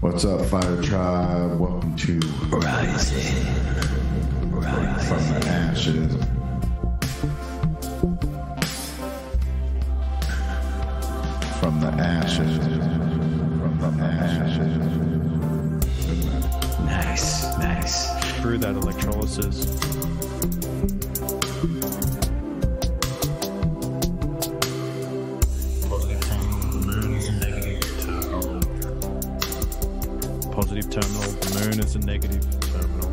What's up, Fire Tribe? Welcome to Rising from the Ashes. From the ashes. From the ashes. Nice. Through that electrolysis. Positive terminal, the moon is a negative terminal.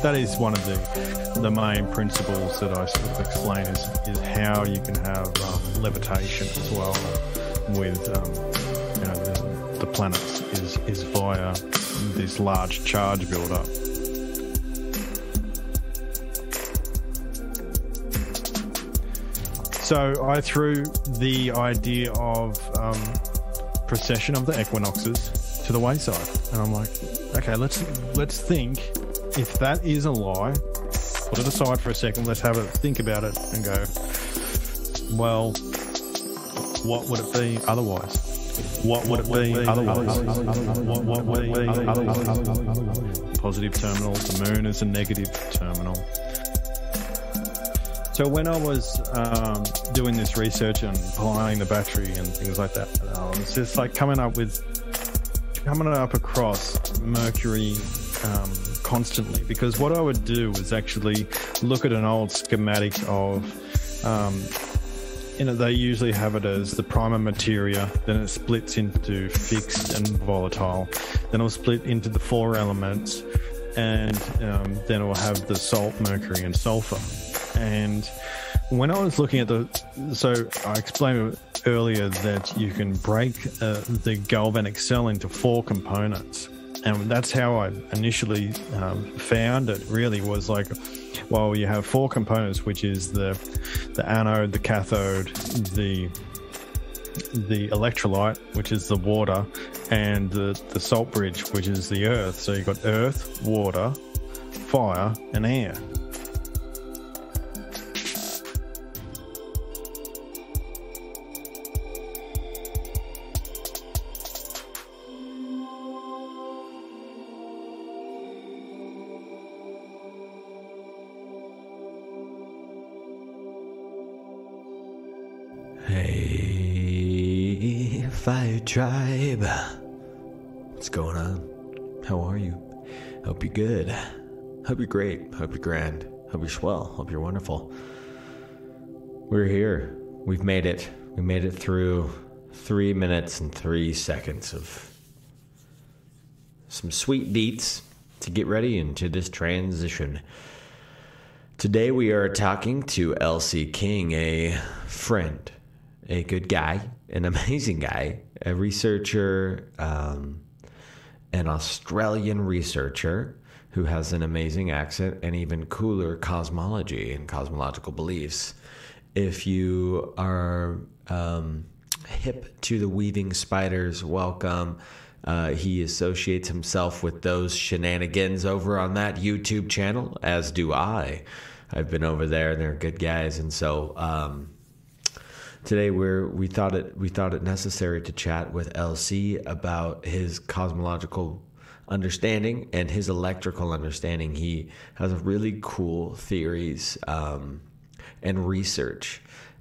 That is one of the main principles that I sort of explain is how you can have levitation as well with the planets is via this large charge buildup. So I threw the idea of precession of the equinoxes to the wayside, and I'm like, okay, let's think if that is a lie. Put it aside for a second. Let's have a think about it and go, well, what would it be otherwise? What would it be otherwise? What would it be otherwise? Positive terminal. The moon is a negative terminal. So when I was doing this research and applying the battery and things like that, it's just like coming up across Mercury constantly, because what I would do was actually look at an old schematic of, they usually have it as the primer materia, then it splits into fixed and volatile, then it'll split into the four elements, and then it will have the salt, mercury, and sulfur. And when I was looking at so I explained earlier that you can break the galvanic cell into four components. And that's how I initially found it. Really was like, well, you have four components, which is the anode, the cathode, the electrolyte, which is the water, and the salt bridge, which is the earth. So you've got earth, water, fire, and air. Hey, Fire Tribe. What's going on? How are you? Hope you're good. Hope you're great. Hope you're grand. Hope you're swell. Hope you're wonderful. We're here. We've made it. We made it through 3 minutes and 3 seconds of some sweet beats to get ready into this transition. Today we are talking to LC King, a friend, a good guy, an amazing guy, a researcher, an Australian researcher who has an amazing accent and even cooler cosmology and cosmological beliefs. If you are hip to the weaving spiders, welcome. He associates himself with those shenanigans over on that YouTube channel, as do I. I've been over there, and they're good guys, and so today we thought it necessary to chat with LC about his cosmological understanding and his electrical understanding. He has really cool theories and research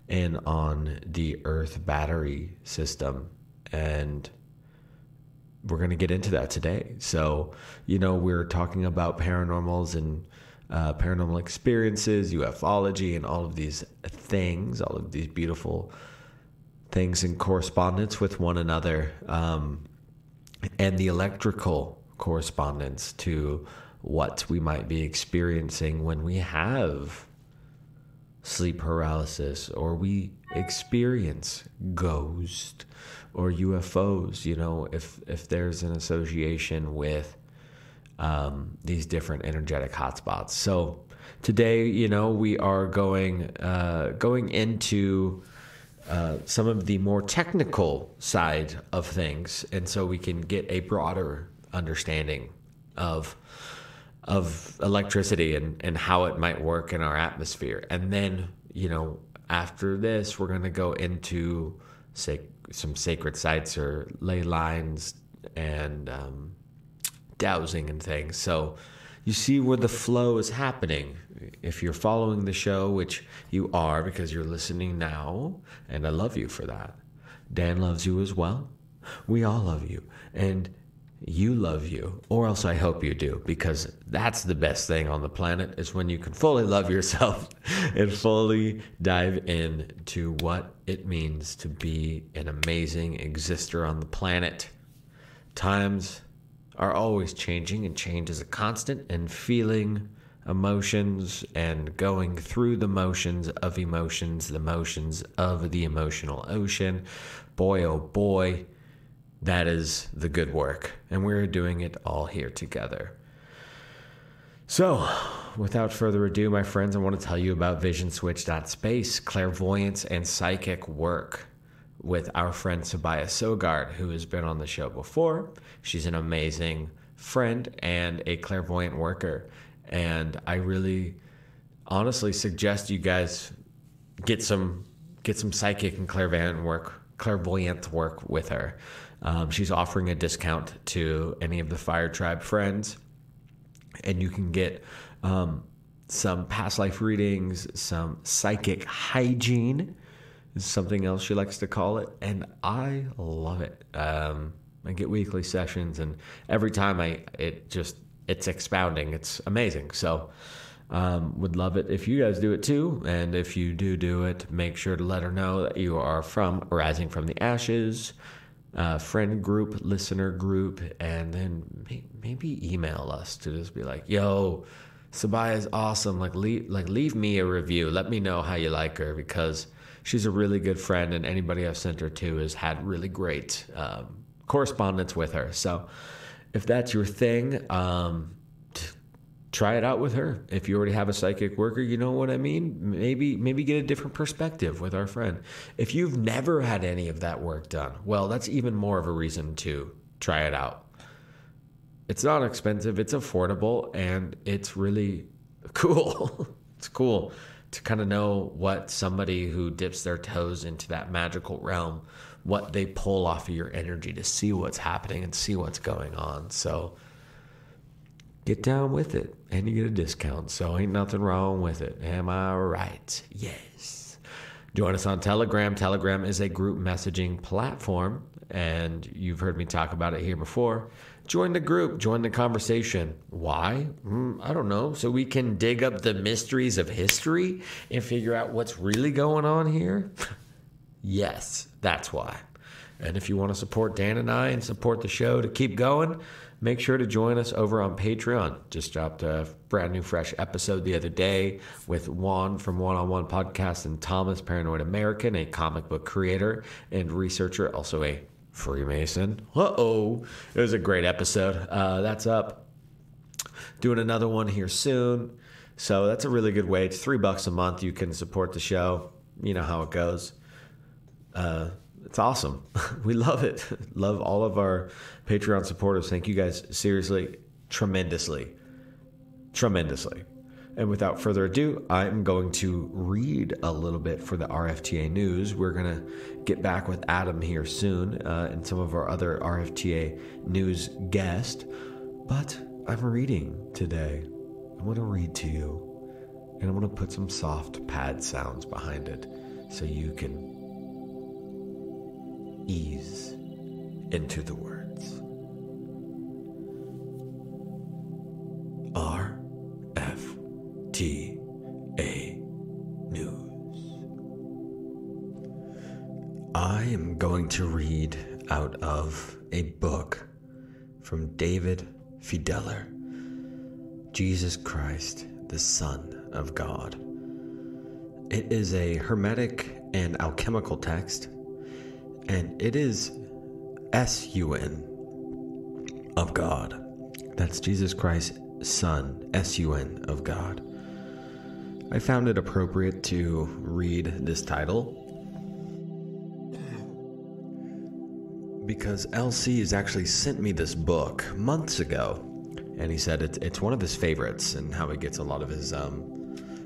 on the Earth battery system, and we're going to get into that today. So, we're talking about paranormals and paranormal experiences, ufology, and all of these things, all of these beautiful things in correspondence with one another, and the electrical correspondence to what we might be experiencing when we have sleep paralysis, or we experience ghosts or UFOs, if there's an association with these different energetic hotspots. So today, we are going into some of the more technical side of things, and so we can get a broader understanding of electricity and how it might work in our atmosphere. And then after this, we're going to go into some sacred sites or ley lines and dowsing and things. So you see where the flow is happening. If you're following the show, which you are because you're listening now, and I love you for that. Dan loves you as well. We all love you. And you love you, or else I hope you do, because that's the best thing on the planet, is when you can fully love yourself and fully dive into what it means to be an amazing exister on the planet. Times are always changing, and change is a constant, and feeling emotions and going through the motions of emotions, the motions of the emotional ocean. Boy, oh boy, that is the good work, and we're doing it all here together. So, without further ado, my friends, I want to tell you about visionswitch.space, clairvoyance and psychic work with our friend Sabiah Sogard, who has been on the show before. She's an amazing friend and a clairvoyant worker, and I really honestly suggest you guys get some psychic and clairvoyant work with her. She's offering a discount to any of the Fire Tribe friends, and you can get some past life readings, some psychic hygiene is something else she likes to call it, and I love it. I get weekly sessions, and every time it's expounding. It's amazing. So would love it if you guys do it too, and if you do it, make sure to let her know that you are from Rising from the Ashes friend group, listener group, and then maybe email us to just be like, yo, Sabiah is awesome. Leave me a review. Let me know how you like her, because she's a really good friend, and anybody I've sent her to has had really great correspondence with her. So if that's your thing, try it out with her. If you already have a psychic worker, you know what I mean? Maybe get a different perspective with our friend. If you've never had any of that work done, well, that's even more of a reason to try it out. It's not expensive, it's affordable, and it's really cool. It's cool to kind of know what somebody who dips their toes into that magical realm, what they pull off of your energy to see what's happening and see what's going on. So get down with it, and you get a discount. So ain't nothing wrong with it. Am I right? Yes. Join us on Telegram. Telegram is a group messaging platform, and you've heard me talk about it here before. Join the group. Join the conversation. Why? I don't know. So we can dig up the mysteries of history and figure out what's really going on here? Yes, that's why. And if you want to support Dan and I and support the show to keep going, make sure to join us over on Patreon. Just dropped a brand new fresh episode the other day with Juan from One on One Podcast and Thomas, Paranoid American, a comic book creator and researcher, also a Freemason. It was a great episode. That's up. Doing another one here soon. So that's a really good way. It's $3 a month. You can support the show. You know how it goes. It's awesome. We love it. Love all of our Patreon supporters. Thank you guys seriously, tremendously. And without further ado, I'm going to read a little bit for the RFTA news. We're going to get back with Adam here soon and some of our other RFTA news guests. But I'm reading today. I want to read to you, and I'm going to put some soft pad sounds behind it so you can ease into the words. RFTA News. I am going to read out of a book from David Fideler, Jesus Christ, the Son of God. It is a hermetic and alchemical text, and it is S-U-N of God. That's Jesus Christ, Son, S-U-N of God. I found it appropriate to read this title because LC has actually sent me this book months ago, and he said it's one of his favorites and how he gets a lot of his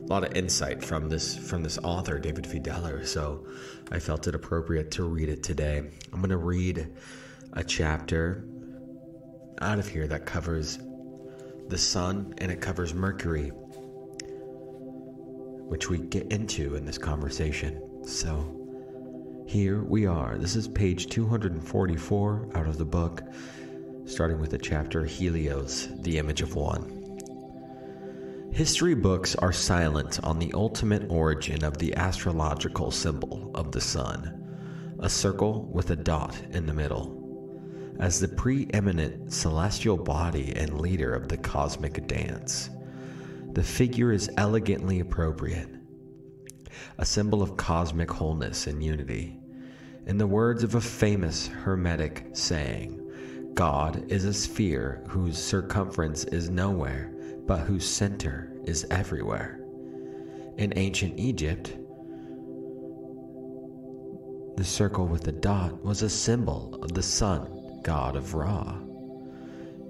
lot of insight from this author, David Fideler. So I felt it appropriate to read it today. I'm going to read a chapter out of here that covers the sun and it covers Mercury, which we get into in this conversation. So here we are. This is page 244 out of the book, starting with the chapter Helios, the Image of One. History books are silent on the ultimate origin of the astrological symbol of the sun, a circle with a dot in the middle. As the preeminent celestial body and leader of the cosmic dance, the figure is elegantly appropriate, a symbol of cosmic wholeness and unity. In the words of a famous Hermetic saying, God is a sphere whose circumference is nowhere, but whose center is everywhere. In ancient Egypt, the circle with the dot was a symbol of the sun, god of Ra.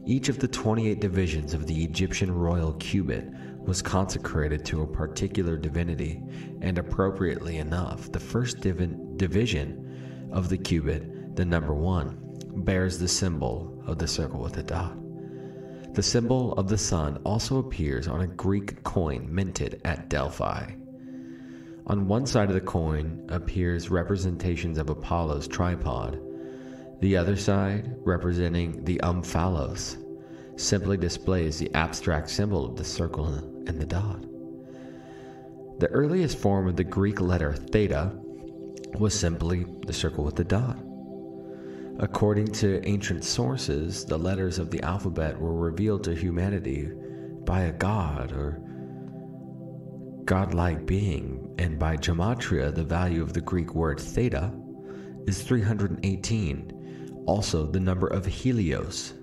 Each of the 28 divisions of the Egyptian royal cubit was consecrated to a particular divinity, and appropriately enough, the first division of the cubit, the number 1, bears the symbol of the circle with a dot. The symbol of the sun also appears on a Greek coin minted at Delphi. On one side of the coin appears representations of Apollo's tripod. The other side, representing the omphalos, simply displays the abstract symbol of the circle and the dot. The earliest form of the Greek letter theta was simply the circle with the dot. According to ancient sources, the letters of the alphabet were revealed to humanity by a god or godlike being, and by gematria, the value of the Greek word theta is 318, also the number of Helios,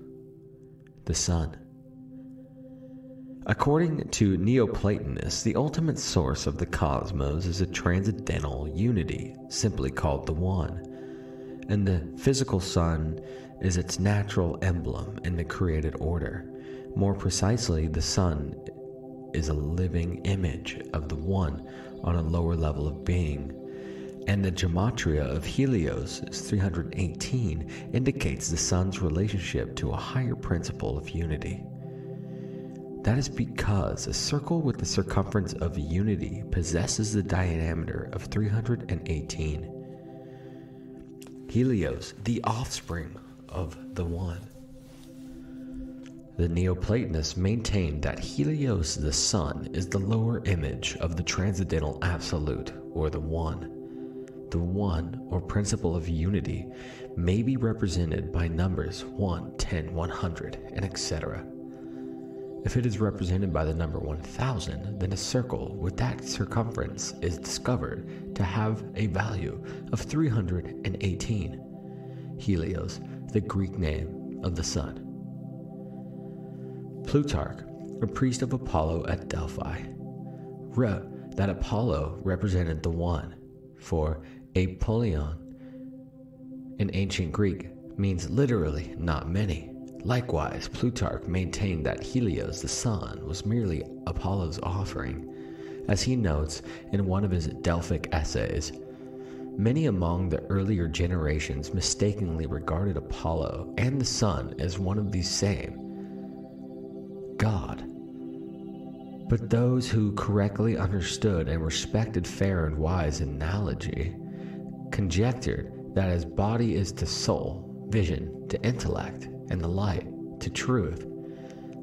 the sun. According to Neoplatonists, the ultimate source of the cosmos is a transcendental unity, simply called the One, and the physical sun is its natural emblem in the created order. More precisely, the sun is a living image of the One on a lower level of being, and the gematria of Helios is 318 indicates the sun's relationship to a higher principle of unity. That is because a circle with the circumference of unity possesses the diameter of 318. Helios, the offspring of the One. The Neoplatonists maintained that Helios, the sun, is the lower image of the transcendental absolute, or the One. The One, or principle of unity, may be represented by numbers 1, 10, 100, and etc. If it is represented by the number 1000, then a circle with that circumference is discovered to have a value of 318. Helios, the Greek name of the sun. Plutarch, a priest of Apollo at Delphi, wrote that Apollo represented the One, for Apollyon in ancient Greek means literally not many. Likewise, Plutarch maintained that Helios, the sun, was merely Apollo's offering. As he notes in one of his Delphic essays, many among the earlier generations mistakenly regarded Apollo and the sun as one of these same, God. But those who correctly understood and respected fair and wise analogy conjectured that as body is to soul, vision to intellect, and the light to truth,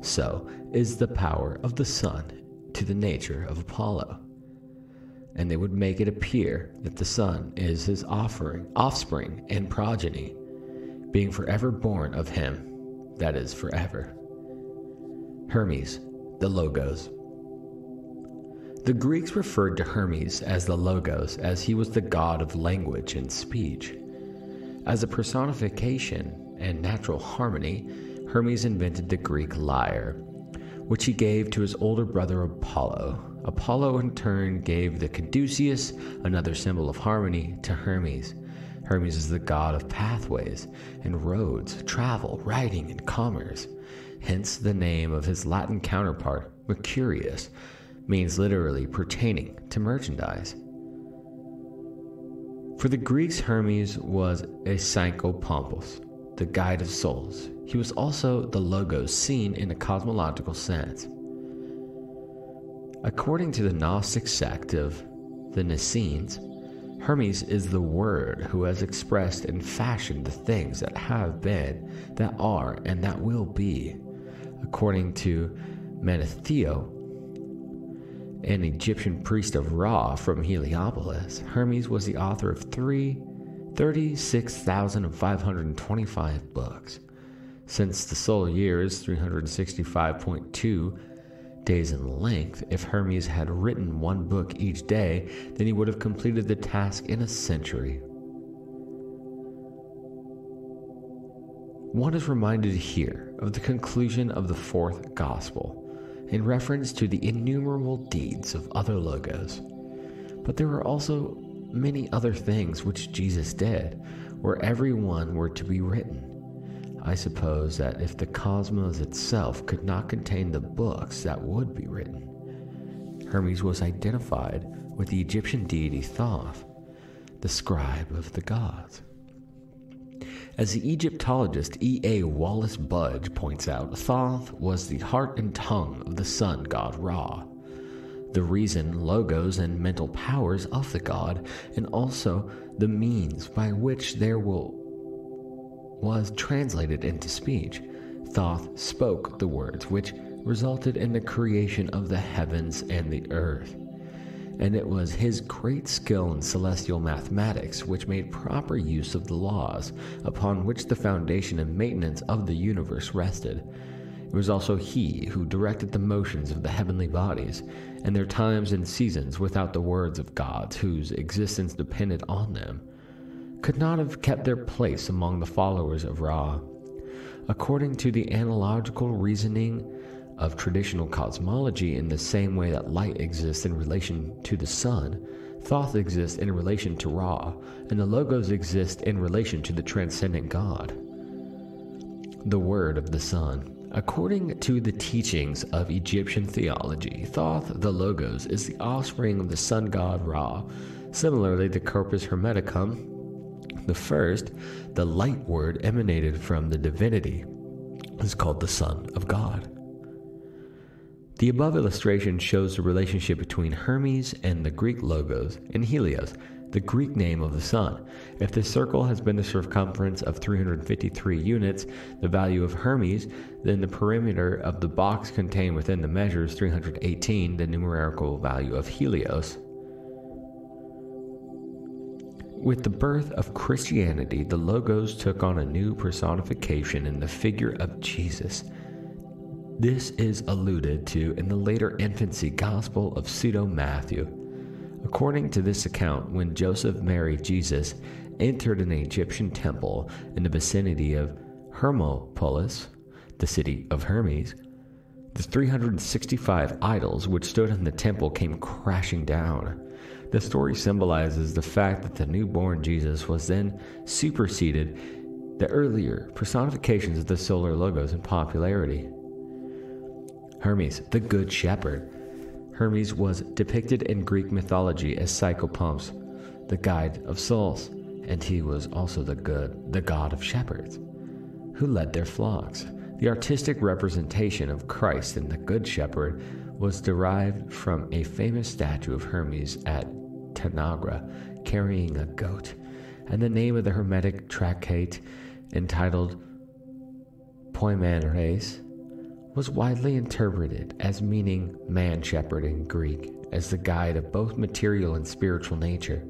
so is the power of the sun to the nature of Apollo. And they would make it appear that the sun is his offspring and progeny, being forever born of him that is forever. Hermes, the Logos. The Greeks referred to Hermes as the Logos, as he was the god of language and speech. As a personification and natural harmony, Hermes invented the Greek lyre, which he gave to his older brother Apollo. Apollo in turn gave the caduceus, another symbol of harmony, to Hermes. Hermes is the god of pathways and roads, travel, writing, and commerce. Hence the name of his Latin counterpart, Mercurius, means literally pertaining to merchandise. For the Greeks, Hermes was a psychopompos, the guide of souls. He was also the logos seen in a cosmological sense. According to the Gnostic sect of the Nicenes, Hermes is the Word who has expressed and fashioned the things that have been, that are, and that will be. According to Menetheo, an Egyptian priest of Ra from Heliopolis, Hermes was the author of 36,525 books. Since the solar year is 365.2 days in length, if Hermes had written one book each day, then he would have completed the task in a century. One is reminded here of the conclusion of the fourth gospel, in reference to the innumerable deeds of other logos. But there were also many other things which Jesus did, where every one were to be written. I suppose that if the cosmos itself could not contain the books that would be written, Hermes was identified with the Egyptian deity Thoth, the scribe of the gods. As the Egyptologist E.A. Wallace Budge points out, Thoth was the heart and tongue of the sun god Ra, the reason, logos, and mental powers of the god, and also the means by which their will was translated into speech. Thoth spoke the words which resulted in the creation of the heavens and the earth. And it was his great skill in celestial mathematics which made proper use of the laws upon which the foundation and maintenance of the universe rested. It was also he who directed the motions of the heavenly bodies and their times and seasons. Without the words of gods whose existence depended on them, could not have kept their place among the followers of Ra. According to the analogical reasoning of traditional cosmology, in the same way that light exists in relation to the sun, Thoth exists in relation to Ra, and the logos exist in relation to the transcendent God, the Word of the Sun. According to the teachings of Egyptian theology, Thoth, the logos, is the offspring of the sun god Ra. Similarly, the corpus hermeticum, the first, the light word emanated from the divinity, is called the Son of God. The above illustration shows the relationship between Hermes and the Greek logos and Helios, the Greek name of the sun. If the circle has been the circumference of 353 units, the value of Hermes, then the perimeter of the box contained within the measure is 318, the numerical value of Helios. With the birth of Christianity, the logos took on a new personification in the figure of Jesus. This is alluded to in the later infancy gospel of Pseudo-Matthew. According to this account, when Joseph married Jesus, entered an Egyptian temple in the vicinity of Hermopolis, the city of Hermes, the 365 idols which stood in the temple came crashing down. The story symbolizes the fact that the newborn Jesus was then superseded the earlier personifications of the solar logos in popularity. Hermes, the Good Shepherd. Hermes was depicted in Greek mythology as Psychopompos, the guide of souls, and he was also the god of shepherds, who led their flocks. The artistic representation of Christ in the Good Shepherd was derived from a famous statue of Hermes at Tanagra carrying a goat, and the name of the Hermetic tractate entitled Poimares was widely interpreted as meaning man-shepherd in Greek, as the guide of both material and spiritual nature.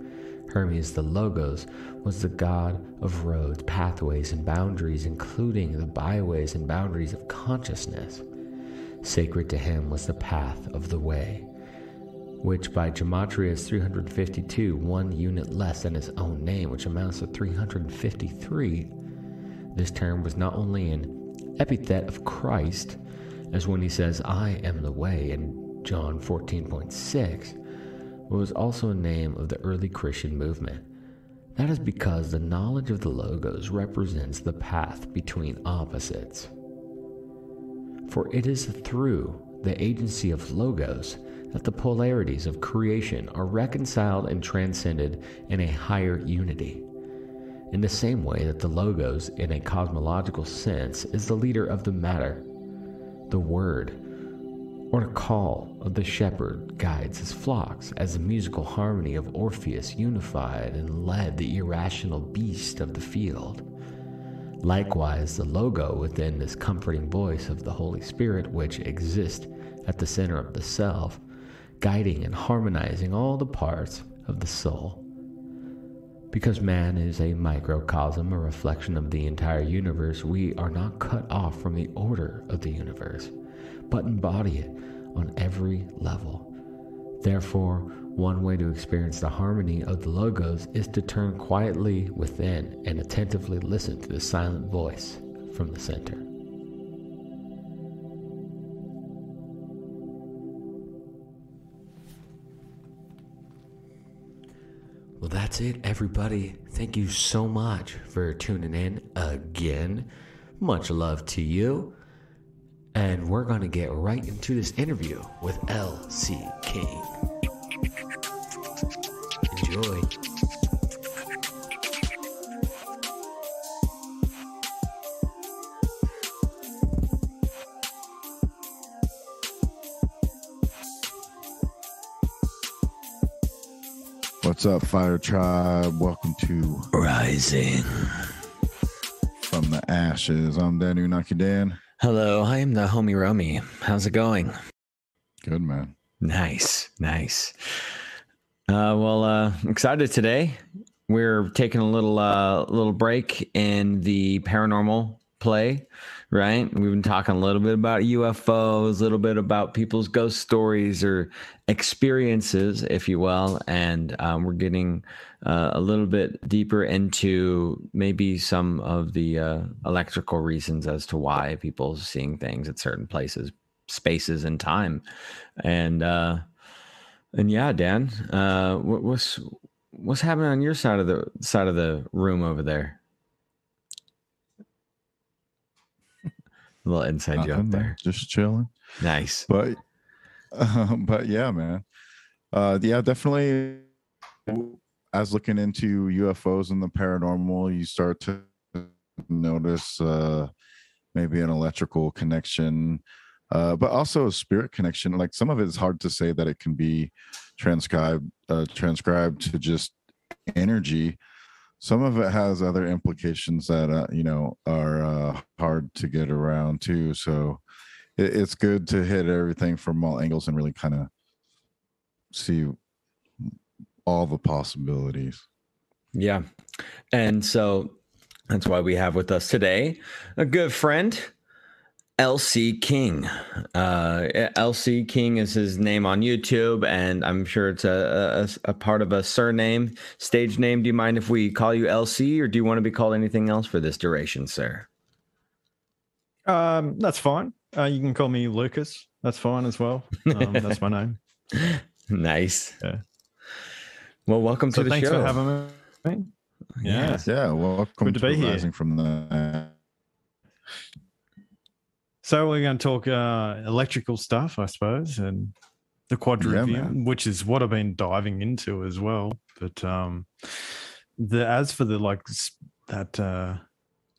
Hermes, the Logos, was the god of roads, pathways, and boundaries, including the byways and boundaries of consciousness. Sacred to him was the path of the way, which by gematria is 352, 1 unit less than his own name, which amounts to 353. This term was not only an epithet of Christ, as when he says, "I am the way," in John 14.6, but was also a name of the early Christian movement. That is because the knowledge of the Logos represents the path between opposites. For it is through the agency of Logos that the polarities of creation are reconciled and transcended in a higher unity. In the same way that the Logos, in a cosmological sense, is the leader of the matter, the word, or the call of the shepherd guides his flocks as the musical harmony of Orpheus unified and led the irrational beast of the field. Likewise, the Logo within this comforting voice of the Holy Spirit, which exists at the center of the self, guiding and harmonizing all the parts of the soul. Because man is a microcosm, a reflection of the entire universe, we are not cut off from the order of the universe, but embody it on every level. Therefore, one way to experience the harmony of the Logos is to turn quietly within and attentively listen to the silent voice from the center. Well, that's it, everybody. Thank you so much for tuning in again. Much love to you. And we're going to get right into this interview with L.C. King. Enjoy. What's up, Fire Tribe? Welcome to Rising From the Ashes. I'm Dan Unaki Dan. Hello, I am the homie Romy. How's it going? Good, man. Nice. Excited today. We're taking a little break in the paranormal play, right? We've been talking a little bit about UFOs, a little bit about people's ghost stories or experiences, if you will, and we're getting a little bit deeper into maybe some of the electrical reasons as to why people are seeing things at certain places, spaces, and time. And yeah, Dan, what's happening on your side of the room over there? A little inside joke there. Just chilling. Nice. But yeah, man. Yeah, definitely. As looking into UFOs and the paranormal, you start to notice maybe an electrical connection, but also a spirit connection. Like some of it is hard to say that it can be transcribed to just energy. Some of it has other implications that are hard to get around too. So it's good to hit everything from all angles and really kind of see all the possibilities. Yeah. And so that's why we have with us today a good friend, L.C. King. L.C. King is his name on YouTube, and I'm sure it's a part of a surname, stage name. Do you mind if we call you L.C., or do you want to be called anything else for this duration, sir? That's fine. You can call me Lucas. That's fine as well. That's my name. Nice. Yeah. Well, welcome to the thanks show. for having me. Yeah. Yeah. Welcome Good to be here. Rising from the. So we're going to talk electrical stuff, I suppose, and the quadrivium, which is what I've been diving into as well. But as for the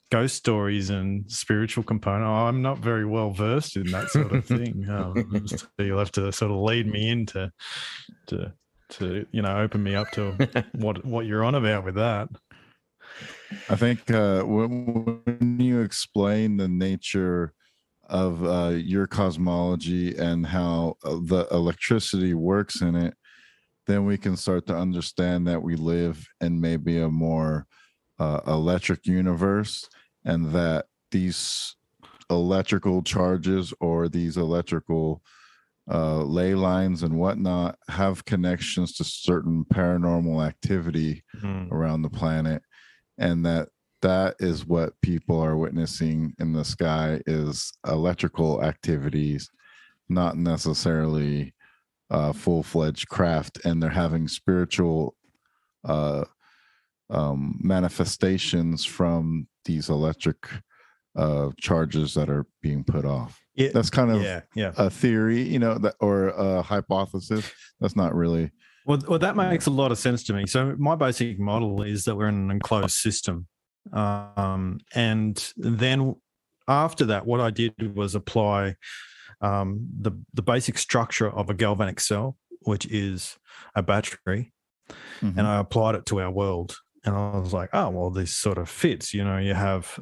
ghost stories and spiritual component, I'm not very well versed in that sort of thing. So you'll have to sort of lead me into to open me up to what you're on about with that. I think when you explain the nature of your cosmology and how the electricity works in it, then we can start to understand that we live in maybe a more electric universe, and that these electrical charges or these electrical ley lines and whatnot have connections to certain paranormal activity around the planet, and that is what people are witnessing in the sky is electrical activities, not necessarily full-fledged craft, and they're having spiritual manifestations from these electric charges that are being put off. Yeah, that's kind of yeah. a theory, that, or a hypothesis. That's not really. Well, that makes a lot of sense to me. So my basic model is that we're in an enclosed system. And then after that, what I did was apply the basic structure of a galvanic cell, which is a battery, and I applied it to our world. And I was like, oh, well, this sort of fits. You have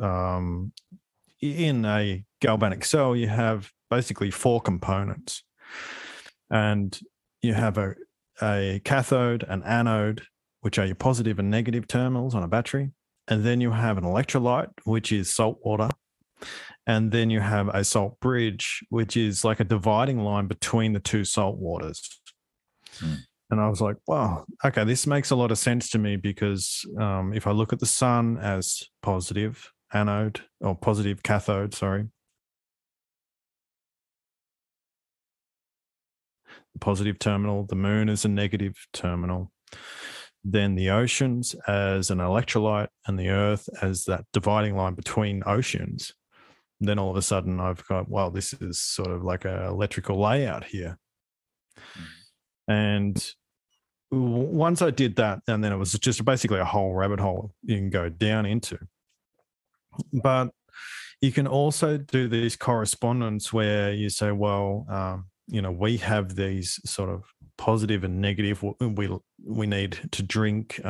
in a galvanic cell, you have basically 4 components. And you have a cathode, an anode, which are your positive and negative terminals on a battery. And then you have an electrolyte, which is salt water. And then you have a salt bridge, which is like a dividing line between the 2 salt waters. And I was like, wow, okay, this makes a lot of sense to me, because if I look at the sun as positive anode, or positive cathode, sorry, the positive terminal, the moon is a negative terminal, then the oceans as an electrolyte, and the earth as that dividing line between oceans, then all of a sudden I've got, wow, this is sort of like an electrical layout here. And once I did that, and then it was just basically a whole rabbit hole you can go down into. But you can also do these correspondence where you say, well, we have these sort of positive and negative. We need to drink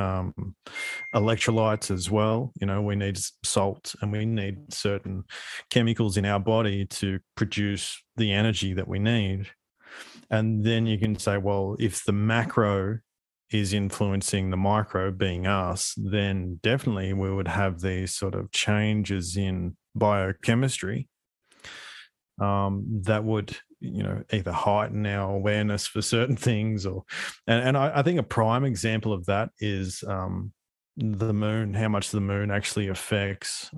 electrolytes as well. We need salt, and we need certain chemicals in our body to produce the energy that we need. And then you can say, well, if the macro is influencing the micro, being us, then definitely we would have these sort of changes in biochemistry that would, either heighten our awareness for certain things, or, and I think a prime example of that is the moon, how much the moon actually affects,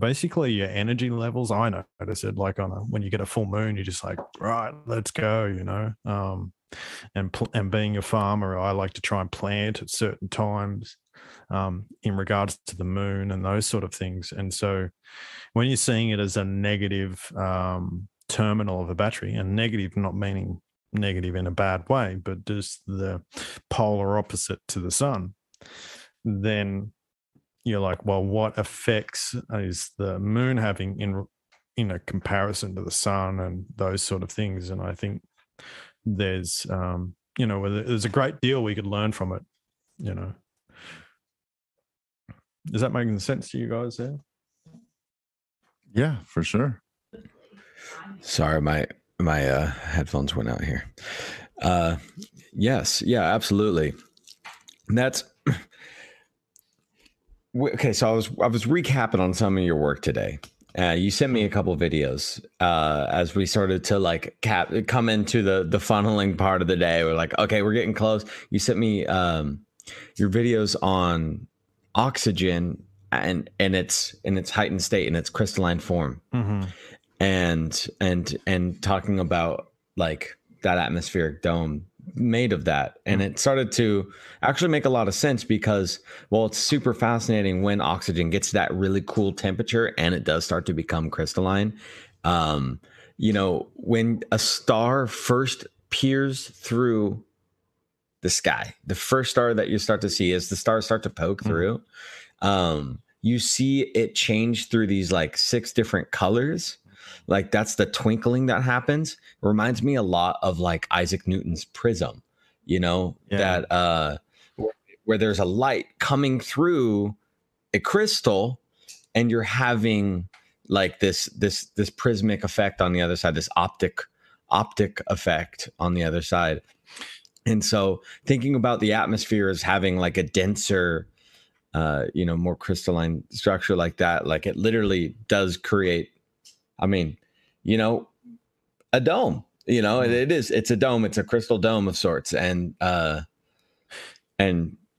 basically your energy levels. I notice it like when you get a full moon, you're just like, right, let's go, and being a farmer, I like to try and plant at certain times in regards to the moon and those sort of things. And so when you're seeing it as a negative terminal of a battery, and negative not meaning negative in a bad way, but just the polar opposite to the sun, then you're like, well, what effects is the moon having in a comparison to the sun and those sort of things? And I think there's there's a great deal we could learn from it. Is that making sense to you guys there? Yeah, for sure. Sorry, my headphones went out here. Yes, yeah, absolutely. That's okay. So I was recapping on some of your work today. You sent me a couple of videos as we started to come into the funneling part of the day. We're like, okay, we're getting close. You sent me your videos on oxygen and its heightened state, in its crystalline form, and talking about like that atmospheric dome made of that. And it started to actually make a lot of sense, because, well, it's super fascinating when oxygen gets that really cool temperature and it does start to become crystalline. When a star first peers through the sky, the first star that you start to see, as the stars start to poke through, you see it change through these like 6 different colors. Like that's the twinkling that happens. It reminds me a lot of like Isaac Newton's prism, that where there's a light coming through a crystal, and you're having like this prismatic effect on the other side, this optic effect on the other side. And so thinking about the atmosphere as having like a denser, more crystalline structure like that, like it literally does create, a dome, it's a dome, it's a crystal dome of sorts. And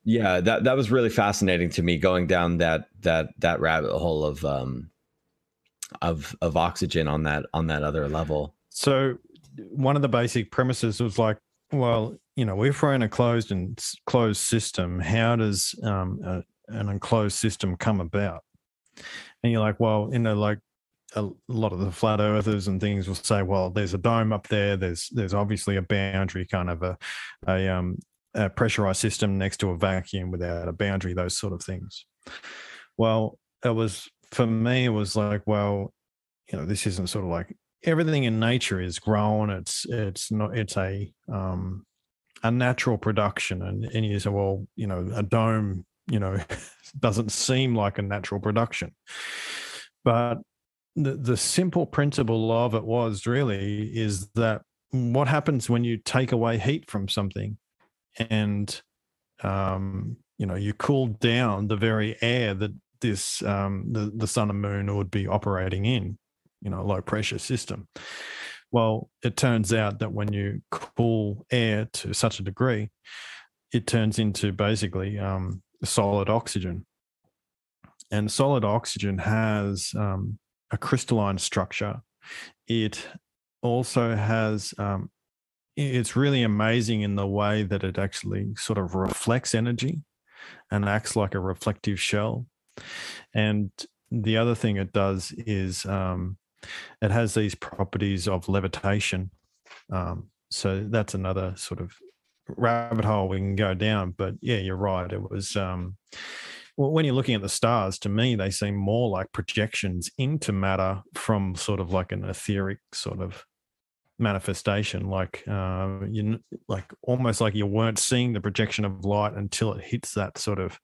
yeah, that was really fascinating to me, going down that rabbit hole of oxygen on that other level. So one of the basic premises was like, well, if we're in a closed system, how does an enclosed system come about? And you're like, well, like a lot of the flat earthers and things will say, well, there's a dome up there. There's obviously a boundary, kind of a pressurized system next to a vacuum without a boundary, those sort of things. Well, for me, it was like, well, this isn't sort of like everything in nature is grown. It's a natural production. And you say, well, a dome, doesn't seem like a natural production. But the simple principle of it is that what happens when you take away heat from something and, you cool down the very air that this, the sun and moon would be operating in, a low pressure system. Well, it turns out that when you cool air to such a degree, it turns into basically solid oxygen. And solid oxygen has a crystalline structure. It also has, it's really amazing in the way that it actually sort of reflects energy and acts like a reflective shell. And the other thing it does is it has these properties of levitation. So that's another sort of rabbit hole we can go down. But yeah, you're right. It was, well, when you're looking at the stars, to me, they seem more like projections into matter from sort of like an etheric sort of manifestation, like like almost like you weren't seeing the projection of light until it hits that sort of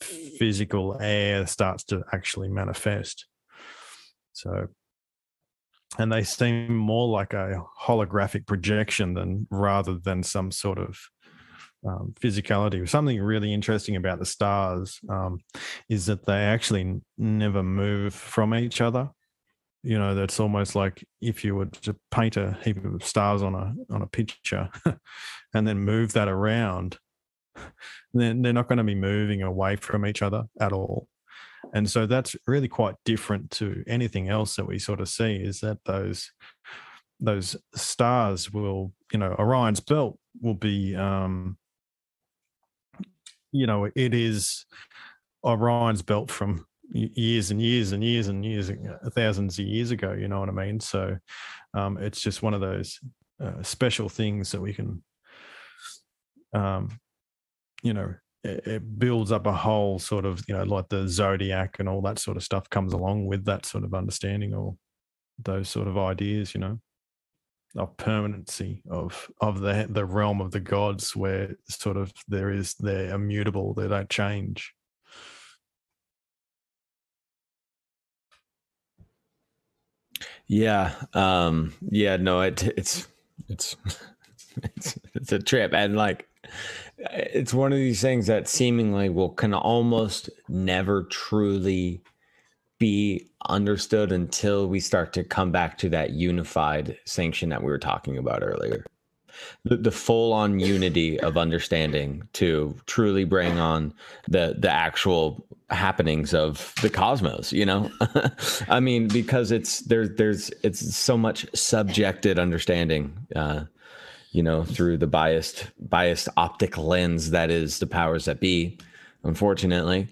physical air, starts to actually manifest. So, and they seem more like a holographic projection rather than some sort of physicality. Something really interesting about the stars is that they actually never move from each other. That's almost like if you were to paint a heap of stars on a picture and then move that around, then they're not going to be moving away from each other at all. And so that's really quite different to anything else that we sort of see, is that those stars will, Orion's belt will be, it is Orion's belt from years and years and years and years, thousands of years ago, you know what I mean? So it's just one of those special things that we can, it builds up a whole sort of, like the zodiac and all that sort of stuff comes along with that sort of understanding, or those sort of ideas, of permanency of the realm of the gods, where sort of they're immutable, they don't change. Yeah. No, it's a trip. And like, it's one of these things that seemingly can almost never truly be understood until we start to come back to that unified sanction that we were talking about earlier. The full-on unity of understanding to truly bring on the actual happenings of the cosmos, I mean, because it's so much subjected understanding, through the biased optic lens that is the powers that be, unfortunately.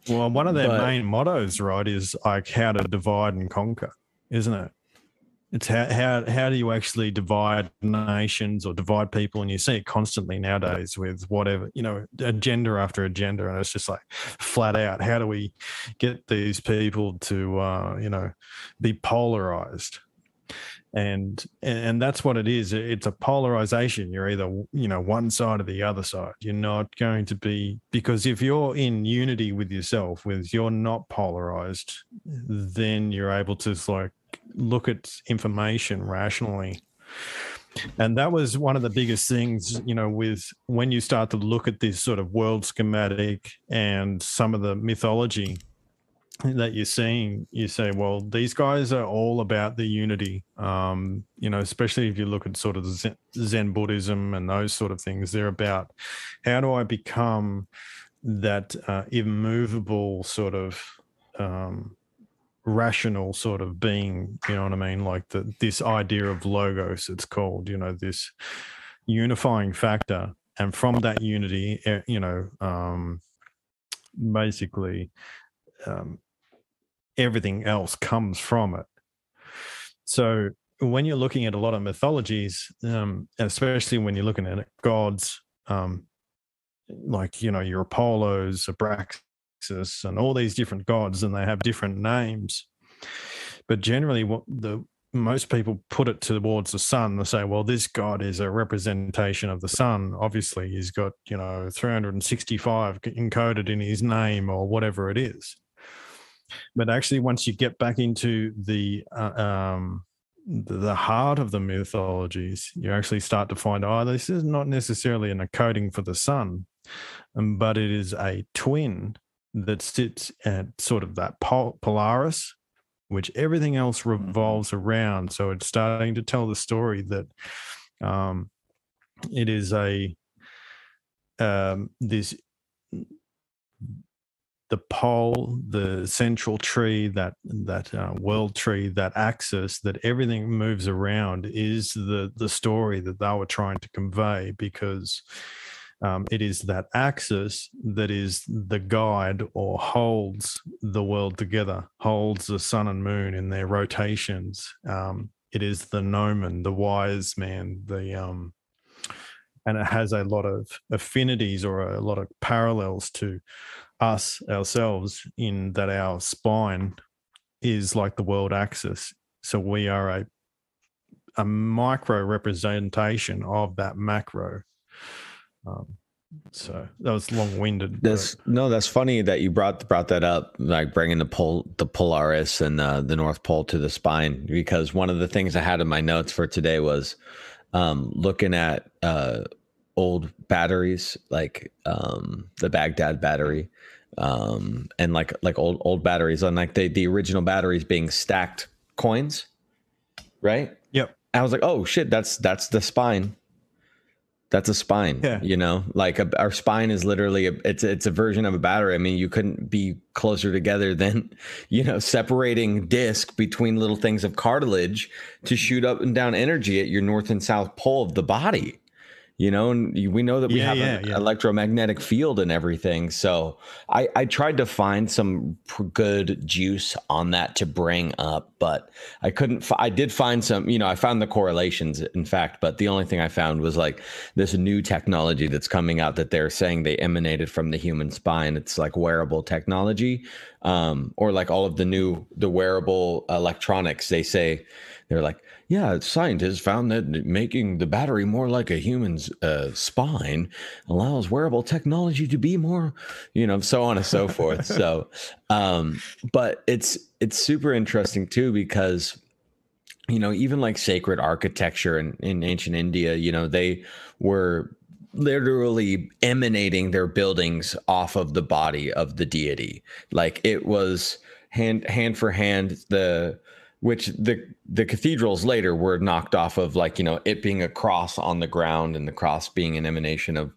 Well, one of their main mottos, right, is like how to divide and conquer, isn't it? It's how do you actually divide nations or divide people? And you see it constantly nowadays with whatever, agenda after agenda. And it's just like flat out, how do we get these people to, be polarized? And that's what it is. It's a polarization. You're either, one side or the other side. You're not going to be, because if you're in unity with yourself, you're not polarized, then you're able to like look at information rationally. And that was one of the biggest things, with when you start to look at this sort of world schematic and some of the mythology that you're seeing, you say, well, these guys are all about the unity, especially if you look at sort of Zen Buddhism and those sort of things. They're about, how do I become that immovable sort of rational sort of being, you know what I mean? Like this idea of logos, it's called, this unifying factor. And from that unity, basically everything else comes from it. So when you're looking at a lot of mythologies, especially when you're looking at gods, like, your Apollos, Abraxas, and all these different gods, and they have different names. But generally, most people put it towards the sun. They say, well, this god is a representation of the sun. Obviously, he's got, 365 encoded in his name or whatever it is. But actually, once you get back into the heart of the mythologies, you actually start to find, this is not necessarily an encoding for the sun, but it is a twin that sits at sort of that Polaris, which everything else revolves around. So it's starting to tell the story that it is the pole, the central tree, that world tree, that axis that everything moves around is the story that they were trying to convey, because it is that axis that is the guide, or holds the world together, holds the sun and moon in their rotations. It is the gnomon, the wise man, and it has a lot of affinities or a lot of parallels to us ourselves, in that our spine is like the world axis. So we are a micro representation of that macro. So that was long-winded. That's funny that you brought that up, like bringing the Polaris and the North Pole to the spine, because one of the things I had in my notes for today was looking at old batteries, like the Baghdad battery, and like old batteries, on like the original batteries being stacked coins, right? Yep. I was like, oh shit, that's the spine. That's a spine. Yeah. Like our spine is literally it's a version of a battery. I mean, you couldn't be closer together than, separating disc between little things of cartilage to shoot up and down energy at your north and south pole of the body. And we know that we have an electromagnetic field and everything. So I tried to find some good juice on that to bring up, but I couldn't. I did find some, I found the correlations, in fact, but the only thing I found was like this new technology that's coming out that they're saying they emanated from the human spine. It's like wearable technology, or like all of the wearable electronics. They say, they're like, yeah, scientists found that making the battery more like a human's spine allows wearable technology to be more, so on and so forth. So, but it's super interesting too, because, even like sacred architecture in ancient India, they were literally emanating their buildings off of the body of the deity. Like it was hand for hand, which the cathedrals later were knocked off of, like, it being a cross on the ground and the cross being an emanation of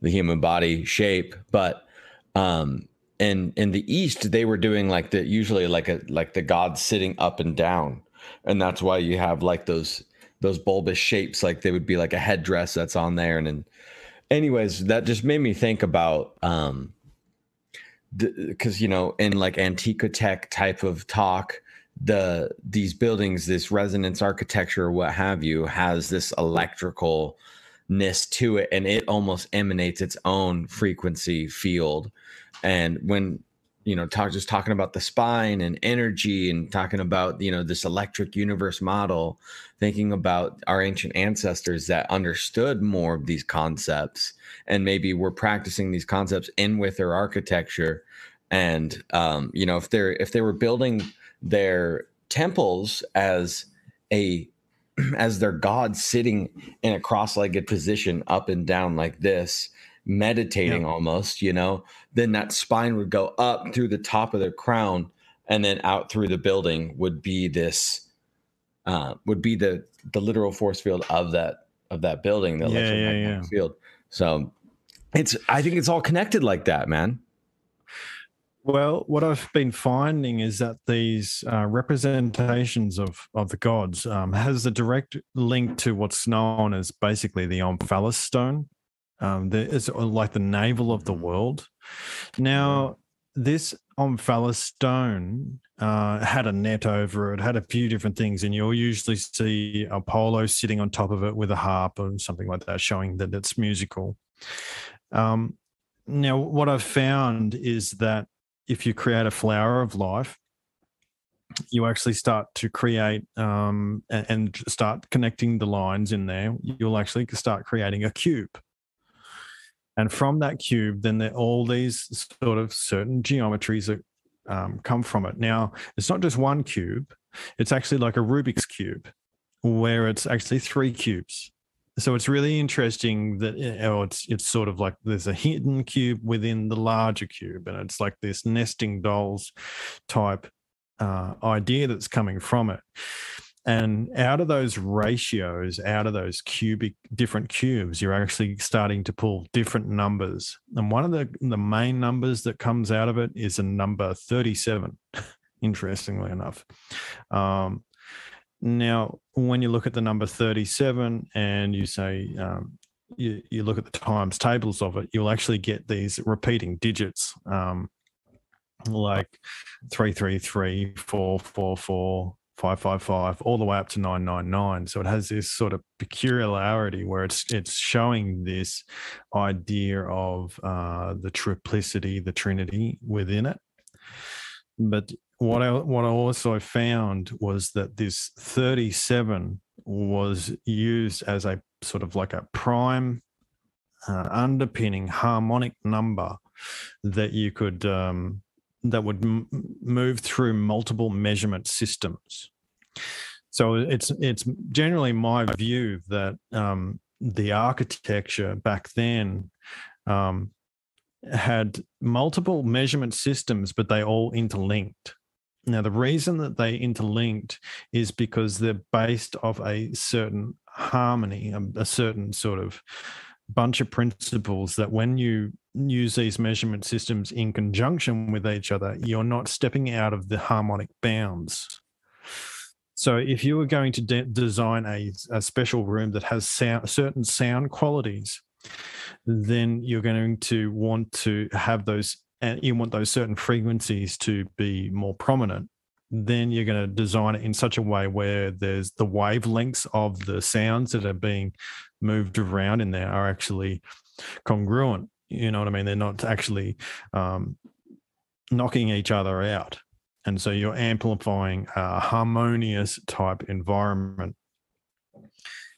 the human body shape. But in the East, they were doing usually the gods sitting up and down. And that's why you have like those bulbous shapes, like they would be like a headdress that's on there. And then anyways, that just made me think about, because, in like Antiquitech type of talk, these buildings, this resonance architecture or what have you, has this electricalness to it, and it almost emanates its own frequency field. And when just talking about the spine and energy, and talking about this electric universe model, thinking about our ancient ancestors that understood more of these concepts, and maybe were practicing these concepts in with their architecture. And if they were building their temples as their god sitting in a cross-legged position up and down like this, meditating almost, then that spine would go up through the top of their crown, and then out through the building would be this would be the literal force field of that building, the electromagnetic field. So I think it's all connected like that, man. Well, what I've been finding is that these representations of the gods has a direct link to what's known as basically the Omphalos stone. It's like the navel of the world. Now, this omphalos stone had a net over it, had a few different things, and you'll usually see Apollo sitting on top of it with a harp or something like that, showing that it's musical. Now, what I've found is that if you create a flower of life, you actually start to create and start connecting the lines in there, you'll actually start creating a cube. And from that cube, then there are all these sort of certain geometries that come from it. Now, it's not just one cube. It's actually like a Rubik's Cube, where it's actually 3 cubes. So it's really interesting that it's sort of like there's a hidden cube within the larger cube, and it's like this nesting dolls type idea that's coming from it. And out of those ratios, out of those different cubes, you're actually starting to pull different numbers. And one of the main numbers that comes out of it is a number 37, interestingly enough. Now, when you look at the number 37 and you say, you look at the times tables of it, you'll actually get these repeating digits, like 333, 444, 555, all the way up to 999. So it has this sort of peculiarity where it's showing this idea of the triplicity, the Trinity within it. But what I also found was that this 37 was used as a sort of like a prime underpinning harmonic number that you could that would move through multiple measurement systems. So it's generally my view that the architecture back then had multiple measurement systems, but they all interlinked. Now, the reason that they interlinked is because they're based off a certain harmony, a certain sort of bunch of principles that when you use these measurement systems in conjunction with each other, you're not stepping out of the harmonic bounds. So if you were going to design a special room that has certain sound qualities, then you're going to want to have those, and you want those certain frequencies to be more prominent. Then you're going to design it in such a way where there's the wavelengths of the sounds that are being moved around in there are actually congruent. You know what I mean? They're not actually knocking each other out. And so you're amplifying a harmonious type environment.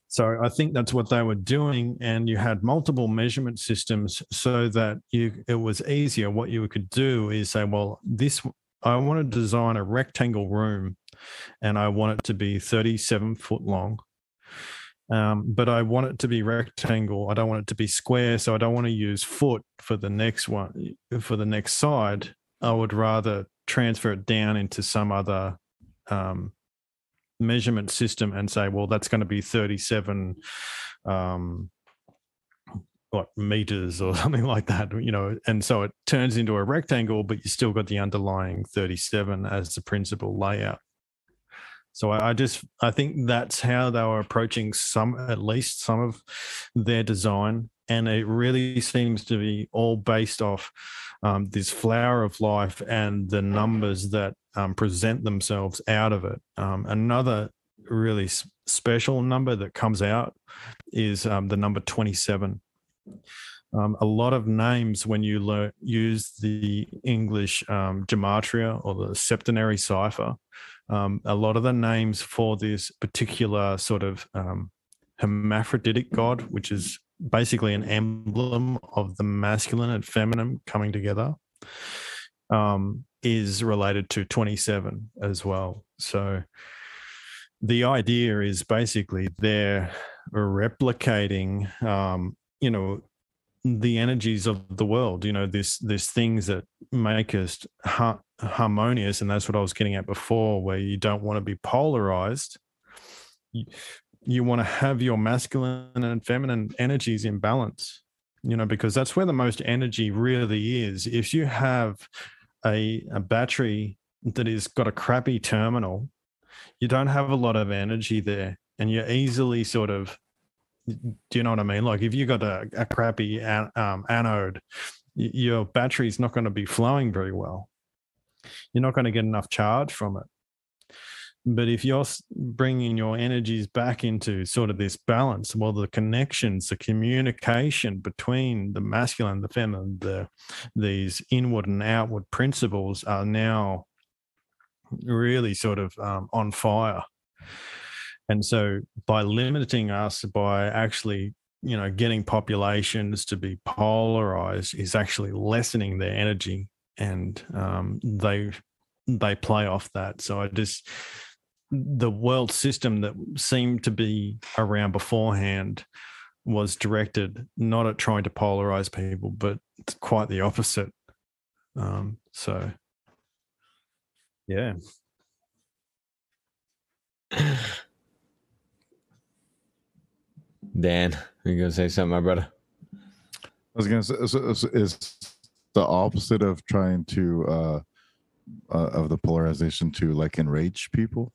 So I think that's what they were doing, and you had multiple measurement systems so that it was easier. What you could do is say, well, I want to design a rectangle room, and I want it to be 37 foot long. But I want it to be rectangle. I don't want it to be square, so I don't want to use foot for the next one. For the next side, I would rather transfer it down into some other measurement system and say, well, that's going to be 37 meters or something like that, and so it turns into a rectangle, but you still got the underlying 37 as the principal layout. So I think that's how they were approaching at least some of their design, and it really seems to be all based off this flower of life and the numbers that present themselves out of it. Another really special number that comes out is the number 27. A lot of names, when you use the English gematria or the septenary cipher, a lot of the names for this particular sort of hermaphroditic god, which is basically an emblem of the masculine and feminine coming together, is related to 27 as well. So the idea is basically they're replicating, the energies of the world, this things that make us harmonious. And that's what I was getting at before, where you don't want to be polarized. You want to have your masculine and feminine energies in balance, because that's where the most energy really is. If you have a battery that has got a crappy terminal, you don't have a lot of energy there, and you're easily sort of, do you know what I mean? Like if you got a crappy anode, your battery's not going to be flowing very well. you're not going to get enough charge from it. But if you're bringing your energies back into sort of this balance, well, the connections, the communication between the masculine and the feminine, these inward and outward principles are now really sort of on fire. And so by limiting us, by actually, getting populations to be polarized is actually lessening their energy, and they play off that. So the world system that seemed to be around beforehand was directed not at trying to polarize people, but quite the opposite. So, yeah. Dan, you gonna say something, my brother? I was gonna say, is the opposite of trying to of the polarization to like enrage people?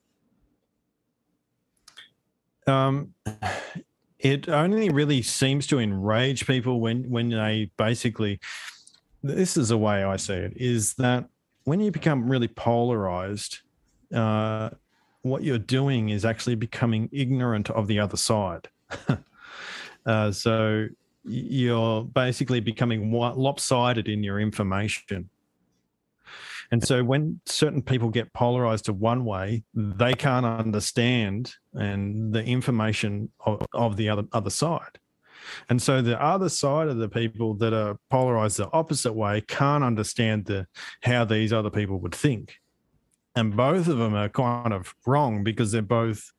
It only really seems to enrage people when they basically, this is the way I see it, is that when you become really polarized, what you're doing is actually becoming ignorant of the other side. So you're basically becoming lopsided in your information. And so when certain people get polarized to one way, they can't understand and the information of the other side. And so the other side of the people that are polarized the opposite way can't understand how these other people would think. And both of them are kind of wrong because they're both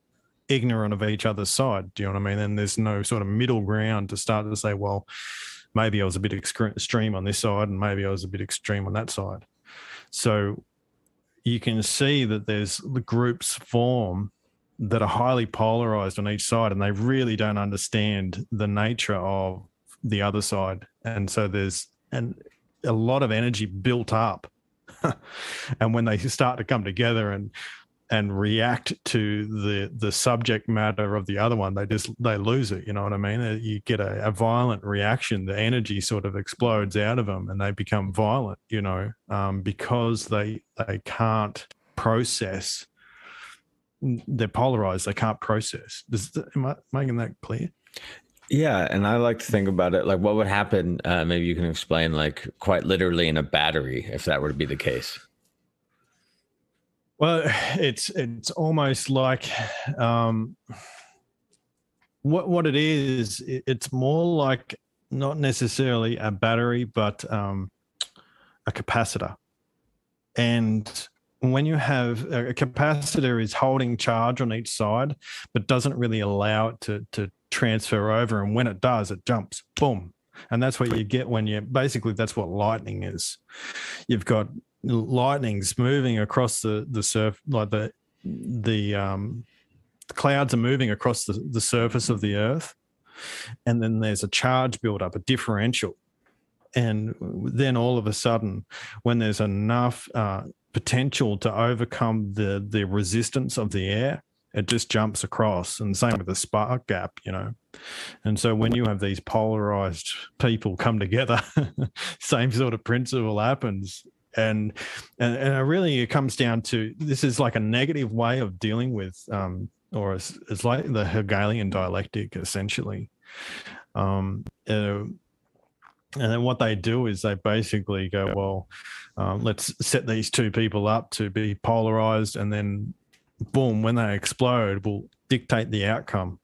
ignorant of each other's side. Do you know what I mean? And there's no sort of middle ground to start to say, well, maybe I was a bit extreme on this side and maybe I was a bit extreme on that side. So you can see that there's the groups form that are highly polarized on each side, and they really don't understand the nature of the other side. And so there's a lot of energy built up. And when they start to come together and react to the subject matter of the other one, they lose it. You know what I mean? You get a violent reaction. The energy sort of explodes out of them and they become violent, because they can't process. They're polarized. They can't process. Am I making that clear? Yeah, and I like to think about it like what would happen, maybe you can explain, like quite literally in a battery, if that were to be the case. Well, it's almost like what it is. It's more like not necessarily a battery, but a capacitor. And when you have a capacitor is holding charge on each side, but doesn't really allow it to transfer over. And when it does, it jumps, boom. And that's what you get when that's what lightning is. You've got lightning's moving across the surface, like the clouds are moving across the surface of the earth. And then there's a charge buildup, a differential. And then all of a sudden, when there's enough potential to overcome the resistance of the air, it just jumps across. And same with the spark gap, And so when you have these polarized people come together, same sort of principle happens. And really it comes down to, this is like a negative way of dealing with, or it's like the Hegelian dialectic, essentially. And then what they do is they basically go, well, let's set these two people up to be polarized, and then boom, when they explode, we'll dictate the outcome.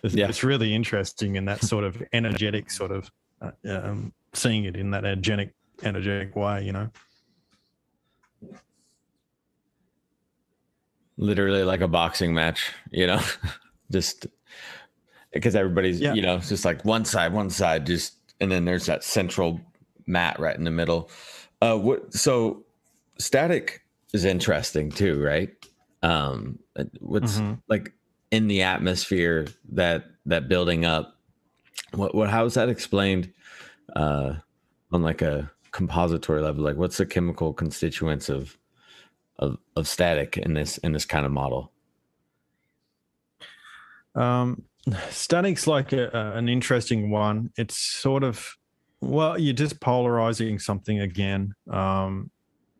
It's really interesting in that sort of energetic sort of seeing it in that energetic way, Literally like a boxing match, just because everybody's, it's just like one side, just, and then there's that central mat right in the middle. So static is interesting too, right? What's like in the atmosphere that building up, how is that explained on like a compository level? Like what's the chemical constituents of static in this kind of model? Static's like an interesting one. It's sort of Well, you're just polarizing something again.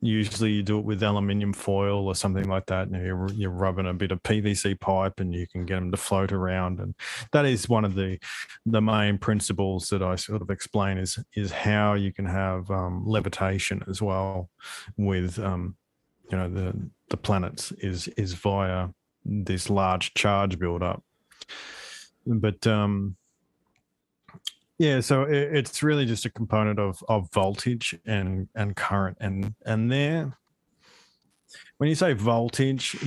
Usually you do it with aluminium foil or something like that. And you're rubbing a bit of PVC pipe and you can get them to float around. And that is one of the main principles that I sort of explain is how you can have levitation as well with, the planets is via this large charge buildup. But, yeah, so it's really just a component of voltage and current, and there. When you say voltage,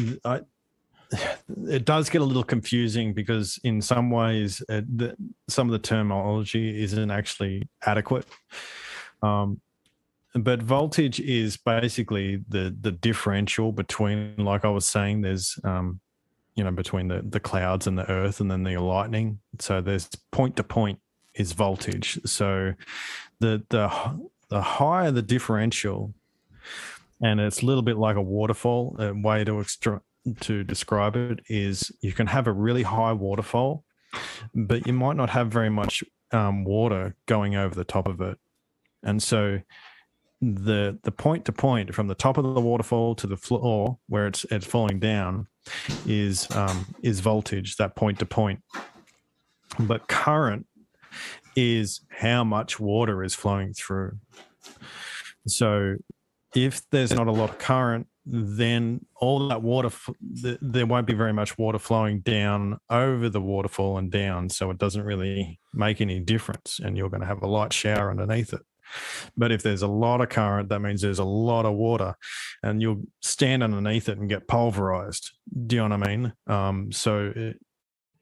it does get a little confusing because in some ways, some of the terminology isn't actually adequate. But voltage is basically the differential between, like I was saying, there's between the clouds and the earth, and then the lightning. So there's point to point is voltage. So the higher the differential, and it's a little bit like a waterfall. A way to describe it is you can have a really high waterfall, but you might not have very much water going over the top of it. And so the point to point from the top of the waterfall to the floor where it's falling down is voltage, that point to point. But current is how much water is flowing through. So if there's not a lot of current, then all that water, there won't be very much water flowing down over the waterfall and down. So it doesn't really make any difference, and you're going to have a light shower underneath it. But if there's a lot of current, that means there's a lot of water, and you'll stand underneath it and get pulverized. Do you know what I mean?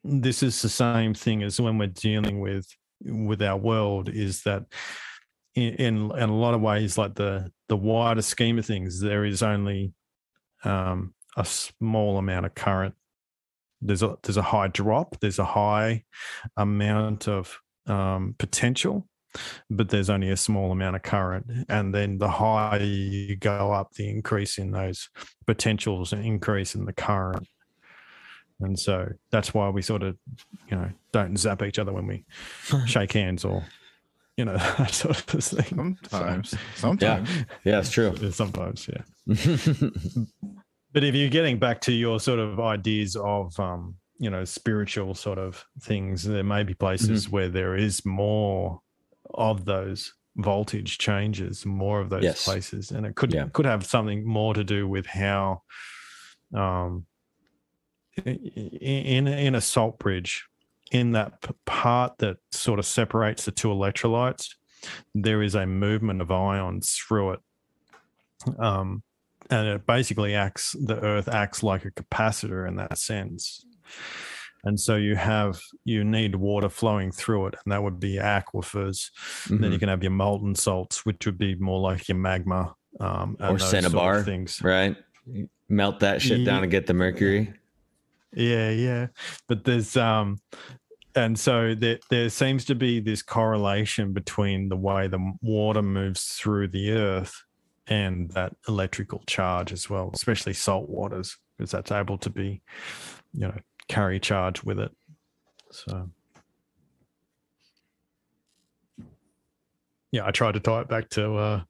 This is the same thing as when we're dealing with our world, is that in a lot of ways, like the wider scheme of things, there is only a small amount of current. There's a high drop, there's a high amount of potential, but there's only a small amount of current. And then the higher you go up, the increase in those potentials and increase in the current. And so that's why we sort of, don't zap each other when we shake hands or, that sort of thing. Sometimes. Yeah, it's true. Sometimes, yeah. But if you're getting back to your sort of ideas of, spiritual sort of things, there may be places where there is more of those voltage changes, more of those places. And it could have something more to do with how, in a salt bridge, in that part that sort of separates the two electrolytes, there is a movement of ions through it. And it basically the earth acts like a capacitor in that sense. And so you need water flowing through it, and that would be aquifers. Mm-hmm. Then you can have your molten salts, which would be more like your magma. Or cinnabar, sort of things. Right? Melt that shit down and get the mercury. Yeah. But there's and so there seems to be this correlation between the way the water moves through the earth and that electrical charge as well, especially salt waters, because that's able to be, carry charge with it. So yeah, I tried to tie it back to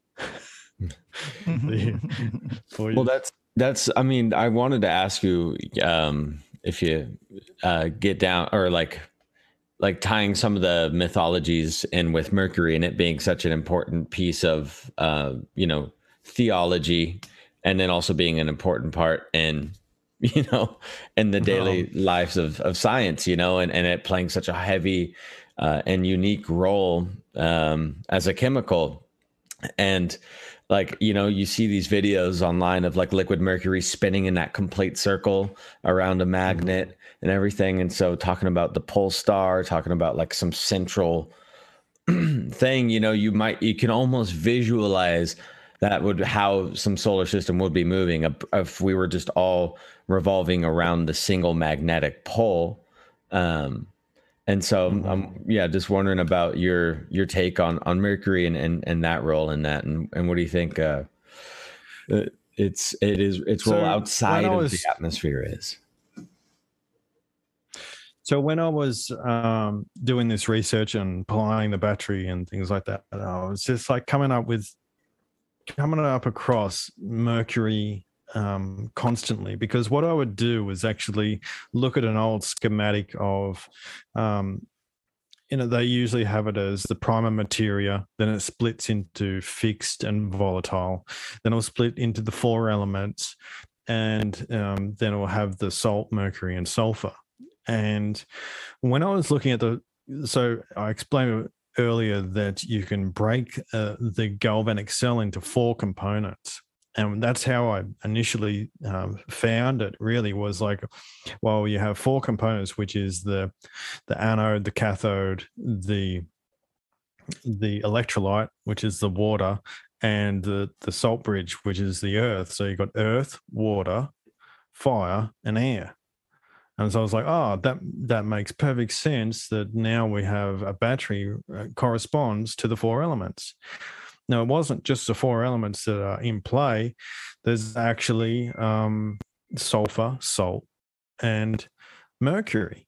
for you. Well, that's I mean, I wanted to ask you if you get down, or like tying some of the mythologies in with Mercury and it being such an important piece of theology, and then also being an important part in in the daily lives of science, and it playing such a heavy and unique role as a chemical. And you see these videos online of like liquid mercury spinning in that complete circle around a magnet and everything. And so talking about the pole star, talking about like some central thing, you can almost visualize that how some solar system would be moving if we were just all revolving around the single magnetic pole. And so I'm just wondering about your take on Mercury and that role in that, and what do you think its role outside of the atmosphere is? So when I was doing this research and applying the battery and things like that, I was just like coming up across mercury constantly, because what I would do was actually look at an old schematic of they usually have it as the primer materia, then it splits into fixed and volatile, then it'll split into the 4 elements, and then it will have the salt, mercury, and sulfur. And when I was looking at so I explained earlier that you can break the galvanic cell into 4 components. And that's how I initially found it, really, was like, well, you have 4 components, which is the anode, the cathode, the electrolyte, which is the water, and the salt bridge, which is the earth. So you've got earth, water, fire, and air. And so I was like, oh, that makes perfect sense, that now we have a battery corresponds to the 4 elements. Now, it wasn't just the 4 elements that are in play. There's actually sulfur, salt, and mercury.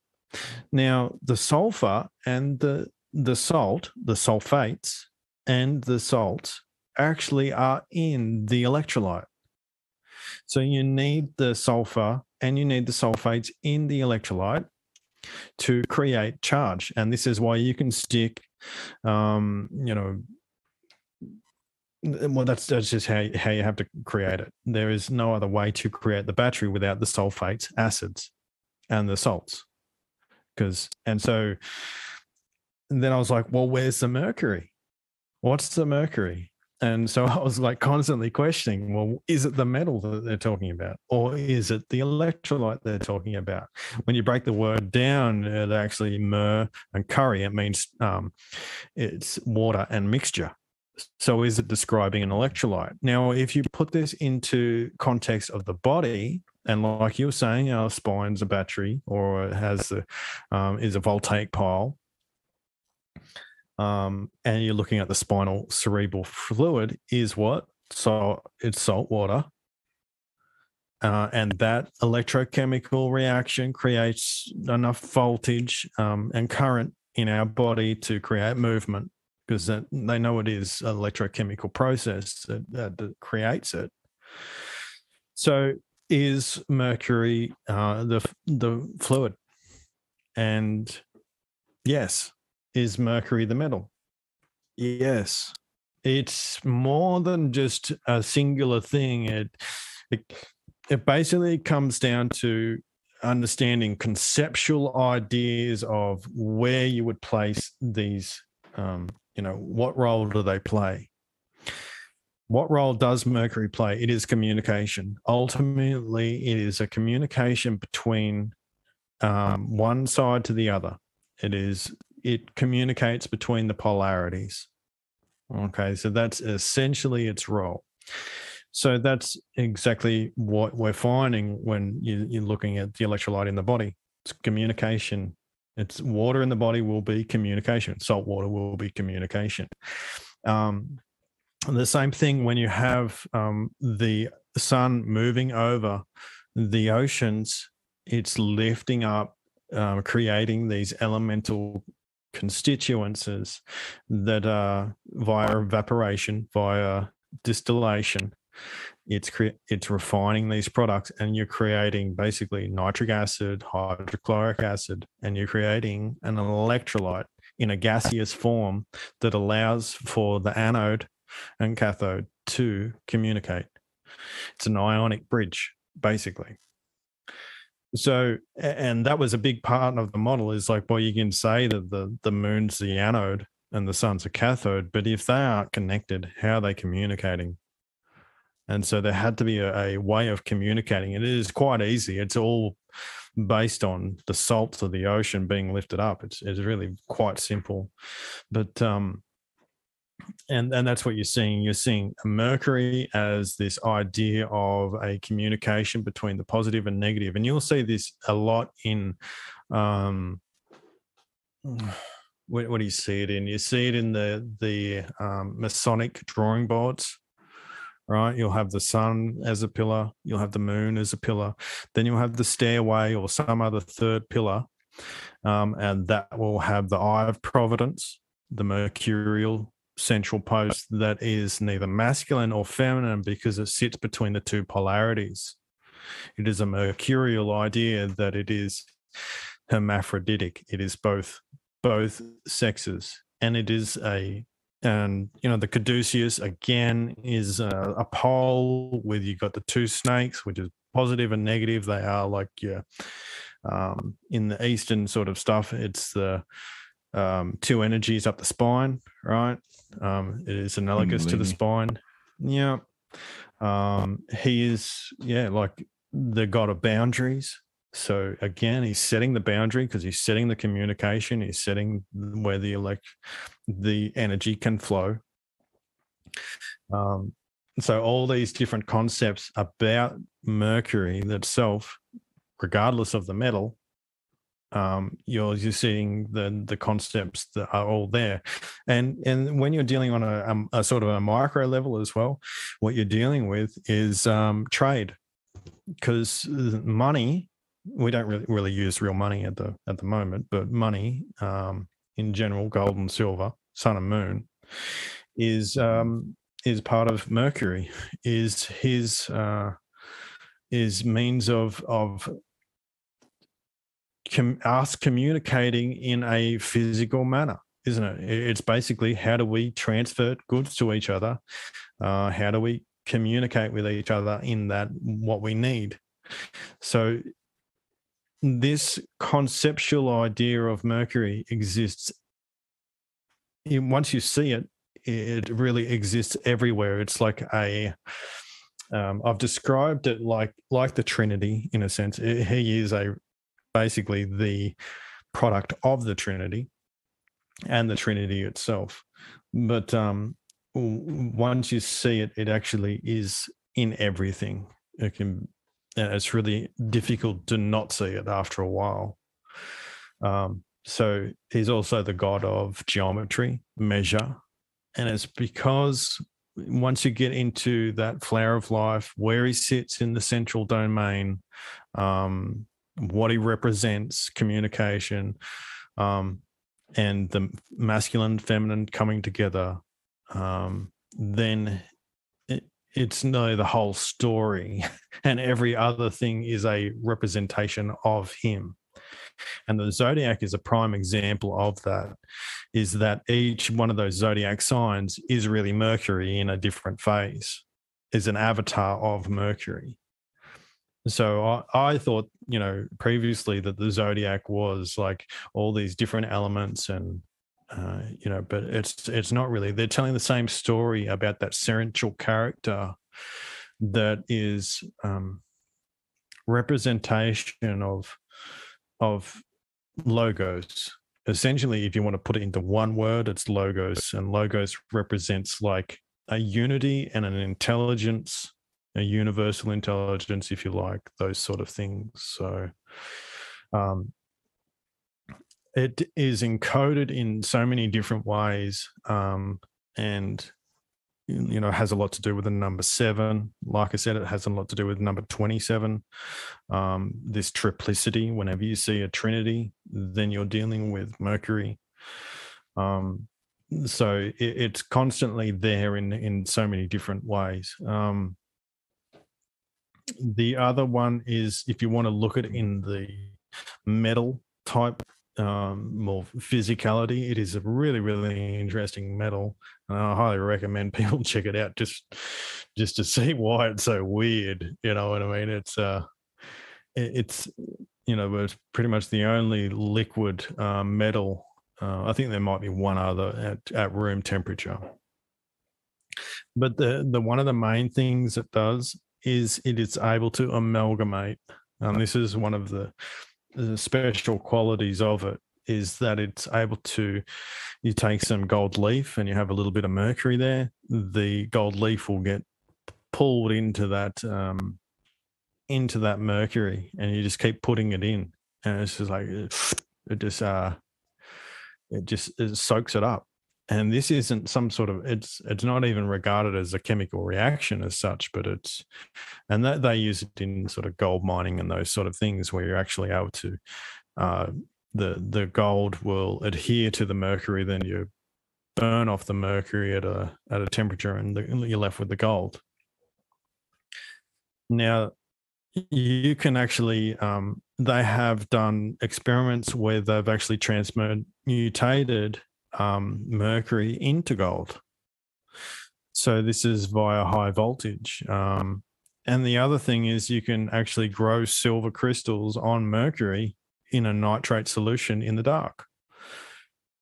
Now, the sulfur and the salt, the sulfates and the salts actually are in the electrolyte. So you need the sulfur and you need the sulfates in the electrolyte to create charge. And this is why you can stick, well, that's just how you have to create it. There is no other way to create the battery without the sulfates, acids, and the salts. And then I was like, well, where's the mercury? What's the mercury? And so I was like constantly questioning, well, is it the metal that they're talking about? Or is it the electrolyte they're talking about? When you break the word down, it actually mer and curry, it means it's water and mixture. So is it describing an electrolyte? Now, if you put this into context of the body, and like you were saying, our spine's a battery, or it has is a voltaic pile, and you're looking at the spinal cerebral fluid, is what? So it's salt water. And that electrochemical reaction creates enough voltage and current in our body to create movement, because they know it is an electrochemical process that creates it. So is mercury the fluid? And yes. Is mercury the metal? Yes. It's more than just a singular thing. It basically comes down to understanding conceptual ideas of where you would place these, what role do they play? What role does mercury play? It is communication. Ultimately, it is a communication between one side to the other. It communicates between the polarities. Okay, so that's essentially its role. So that's exactly what we're finding when you're looking at the electrolyte in the body. It's communication. It's water in the body will be communication. Salt water will be communication. The same thing when you have the sun moving over the oceans, it's lifting up, creating these elemental constituencies that are via evaporation, via distillation. It's refining these products, and you're creating basically nitric acid, hydrochloric acid, and you're creating an electrolyte in a gaseous form that allows for the anode and cathode to communicate. It's an ionic bridge, basically. So, and that was a big part of the model, is like, well, you can say that the moon's the anode and the sun's a cathode, but if they aren't connected, how are they communicating? And so there had to be a way of communicating. It is quite easy. It's all based on the salts of the ocean being lifted up. It's really quite simple. But and that's what you're seeing. You're seeing mercury as this idea of a communication between the positive and negative. And you'll see this a lot in what do you see it in? You see it in the Masonic drawing boards, right? You'll have the sun as a pillar. You'll have the moon as a pillar. Then you'll have the stairway or some other third pillar. and that will have the Eye of Providence, the mercurial central post that is neither masculine or feminine because it sits between the two polarities. It is a mercurial idea that it is hermaphroditic. It is both sexes, and it is and the caduceus again is a pole where you got the two snakes, which is positive and negative. They are like in the Eastern sort of stuff, it's the two energies up the spine, right? It is analogous to the spine. Yeah. He is, like the god of boundaries. So again, he's setting the boundary because he's setting the communication. He's setting where the energy can flow. So all these different concepts about Mercury itself, regardless of the metal, you're seeing the concepts that are all there, and when you're dealing on a sort of a micro level as well, what you're dealing with is trade, because money, we don't really use real money at the moment, but money in general, gold and silver, sun and moon, is part of Mercury, is his means of us communicating in a physical manner, isn't it? It's basically, how do we transfer goods to each other? How do we communicate with each other in that what we need? So this conceptual idea of Mercury exists. Once you see it, it really exists everywhere. It's like I've described it like the Trinity in a sense. He is basically the product of the Trinity and the Trinity itself. But once you see it, it actually is in everything. It's really difficult to not see it after a while. So he's also the god of geometry, measure. And it's because once you get into that flower of life, where he sits in the central domain, what he represents, communication, and the masculine, feminine coming together, then it's no the whole story, and every other thing is a representation of him. And the zodiac is a prime example of that, is that each one of those zodiac signs is really Mercury in a different phase, is an avatar of Mercury. So I thought, previously that the zodiac was like all these different elements and, but it's not really. They're telling the same story about that central character that is representation of logos. Essentially, if you want to put it into one word, it's logos, and logos represents like a unity and an intelligence, a universal intelligence, if you like, those sort of things. So it is encoded in so many different ways, and has a lot to do with the number 7. Like I said, it has a lot to do with number 27. This triplicity, whenever you see a trinity, then you're dealing with Mercury. So it's constantly there in so many different ways. The other one is, if you want to look at it in the metal type, more physicality, it is a really, really interesting metal. And I highly recommend people check it out just to see why it's so weird. You know what I mean? It's it's pretty much the only liquid metal. I think there might be one other at room temperature. But the one of the main things it does is it is able to amalgamate. This is one of the special qualities of it, is that it's able to, you take some gold leaf and you have a little bit of mercury there, the gold leaf will get pulled into that mercury, and you just keep putting it in, and it's just like it soaks it up. And this isn't some sort of, it's not even regarded as a chemical reaction as such, but and that they use it in sort of gold mining and those sort of things, where you're actually able to the gold will adhere to the mercury. Then you burn off the mercury at a temperature, and you're left with the gold. Now, you can actually, they have done experiments where they've actually transmutated mercury into gold. So this is via high voltage. And the other thing is you can actually grow silver crystals on mercury in a nitrate solution in the dark.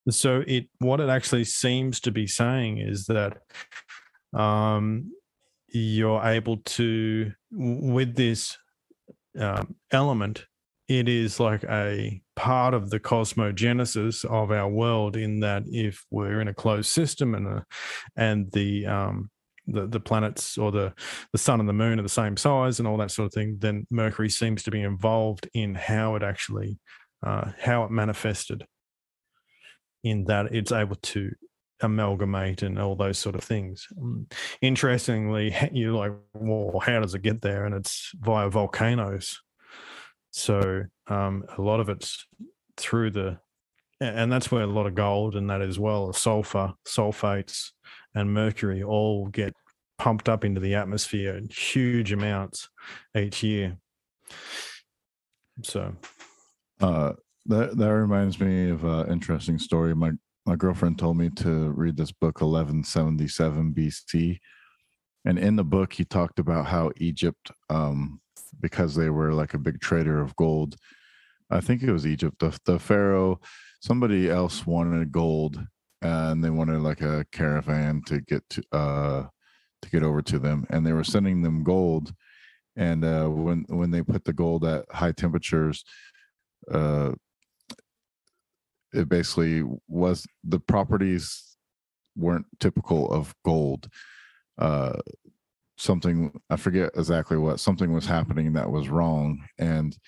So what it actually seems to be saying is that you're able to, with this element, it is like a part of the cosmogenesis of our world, in that if we're in a closed system and the planets or the sun and the moon are the same size and all that sort of thing, then Mercury seems to be involved in how it actually how it manifested, in that it's able to amalgamate and all those sort of things. Interestingly, you're like, well, how does it get there? And it's via volcanoes. So a lot of it's through and that's where a lot of gold and that as well as sulfur, sulfates, and mercury all get pumped up into the atmosphere in huge amounts each year. So that reminds me of an interesting story. My girlfriend told me to read this book, 1177 BC. And in the book, he talked about how Egypt, because they were like a big trader of gold, I think it was Egypt, the pharaoh, somebody else wanted gold, and they wanted like a caravan to get over to them, and they were sending them gold. And when they put the gold at high temperatures, it basically was, the properties weren't typical of gold. Something, I forget exactly what, something was happening that was wrong, and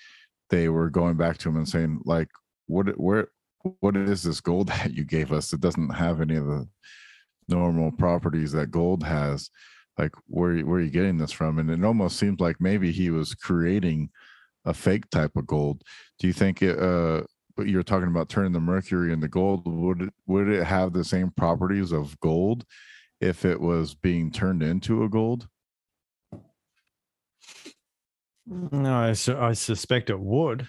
they were going back to him and saying, like, what is this gold that you gave us? It doesn't have any of the normal properties that gold has. Like, where are you getting this from? And it almost seems like maybe he was creating a fake type of gold. Do you think it? But you're talking about turning the mercury into gold. Would it have the same properties of gold if it was being turned into a gold? no, I suspect it would.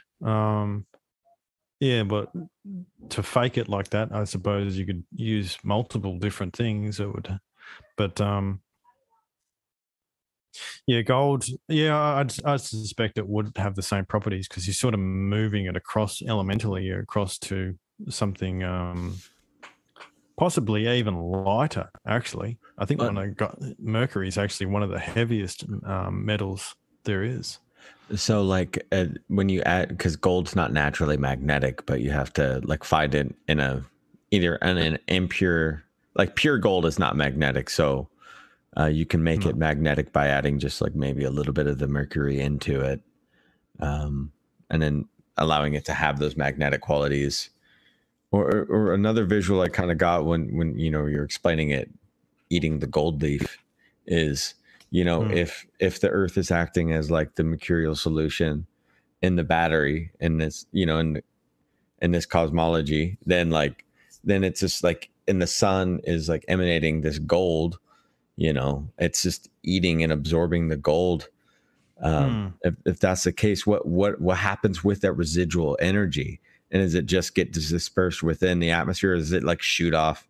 Yeah, but to fake it like that, I suppose you could use multiple different things. It would, but yeah, gold. Yeah, I suspect it would have the same properties, because you're sort of moving it across elementally across to something possibly even lighter. Actually, I think when I got mercury is actually one of the heaviest metals there is. So like when you add, because gold's not naturally magnetic, but you have to like find it in either an impure, like pure gold is not magnetic. So you can make it magnetic by adding just like maybe a little bit of the mercury into it, and then allowing it to have those magnetic qualities. Or another visual I kind of got when you're explaining it, eating the gold leaf, is if the earth is acting as like the mercurial solution in the battery in this in this cosmology, then it's just like, and the sun is like emanating this gold, it's just eating and absorbing the gold. If that's the case, what happens with that residual energy? And does it just get dispersed within the atmosphere, or does it like shoot off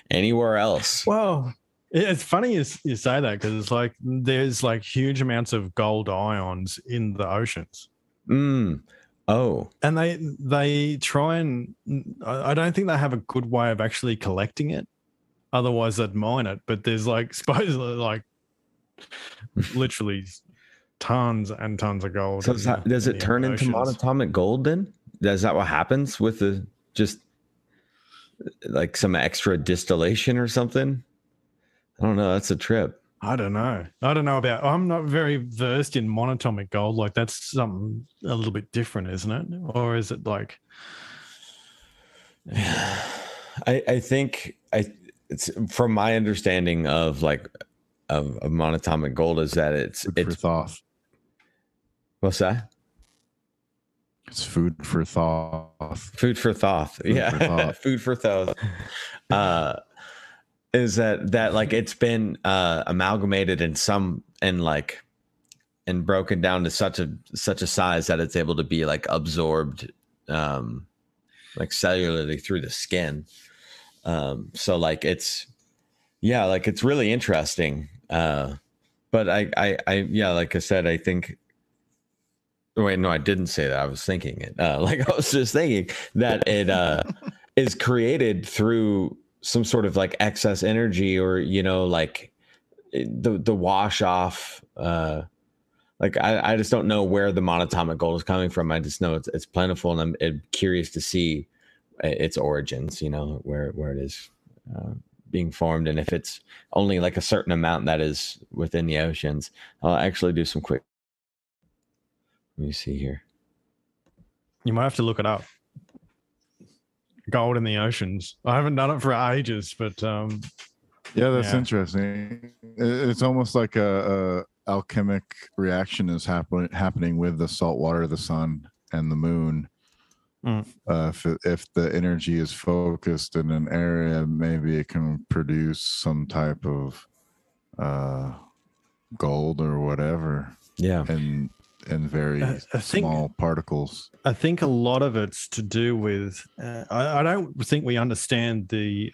anywhere else? Well, it's funny you say that, because it's like there's like huge amounts of gold ions in the oceans. Oh, and they try and, I don't think they have a good way of actually collecting it. Otherwise, they'd mine it. But there's like supposedly like literally tons and tons of gold. So does it turn into monatomic gold then? Is that what happens with the just like some extra distillation or something? I don't know. That's a trip. I don't know about, I'm not very versed in monatomic gold. Like that's something a little bit different, isn't it? Or is it like? I think it's from my understanding of like of monatomic gold is that it's off. What's that? It's food for thought. Food for thought. Yeah. Food for thought. Is that like it's been amalgamated in some and broken down to such a size that it's able to be like absorbed like cellularly through the skin. So like it's really interesting. But I like I said, I think. Wait, no, I didn't say that. I was thinking it. Like I was just thinking that it is created through some sort of like excess energy, or like the wash off. Like I just don't know where the monatomic gold is coming from. I just know it's plentiful, and I'm curious to see its origins. Where it is being formed, and if it's only like a certain amount that is within the oceans. I'll actually do some quick. Let me see here. You might have to look it up. Gold in the oceans. I haven't done it for ages, but that's interesting. It's almost like a alchemic reaction is happening with the salt water, the sun, and the moon. If the energy is focused in an area, maybe it can produce some type of gold or whatever. Yeah. And very small particles. I think a lot of it's to do with I don't think we understand the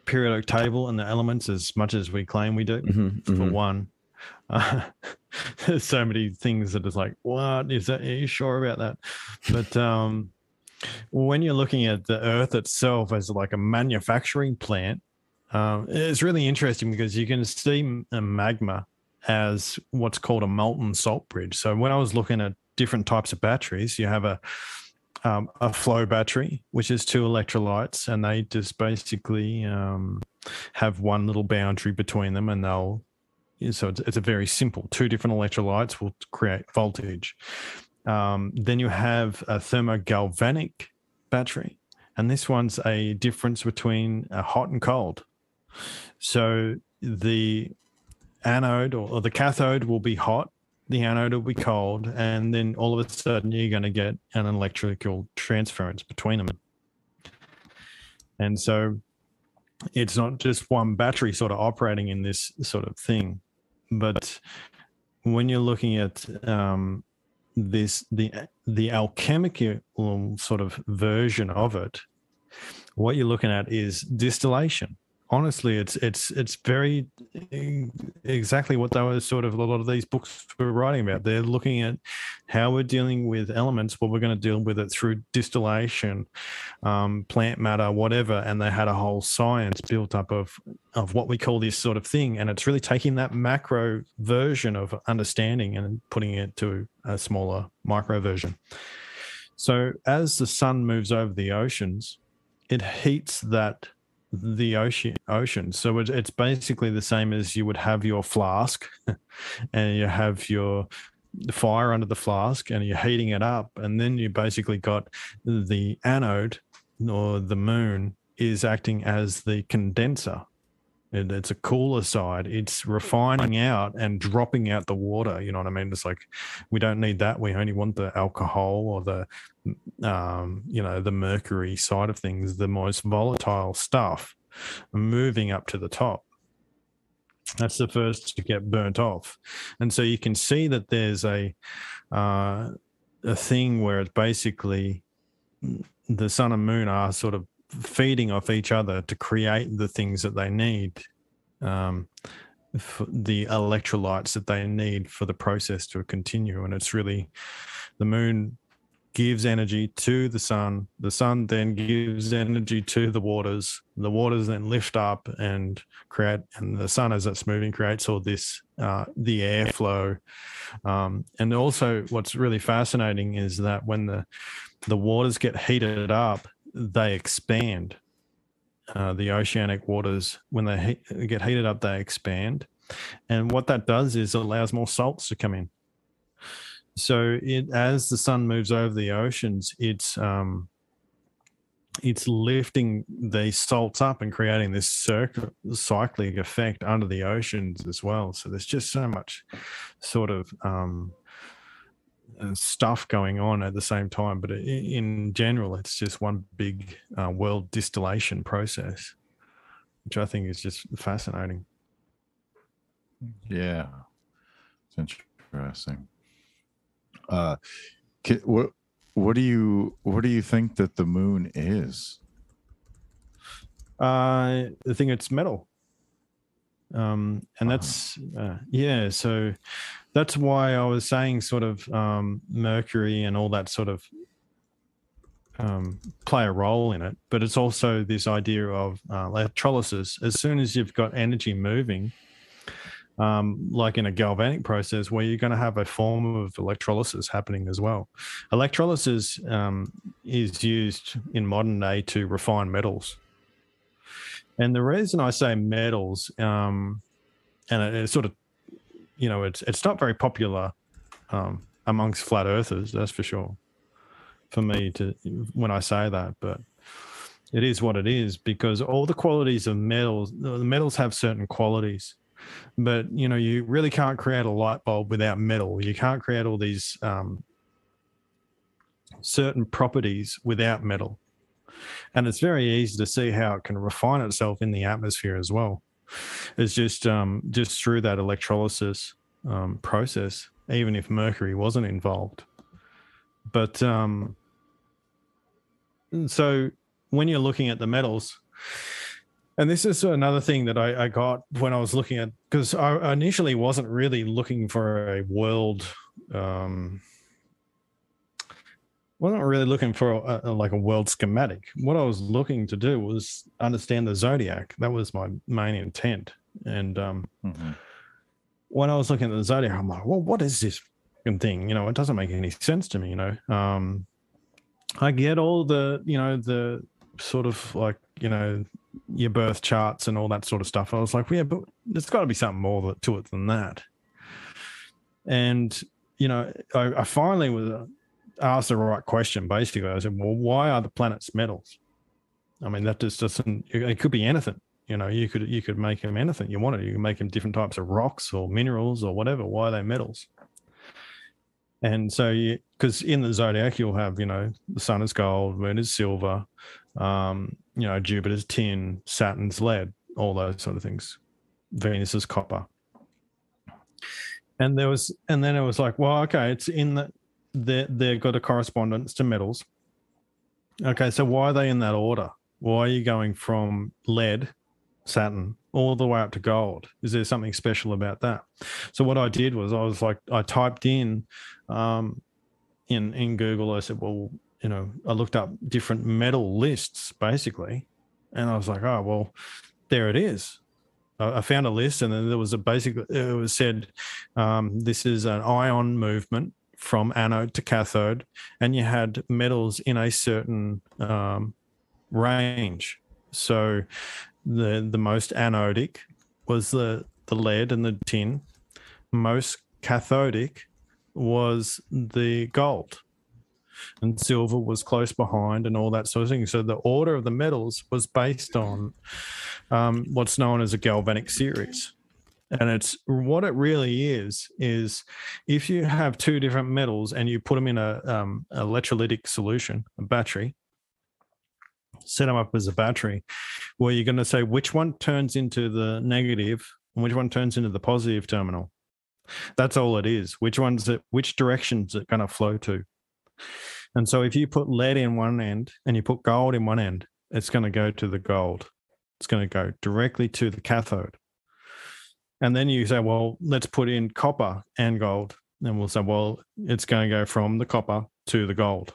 periodic table and the elements as much as we claim we do. For one, there's so many things that is like, what is that? Are you sure about that? But when you're looking at the Earth itself as like a manufacturing plant, it's really interesting because you can see a magma as what's called a molten salt bridge. So when I was looking at different types of batteries, you have a flow battery, which is 2 electrolytes, and they just basically have one little boundary between them, and so it's a very simple 2 different electrolytes will create voltage. Then you have a thermogalvanic battery, and this one's a difference between hot and cold. So the anode or the cathode will be hot, the anode will be cold, and then all of a sudden you're going to get an electrical transference between them. And so it's not just one battery sort of operating in this sort of thing, but when you're looking at the alchemical sort of version of it, what you're looking at is distillation. Honestly, it's very exactly what they were sort of a lot of these books were writing about. They're looking at how we're dealing with elements, what we're going to deal with it through distillation, plant matter, whatever. And they had a whole science built up of what we call this sort of thing. And it's really taking that macro version of understanding and putting it to a smaller micro version. So as the sun moves over the oceans, it heats the ocean. So it's basically the same as you would have your flask and you have your fire under the flask and you're heating it up, and then you basically got the anode, or the moon is acting as the condenser. It's a cooler side. It's refining out and dropping out the water. You know what I mean? It's like, we don't need that. We only want the alcohol or the, the mercury side of things, the most volatile stuff moving up to the top. That's the first to get burnt off. And so you can see that there's a thing where it's basically the sun and moon are sort of feeding off each other to create the things that they need, for the electrolytes that they need for the process to continue. And it's really, the moon gives energy to the sun then gives energy to the waters then lift up and create, and the sun as it's moving creates all this, the airflow. And also what's really fascinating is that when the waters get heated up, they expand. The oceanic waters, when they get heated up, they expand. And what that does is it allows more salts to come in. So as the sun moves over the oceans, it's lifting these salts up and creating this cyclic effect under the oceans as well. So there's just so much sort of stuff going on at the same time. But in general, it's just one big world distillation process, which I think is just fascinating. Yeah, it's interesting. What do you think that the moon is? I think it's metal. And that's so that's why I was saying sort of Mercury and all that sort of play a role in it, but it's also this idea of electrolysis. As soon as you've got energy moving, like in a galvanic process, where you're going to have a form of electrolysis happening as well. Electrolysis is used in modern day to refine metals. And the reason I say metals, and it's sort of, it's not very popular amongst flat earthers, that's for sure, for me when I say that, but it is what it is, because all the qualities of metals, the metals have certain qualities, but you really can't create a light bulb without metal. You can't create all these certain properties without metal. And it's very easy to see how it can refine itself in the atmosphere as well. It's just through that electrolysis process, even if mercury wasn't involved. But so when you're looking at the metals, and this is another thing that I got when I was looking at, because I initially wasn't really looking for a world, wasn't really looking for a world schematic. What I was looking to do was understand the zodiac. That was my main intent. And when I was looking at the zodiac, I'm like, well, what is this thing? It doesn't make any sense to me. I get all the sort of like, your birth charts and all that sort of stuff. I was like, yeah, but there's got to be something more to it than that. And, I finally was asked the right question. Basically, I said, well, why are the planets metals? I mean, that just doesn't, it could be anything. You could make them anything you wanted. You can make them different types of rocks or minerals or whatever. Why are they metals? And so, because in the zodiac, you'll have, the sun is gold, moon is silver, Jupiter's tin, Saturn's lead, all those sort of things. Venus is copper. And then it was like, well, okay, it's in they've got a correspondence to metals. Okay, so why are they in that order? Why are you going from lead, Saturn, all the way up to gold? Is there something special about that? So what I did was I typed in Google, I said, well, I looked up different metal lists basically, and I was like, oh, well, there it is. I found a list, and then there was it was said, this is an ion movement from anode to cathode, and you had metals in a certain range. So the most anodic was the lead and the tin. Most cathodic was the gold, and silver was close behind, and all that sort of thing. So the order of the metals was based on what's known as a galvanic series. And it's what it really is if you have two different metals and you put them in a electrolytic solution, a battery, set them up as a battery, where you're going to say which one turns into the negative and which one turns into the positive terminal. That's all it is. Which directions it going to flow to? And so if you put lead in one end and you put gold in one end, it's going to go to the gold. It's going to go directly to the cathode. And then you say, well, let's put in copper and gold. And we'll say, well, it's going to go from the copper to the gold,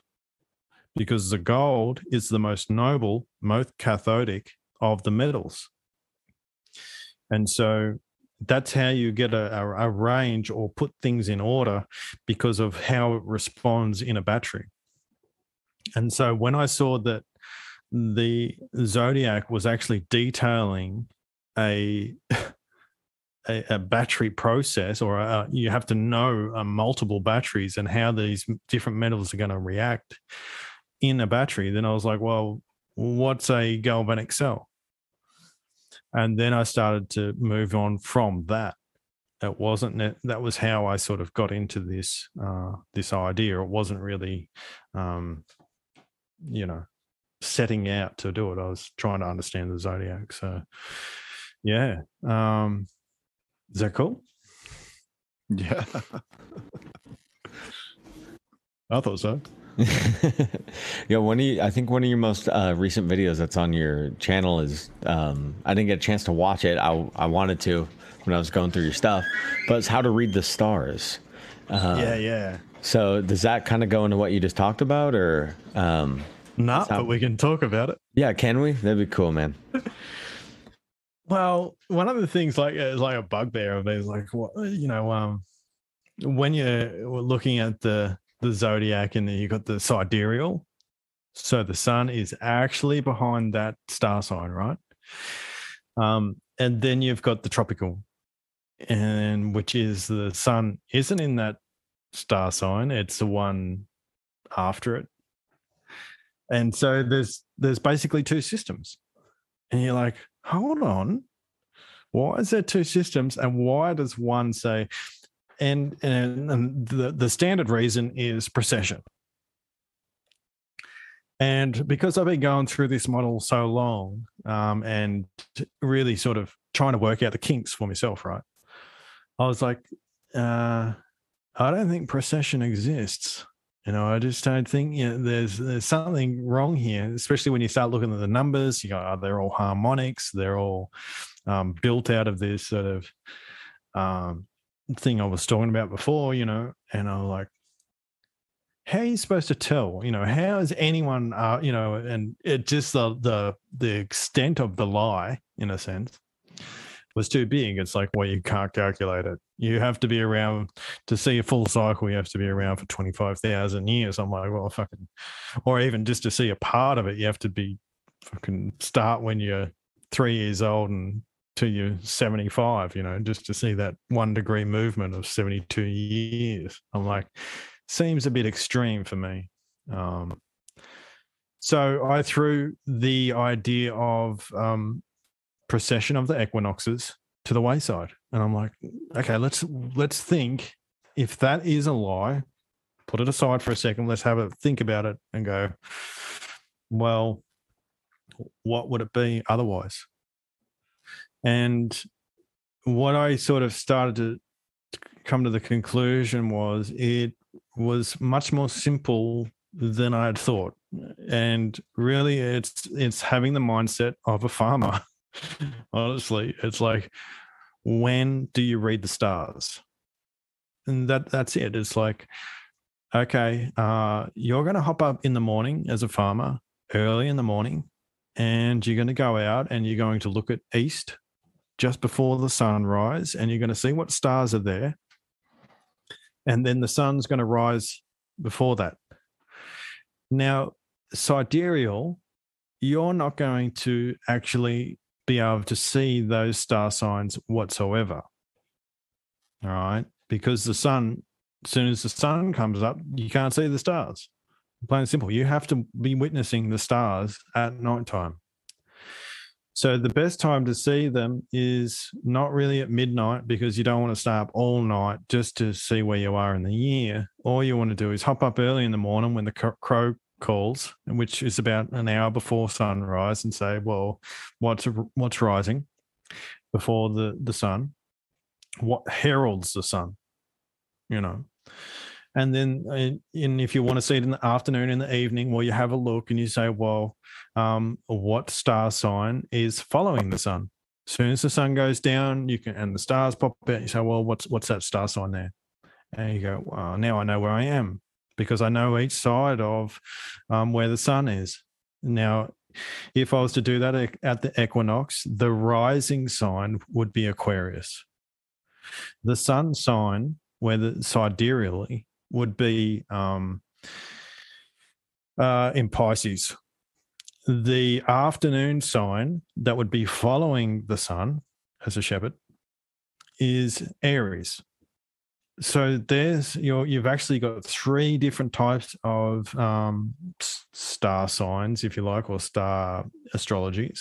because the gold is the most noble, most cathodic of the metals. And so that's how you get a range or put things in order, because of how it responds in a battery. And so when I saw that the zodiac was actually detailing a battery process, or you have to know multiple batteries and how these different metals are going to react in a battery, then I was like, well, what's a galvanic cell? And then I started to move on from that. it wasn't that was how I sort of got into this this idea. It wasn't really setting out to do it. I was trying to understand the zodiac. So yeah. Is that cool? Yeah. I thought so. Yeah, I think one of your most recent videos that's on your channel is I didn't get a chance to watch it. I wanted to when I was going through your stuff, but it's how to read the stars. Yeah. So does that kind of go into what you just talked about, or no? But we can talk about it. Yeah, can we? That'd be cool, man. Well, one of the things is like a bugbear of me is like, what, when you're looking at the zodiac and then you got the sidereal, so the sun is actually behind that star sign, right? And then you've got the tropical, and which is the sun isn't in that star sign; it's the one after it. And so there's basically two systems, and you're like, hold on, why is there two systems, and why does one say? And the standard reason is precession. And because I've been going through this model so long, and really sort of trying to work out the kinks for myself, right? I was like, I don't think precession exists. I just don't think there's something wrong here, especially when you start looking at the numbers. You go, they're all harmonics. They're all built out of this sort of thing I was talking about before, and I was like, how are you supposed to tell? How is anyone, and it just the extent of the lie, in a sense, was too big. It's like, well, you can't calculate it. You have to be around to see a full cycle. You have to be around for 25,000 years. I'm like, well, or even just to see a part of it, you have to be start when you're 3 years old and till you're 75, just to see that 1 degree movement of 72 years. I'm like, seems a bit extreme for me. So I threw the idea of precession of the equinoxes to the wayside. And I'm like, okay, let's think, if that is a lie, put it aside for a second. Let's have a think about it and go, well, what would it be otherwise? And what I sort of started to come to the conclusion was it was much more simple than I had thought. And really it's having the mindset of a farmer. Honestly, it's like, when do you read the stars? And that's it. It's like, okay, you're going to hop up in the morning as a farmer, early in the morning, and you're going to go out and you're going to look at east just before the sunrise, and you're going to see what stars are there. And then the sun's going to rise before that. Now, sidereal, you're not going to actually be able to see those star signs whatsoever. All right? Because the sun, as soon as the sun comes up, you can't see the stars. Plain and simple. You have to be witnessing the stars at nighttime. So the best time to see them is not really at midnight, because you don't want to stay up all night just to see where you are in the year. All you want to do is hop up early in the morning when the crow calls, which is about an hour before sunrise, and say, well, what's rising before the sun? What heralds the sun? And then if you want to see it in the afternoon, in the evening, well, you have a look and you say, well, what star sign is following the sun? As soon as the sun goes down, and the stars pop out, you say, well, what's that star sign there? And you go, well, now I know where I am, because I know each side of where the sun is. Now, if I was to do that at the equinox, the rising sign would be Aquarius. The sun sign, where the sidereally, would be in Pisces. The afternoon sign that would be following the sun as a shepherd is Aries. So you've actually got 3 different types of star signs, if you like, or star astrologies.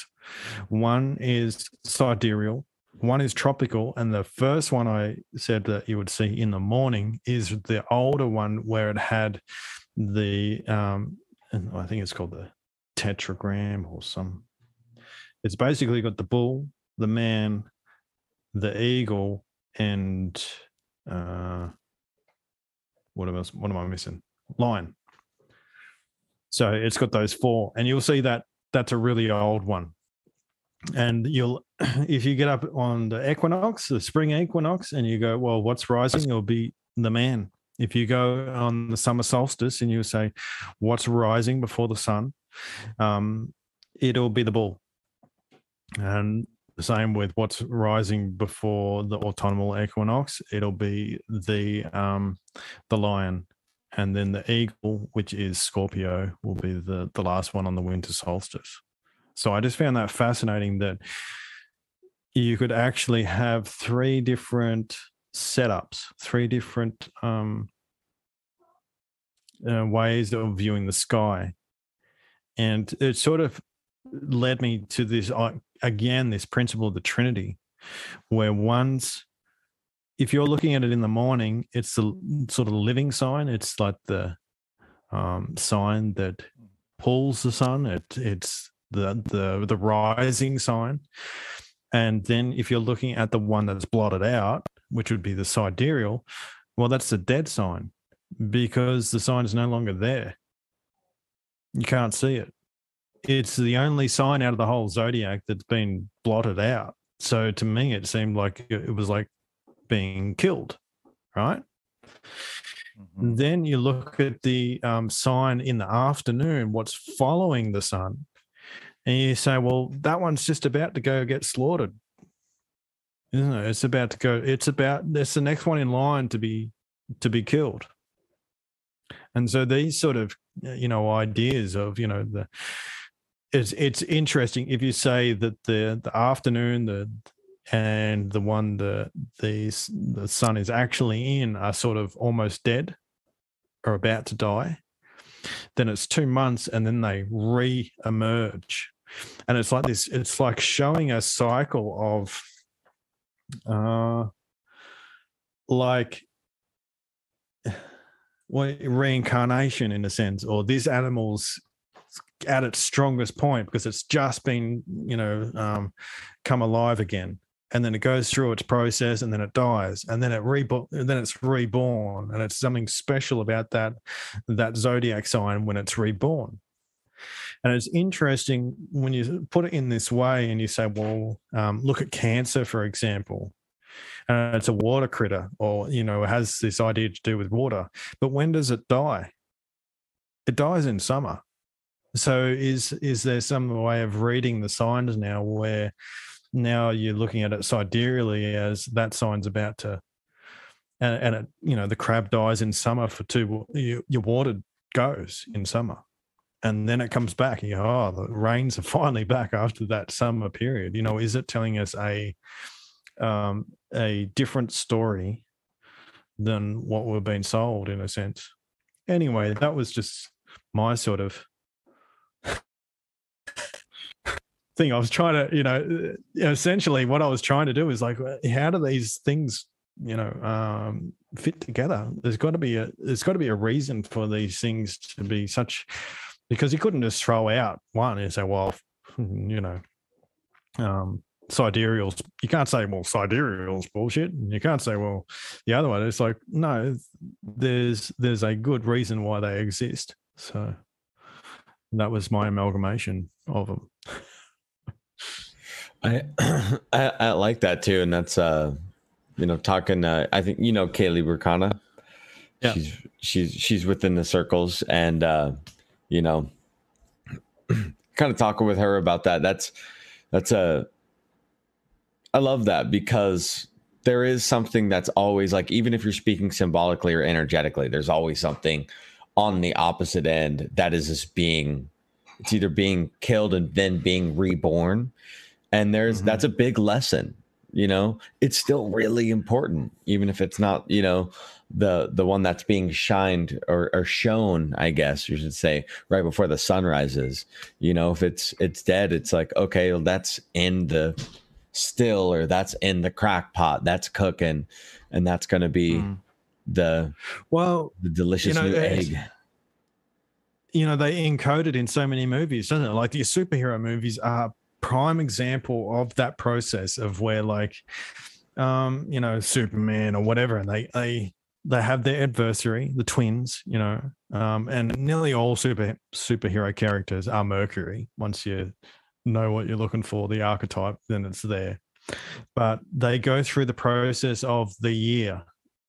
One is sidereal, One is tropical, and the first one I said that you would see in the morning is the older one where it had the and I think it's called the tetragram or some. It's basically got the bull, the man, the eagle, and what am I missing? Lion. So it's got those four, and you'll see that that's a really old one. And you'll, if you get up on the equinox, the spring equinox, and you go, well, what's rising? It'll be the man. If you go on the summer solstice and you say, what's rising before the sun? It'll be the bull. And the same with what's rising before the autumnal equinox. It'll be the lion. And then the eagle, which is Scorpio, will be the last one on the winter solstice. So I just found that fascinating that you could actually have three different setups, three different ways of viewing the sky. And it sort of led me to this, again, this principle of the Trinity, where if you're looking at it in the morning, it's the sort of living sign. It's like the sign that pulls the sun. It's the rising sign. And then if you're looking at the one that's blotted out, which would be the sidereal, well, that's the dead sign, because the sign is no longer there. You can't see it. It's the only sign out of the whole zodiac that's been blotted out. So to me, it seemed like it was like being killed, right? Mm-hmm. Then you look at the sign in the afternoon, what's following the sun, and you say, well, that one's just about to go get slaughtered, isn't it? It's about to go. It's the next one in line to be killed. And so these sort of ideas of it's interesting if you say that the afternoon and the one the sun is actually in are sort of almost dead or about to die, then it's 2 months and then they re-emerge. And it's like this, it's like showing a cycle of reincarnation in a sense, or this animal's at its strongest point because it's just been, come alive again. And then it goes through its process and then it dies and then it's reborn. And it's something special about that zodiac sign when it's reborn. And it's interesting when you put it in this way and you say, well, look at Cancer, for example. It's a water critter, or, it has this idea to do with water. But when does it die? It dies in summer. So is there some way of reading the signs now where now you're looking at it sidereally as that sign's about to, and it, the crab dies in summer for your water goes in summer. And then it comes back. And the rains are finally back after that summer period. Is it telling us a different story than what we're being sold, in a sense? Anyway, that was just my sort of thing. I was trying to, essentially what I was trying to do is like, how do these things, fit together? There's got to be a reason for these things to be such. Because you couldn't just throw out one and say, well, sidereal's, you can't say, well, sidereal's bullshit. And you can't say, well, the other one. It's like, no, there's a good reason why they exist. So that was my amalgamation of them. I like that too. And that's, talking, I think, Kaylee Burkana. Yeah. She's within the circles, and, kind of talking with her about that. I love that, because there is something that's always like, even if you're speaking symbolically or energetically, there's always something on the opposite end that is just it's either being killed and then being reborn. And that's a big lesson, it's still really important, even if it's not, the one that's being shined or shown, I guess you should say, right before the sun rises. If it's dead, it's like, okay, well, that's in the still, or that's in the crack pot, that's cooking, and that's going to be the delicious new egg. They encode it in so many movies, doesn't it? Like the superhero movies are prime example of that process of where, like, Superman or whatever, and they have their adversary, the twins, and nearly all superhero characters are Mercury. Once you know what you're looking for, the archetype, then it's there. But they go through the process of the year.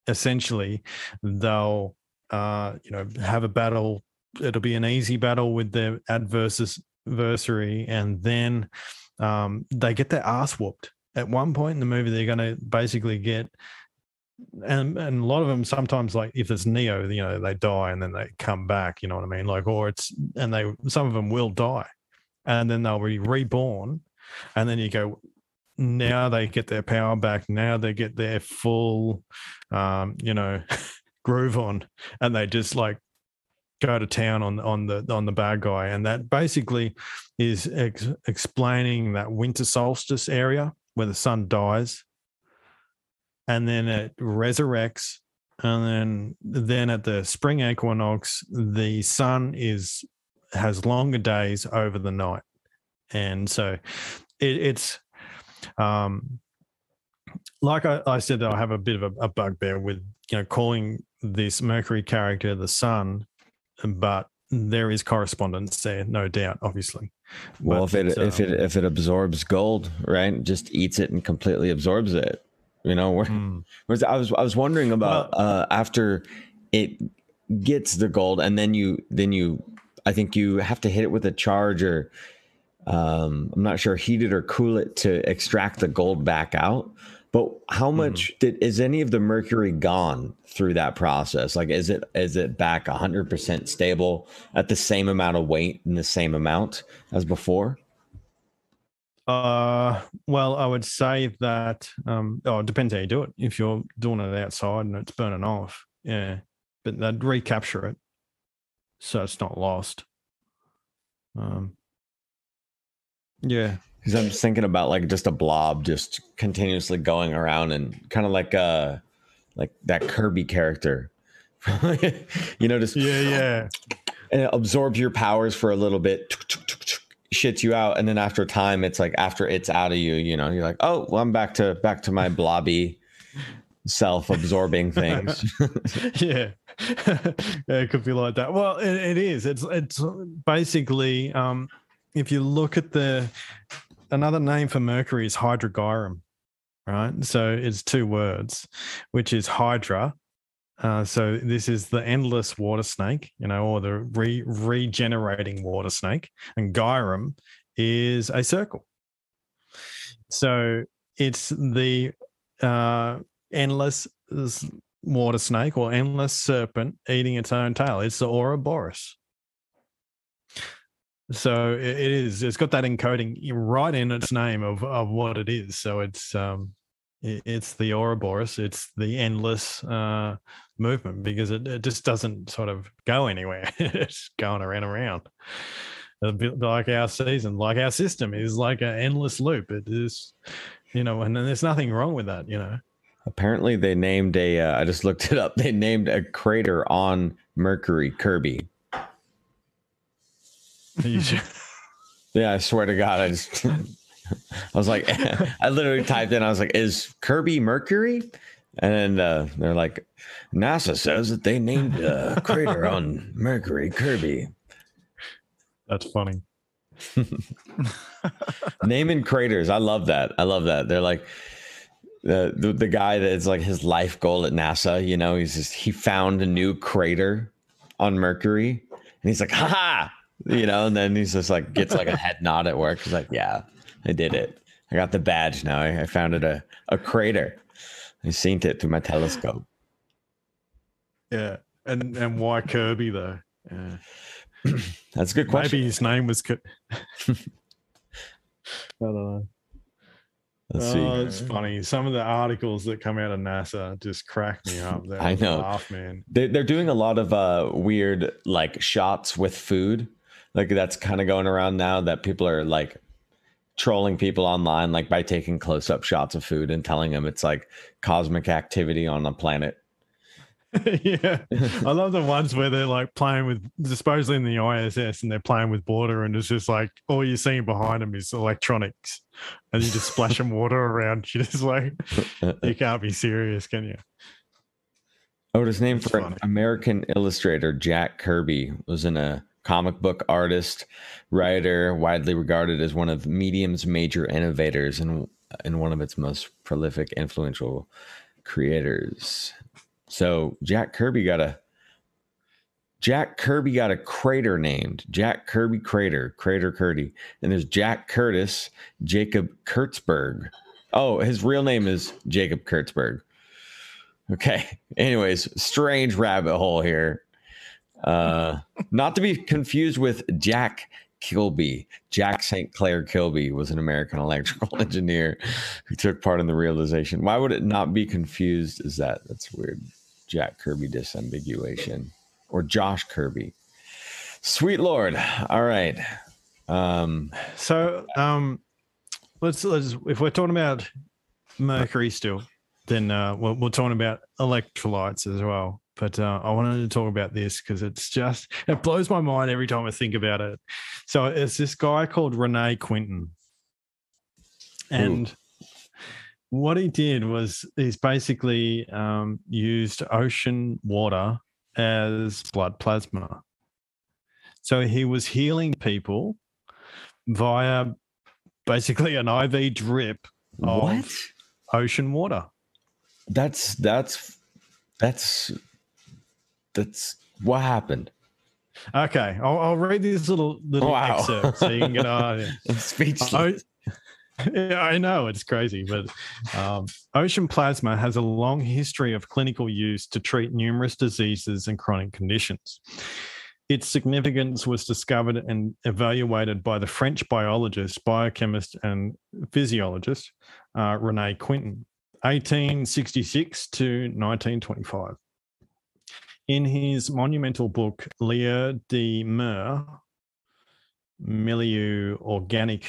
Essentially, they'll have a battle. It'll be an easy battle with their adversary, and then they get their ass whooped. At one point in the movie, they're going to basically get, and a lot of them sometimes, like if it's Neo, they die and then they come back. You know what I mean? Like, some of them will die, and then they'll be reborn, and then you go, now they get their power back. Now they get their full, groove on, and they just like go to town on the bad guy. And that basically is explaining that winter solstice area where the sun dies, and then it resurrects, and then at the spring equinox, the sun has longer days over the night. And so it's like I said, that I have a bit of a bugbear with calling this Mercury character the sun, but there is correspondence there, no doubt, obviously. Well, if it absorbs gold, right, just eats it and completely absorbs it, I was wondering about after it gets the gold, and then you I think you have to hit it with a charge, or I'm not sure, heat it or cool it to extract the gold back out. But how much is any of the mercury gone through that process? Like, is it back 100% stable at the same amount of weight and the same amount as before? Well, I would say that it depends how you do it. If you're doing it outside and it's burning off, yeah, but they'd recapture it so it's not lost. Yeah. Because I'm just thinking about like just a blob just continuously going around, and kind of like that Kirby character, just yeah, and it absorbs your powers for a little bit, shits you out, and then after a time, it's like after it's out of you, you're like, oh, well, I'm back to my blobby self-absorbing things. Yeah. It could be like that. Well, it is. It's basically if you look at another name for Mercury is Hydragyrum, right? So it's two words, which is Hydra. So this is the endless water snake, or the regenerating water snake. And gyrum is a circle. So it's the endless water snake or endless serpent eating its own tail. It's the Ouroboros. So it's got that encoding right in its name of what it is. So it's the Ouroboros. It's the endless movement, because it just doesn't sort of go anywhere. It's going around. A bit like our season, like our system is like an endless loop. It is, and there's nothing wrong with that, Apparently they named I just looked it up. They named a crater on Mercury Kirby. Yeah, I swear to God, I was like, I literally typed in, I was like, is Kirby Mercury? And then they're like, NASA says that they named a crater on Mercury Kirby. That's funny. Naming craters. I love that. They're like the guy that's like his life goal at NASA, he found a new crater on Mercury, and he's like, ha! And then he's just like, gets like a head nod at work. He's like, yeah, I did it. I got the badge now. I found it a crater. I seen it through my telescope. Yeah. And why Kirby though? Yeah. That's a good question. Maybe his name was I don't know. Let's see. It's funny. Some of the articles that come out of NASA just crack me up. I know. Laugh, man. They're doing a lot of weird like shots with food. Like that's kind of going around now, that people are like trolling people online, like by taking close-up shots of food and telling them it's like cosmic activity on a planet. Yeah, I love the ones where they're like playing with, supposedly in the ISS, and they're playing with water, and it's just like all you're seeing behind them is electronics, and you just splash them water around. You just like, you can't be serious, can you? Oh, his name for an American illustrator, Jack Kirby, was a comic book artist, writer, widely regarded as one of medium's major innovators and one of its most prolific, influential creators. So Jack Kirby got a crater named Jack Kirby Crater Curdy, and there's Jack Curtis Jacob Kurtzberg. Oh, his real name is Jacob Kurtzberg. Okay. Anyways, strange rabbit hole here. Not to be confused with Jack Kilby. Jack St. Clair Kilby was an American electrical engineer who took part in the realization. Why would it not be confused? That's weird. Jack Kirby disambiguation, or Josh Kirby. Sweet Lord. All right. So let's if we're talking about Mercury still, then we're talking about electrolytes as well. But I wanted to talk about this because it blows my mind every time I think about it. So it's this guy called Rene Quinton. And what he did was he's basically used ocean water as blood plasma. So he was healing people via basically an IV drip of ocean water. That's what happened. Okay, I'll read this little excerpt so you can get an idea. Speechless. Yeah, I know it's crazy, but ocean plasma has a long history of clinical use to treat numerous diseases and chronic conditions. Its significance was discovered and evaluated by the French biologist, biochemist, and physiologist Rene Quinton, 1866 to 1925. In his monumental book, Lieu de Mer, Milieu Organique,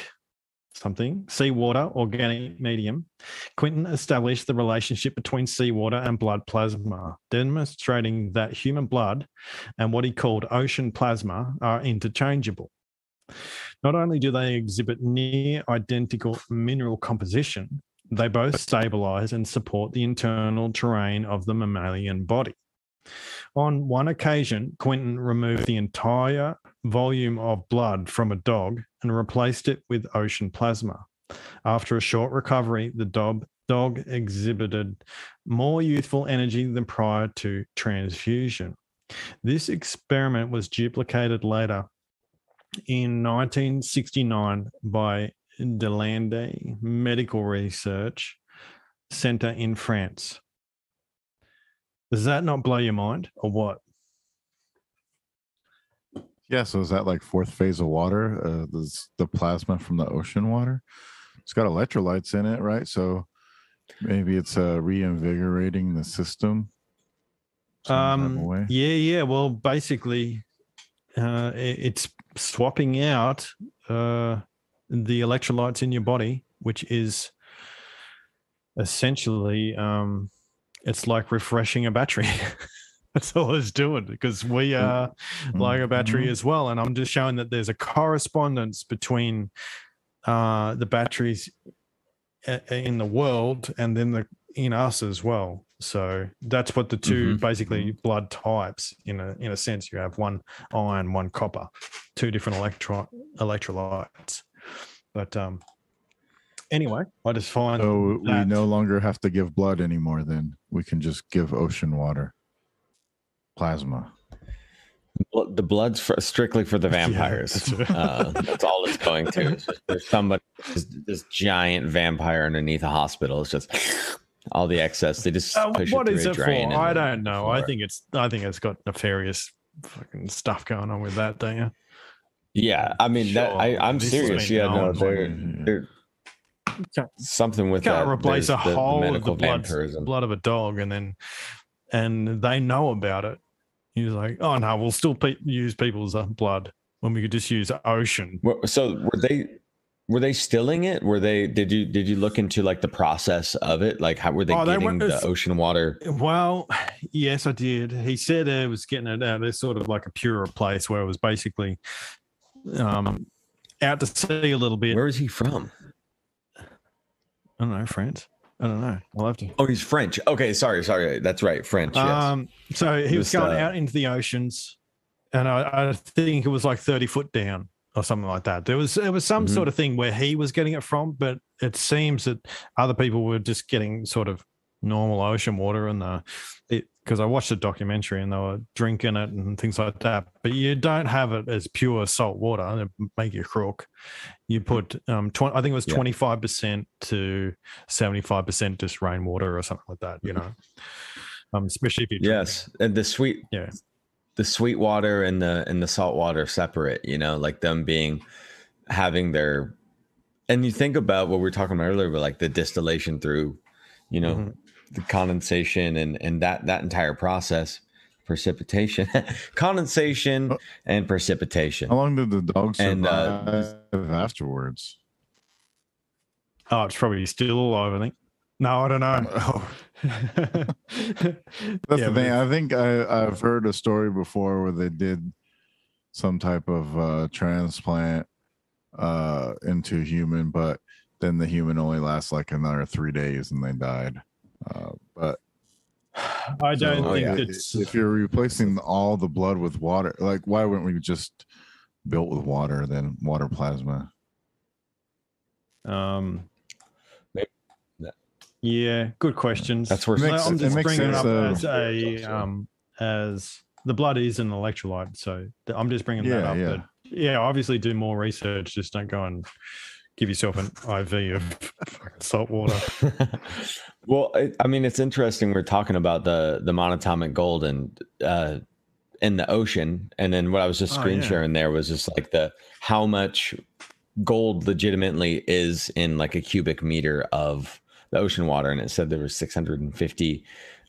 seawater, organic medium, Quinton established the relationship between seawater and blood plasma, demonstrating that human blood and what he called ocean plasma are interchangeable. Not only do they exhibit near identical mineral composition, they both stabilize and support the internal terrain of the mammalian body. On one occasion, Quinton removed the entire volume of blood from a dog and replaced it with ocean plasma. After a short recovery, the dog exhibited more youthful energy than prior to transfusion. This experiment was duplicated later in 1969 by Delande Medical Research Center in France. Does that not blow your mind, or what? Yeah, so is that like fourth phase of water? The plasma from the ocean water? It's got electrolytes in it, right? So maybe it's reinvigorating the system. Yeah. Well, basically, it's swapping out the electrolytes in your body, which is essentially it's like refreshing a battery. That's all it's doing, because we are like a battery as well. And I'm just showing that there's a correspondence between the batteries in the world and then in us as well. So that's what the two basically blood types, in a sense. You have one iron, one copper, two different electrolytes. But anyway, I just find so we no longer have to give blood anymore. Then we can just give ocean water. Plasma. The blood's strictly for the vampires. That's all it's going to. There's somebody, this giant vampire underneath a hospital. It's just all the excess. They just push what it is through it a drain. for? I don't know. I think it's got nefarious fucking stuff going on with that, don't you? Yeah, I mean I'm serious. Yeah, no, they're something with can't that. Replace a whole of the blood of a dog, and they know about it. He's like, oh no, we'll still use people's blood when we could just use ocean. So Were they stilling it? Did you look into like the process of it? Like how were they getting the ocean water? Well, yes, I did. He said it was getting it out. It's sort of like a purer place where it was basically out to sea a little bit. Where is he from? I don't know, France. I don't know. I'll have to. Oh, he's French. Okay, sorry. That's right, French. Yes. So he was going out into the oceans, and I think it was like 30 foot down or something like that. There was some sort of thing where he was getting it from, but it seems that other people were just getting sort of normal ocean water, and because I watched the documentary and they were drinking it and things like that. But you don't have it as pure salt water; it make you crook. You put I think it was 25% to 75% just rainwater or something like that. You know, especially if you and the sweet water and the salt water separate. You know, like them having their. And you think about what we were talking about earlier, with like the distillation through, you know, the condensation and that entire process, precipitation, condensation and precipitation. How long did the dog survive afterwards? Oh, it's probably still alive, I think. No, I don't know. That's the thing. I think I've heard a story before where they did some type of transplant into human, but then the human only lasts like another 3 days and they died. But I don't think it's if you're replacing all the blood with water, like why wouldn't we just built with water then water plasma? Yeah, good questions. That's where I'm just bringing it up as the blood is an electrolyte, so I'm just bringing that up. But obviously do more research. Just don't go and give yourself an IV of salt water. Well, I mean, it's interesting. We're talking about the monatomic gold and in the ocean, and then what I was just screen sharing there was just like how much gold legitimately is in like a cubic meter of the ocean water, and it said there was 650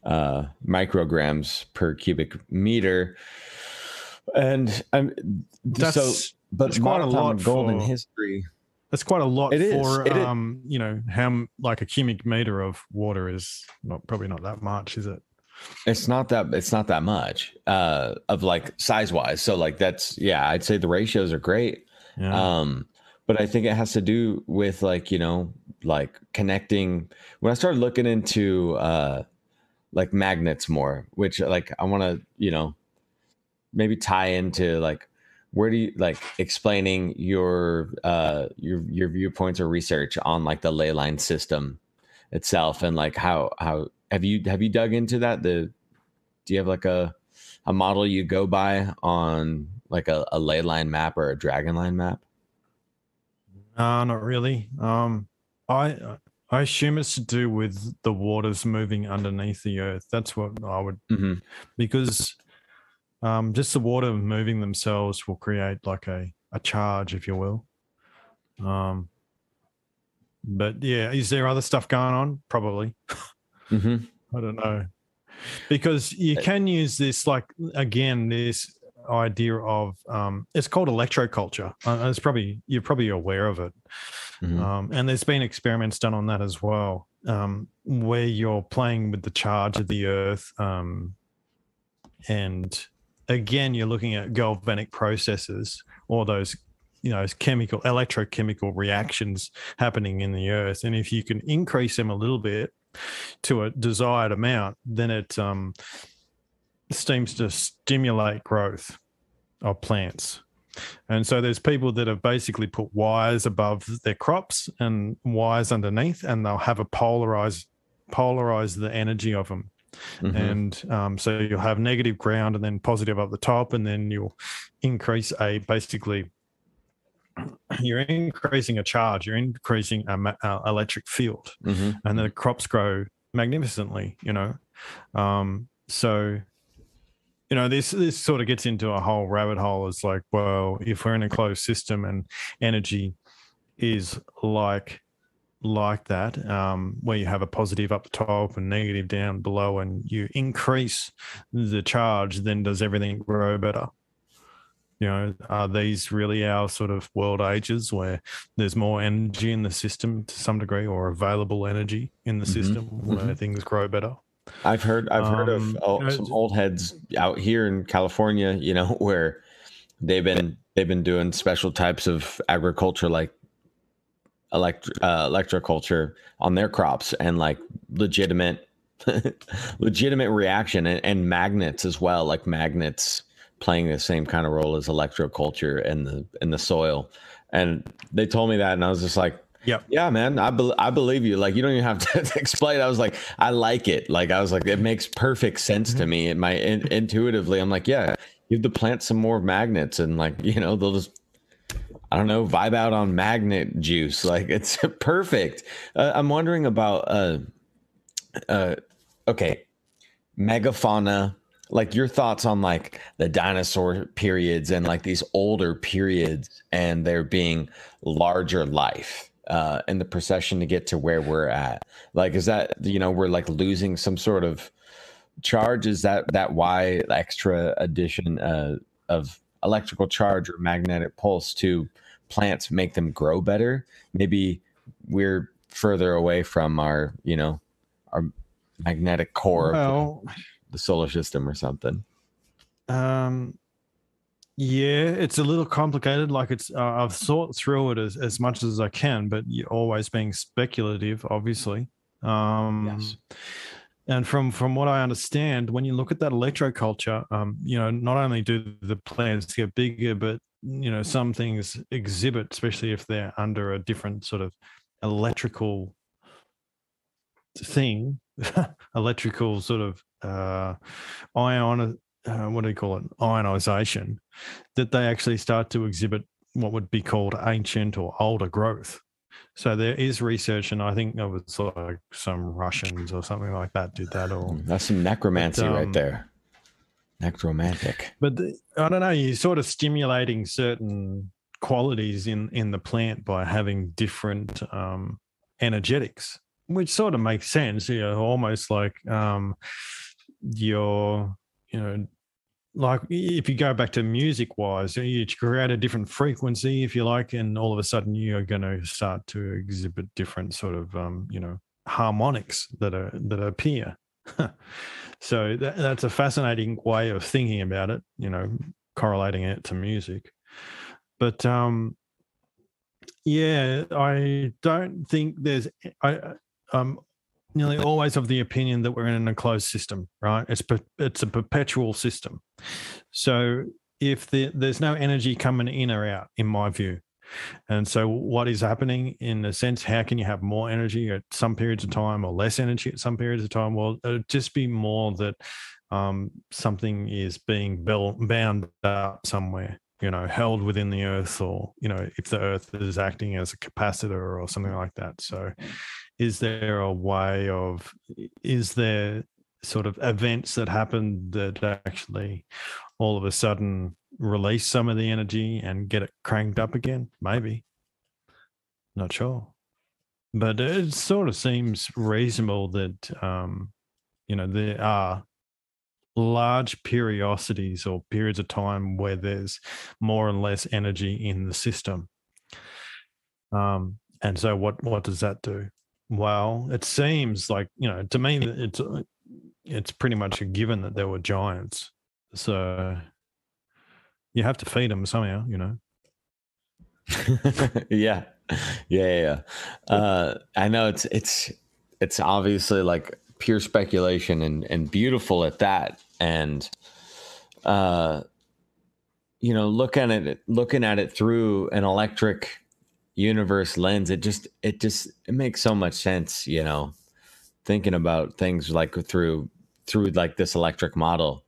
micrograms per cubic meter, and that's quite a lot gold in history. That's quite a lot for it you know, how like a cubic meter of water is probably not that much, is it? It's not that much of like size wise. So like I'd say the ratios are great. Yeah. But I think it has to do with like, you know, like connecting. When I started looking into like magnets more, which like I want to, you know, maybe tie into like, where do you like explaining your viewpoints or research on like the ley line system itself, and like how have you dug into that? Do you have like a model you go by on like a ley line map or a dragon line map? Not really. I assume it's to do with the waters moving underneath the earth. That's what I would, because just the water moving themselves will create like a charge, if you will. But yeah, is there other stuff going on? Probably. I don't know, because you can use this, like, again, this idea of it's called electroculture. You're probably aware of it. And there's been experiments done on that as well, where you're playing with the charge of the earth, and again, you're looking at galvanic processes, or those, you know, electrochemical reactions happening in the earth. And if you can increase them a little bit to a desired amount, then it seems to stimulate growth of plants. And so there's people that have basically put wires above their crops and wires underneath, and they'll have a polarize the energy of them. And so you'll have negative ground and then positive up the top, and then you'll increase you're increasing a charge, you're increasing an electric field, and the crops grow magnificently, you know. So, you know, this sort of gets into a whole rabbit hole. It's like, well, if we're in a closed system and energy is like that, where you have a positive up the top and negative down below, and you increase the charge, then does everything grow better? You know, are these really our sort of world ages where there's more energy in the system to some degree, or available energy in the system where things grow better? I've heard of some old heads out here in California, you know, where they've been doing special types of agriculture, like electroculture on their crops, and like legitimate reaction, and magnets as well, like magnets playing the same kind of role as electroculture in the soil. And they told me that, and I was just like, Yep. yeah, man, I believe you. Like, you don't even have to explain. I was like, I like it. Like, I was like, it makes perfect sense to me. Intuitively, I'm like, yeah, give the plant some more magnets, and like, you know, they'll just, I don't know, vibe out on magnet juice. Like, it's perfect. I'm wondering about okay, megafauna. Like, your thoughts on like the dinosaur periods and like these older periods, and there being larger life and the procession to get to where we're at. Like, is that, you know, we're like losing some sort of charge? Is that why extra addition of electrical charge or magnetic pulse to plants make them grow better? Maybe we're further away from our, you know, our magnetic core. Well, The solar system or something. Yeah, it's a little complicated. Like, it's I've thought through it as much as I can, but you're always being speculative, obviously. Yes. And from what I understand, when you look at that electroculture, you know, not only do the plants get bigger, but, you know, some things exhibit, especially if they're under a different sort of electrical thing, electrical sort of what do you call it? Ionization, that they actually start to exhibit what would be called ancient or older growth. So there is research, and I think it was like some Russians or something like that did that. Or that's some necromancy right there. Necromantic. But I don't know, you're sort of stimulating certain qualities in the plant by having different energetics, which sort of makes sense. You know, almost like you're, you know, like if you go back to music wise, you create a different frequency, if you like, and all of a sudden you're going to start to exhibit different sort of, you know, harmonics that appear. So that's a fascinating way of thinking about it, you know, correlating it to music. But yeah, I don't think nearly always of the opinion that we're in an enclosed system, right? It's a perpetual system. So if there's no energy coming in or out, in my view. And so what is happening, in a sense, how can you have more energy at some periods of time or less energy at some periods of time? Well, it'd just be more that something is being bound up somewhere, you know, held within the earth, or, you know, if the earth is acting as a capacitor or something like that. So is there sort of events that happen that actually all of a sudden release some of the energy and get it cranked up again? Maybe. Not sure. But it sort of seems reasonable that, you know, there are large periodicities or periods of time where there's more and less energy in the system. And so what does that do? Well, it seems like, you know, to me, it's pretty much a given that there were giants. So you have to feed them somehow, you know. Yeah. I know it's obviously like pure speculation and beautiful at that. And you know, looking at it through an electric universe lens, it makes so much sense, you know, thinking about things like through like this electric model.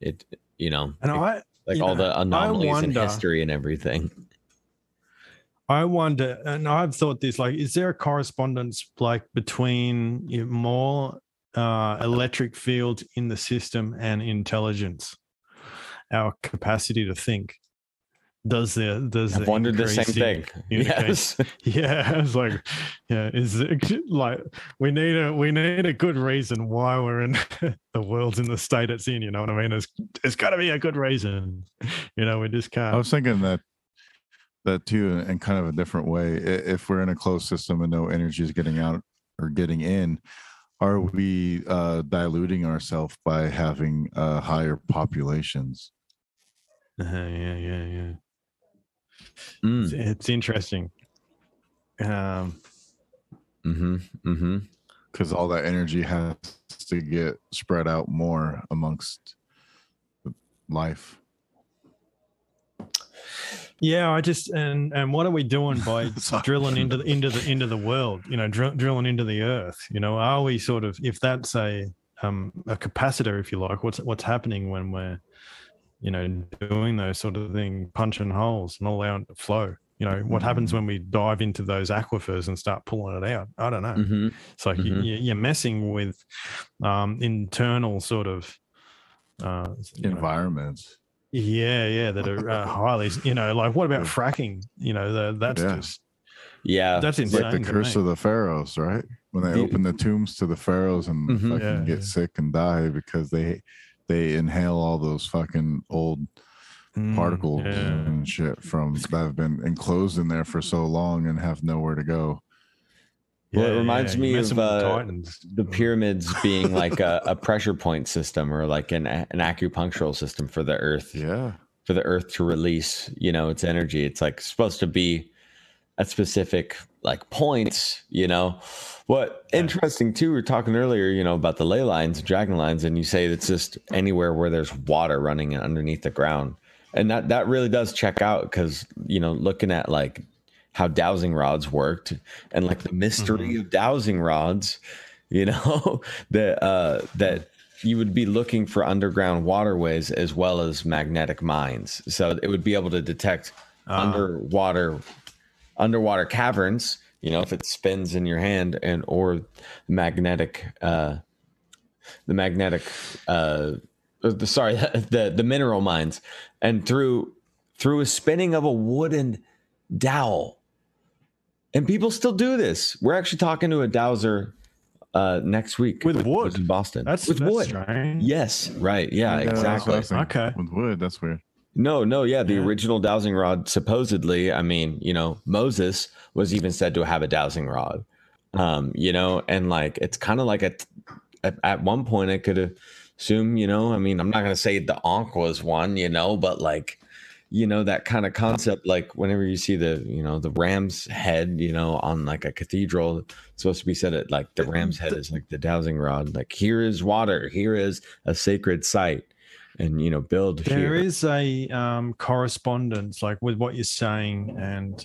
It, you know, and all the anomalies in history and everything. I wonder, and I've thought this, like, is there a correspondence like between more electric fields in the system and intelligence, our capacity to think? I've wondered the same thing. Yes. Yeah, I was like, yeah, is it like we need a good reason why we're in the world's in the state it's in, you know what I mean? It's got to be a good reason, you know. We just can't. I was thinking that too, in kind of a different way. If we're in a closed system and no energy is getting out or getting in, are we diluting ourselves by having higher populations? Yeah. It's interesting. Because all that energy has to get spread out more amongst life. Yeah, I just and what are we doing by drilling into the world? You know, drilling into the earth. You know, are we sort of, if that's a capacitor, if you like, what's happening when we're, you know, doing those sort of thing, punching holes and allowing it to flow? You know, what happens when we dive into those aquifers and start pulling it out? I don't know. It's like you're messing with internal sort of environments. Yeah, that are highly, you know, like what about fracking? You know, that's just that's insane. Like the curse of the pharaohs, right? When they open the tombs to the pharaohs and fucking get sick and die because they inhale all those fucking old particles and shit from that have been enclosed in there for so long and have nowhere to go. Well, it reminds me of the pyramids being like a pressure point system, or like an acupunctural system for the earth. Yeah. For the earth to release, you know, its energy. It's like supposed to be at specific like points, you know. What interesting too, we were talking earlier, you know, about the ley lines, dragon lines, and you say it's just anywhere where there's water running underneath the ground. And that really does check out, because, you know, looking at like how dowsing rods worked and like the mystery of dowsing rods, you know, that you would be looking for underground waterways as well as magnetic mines. So it would be able to detect underwater caverns, you know, if it spins in your hand, and or the mineral mines, and through a spinning of a wooden dowel. And people still do this. We're actually talking to a dowser next week with wood in Boston. That's wood. Strange. Yes, right. Yeah, exactly. Okay. With wood, that's weird. No, yeah. The original dowsing rod, supposedly, I mean, you know, Moses was even said to have a dowsing rod. You know, and like it's kind of like at one point I could assume, you know, I mean, I'm not gonna say the Ankh was one, you know, but like, you know, that kind of concept, like whenever you see the, you know, the ram's head, you know, on like a cathedral, it's supposed to be said at like the ram's head is like the dowsing rod, like here is water, here is a sacred site, and, you know, build there here. is a correspondence like with what you're saying and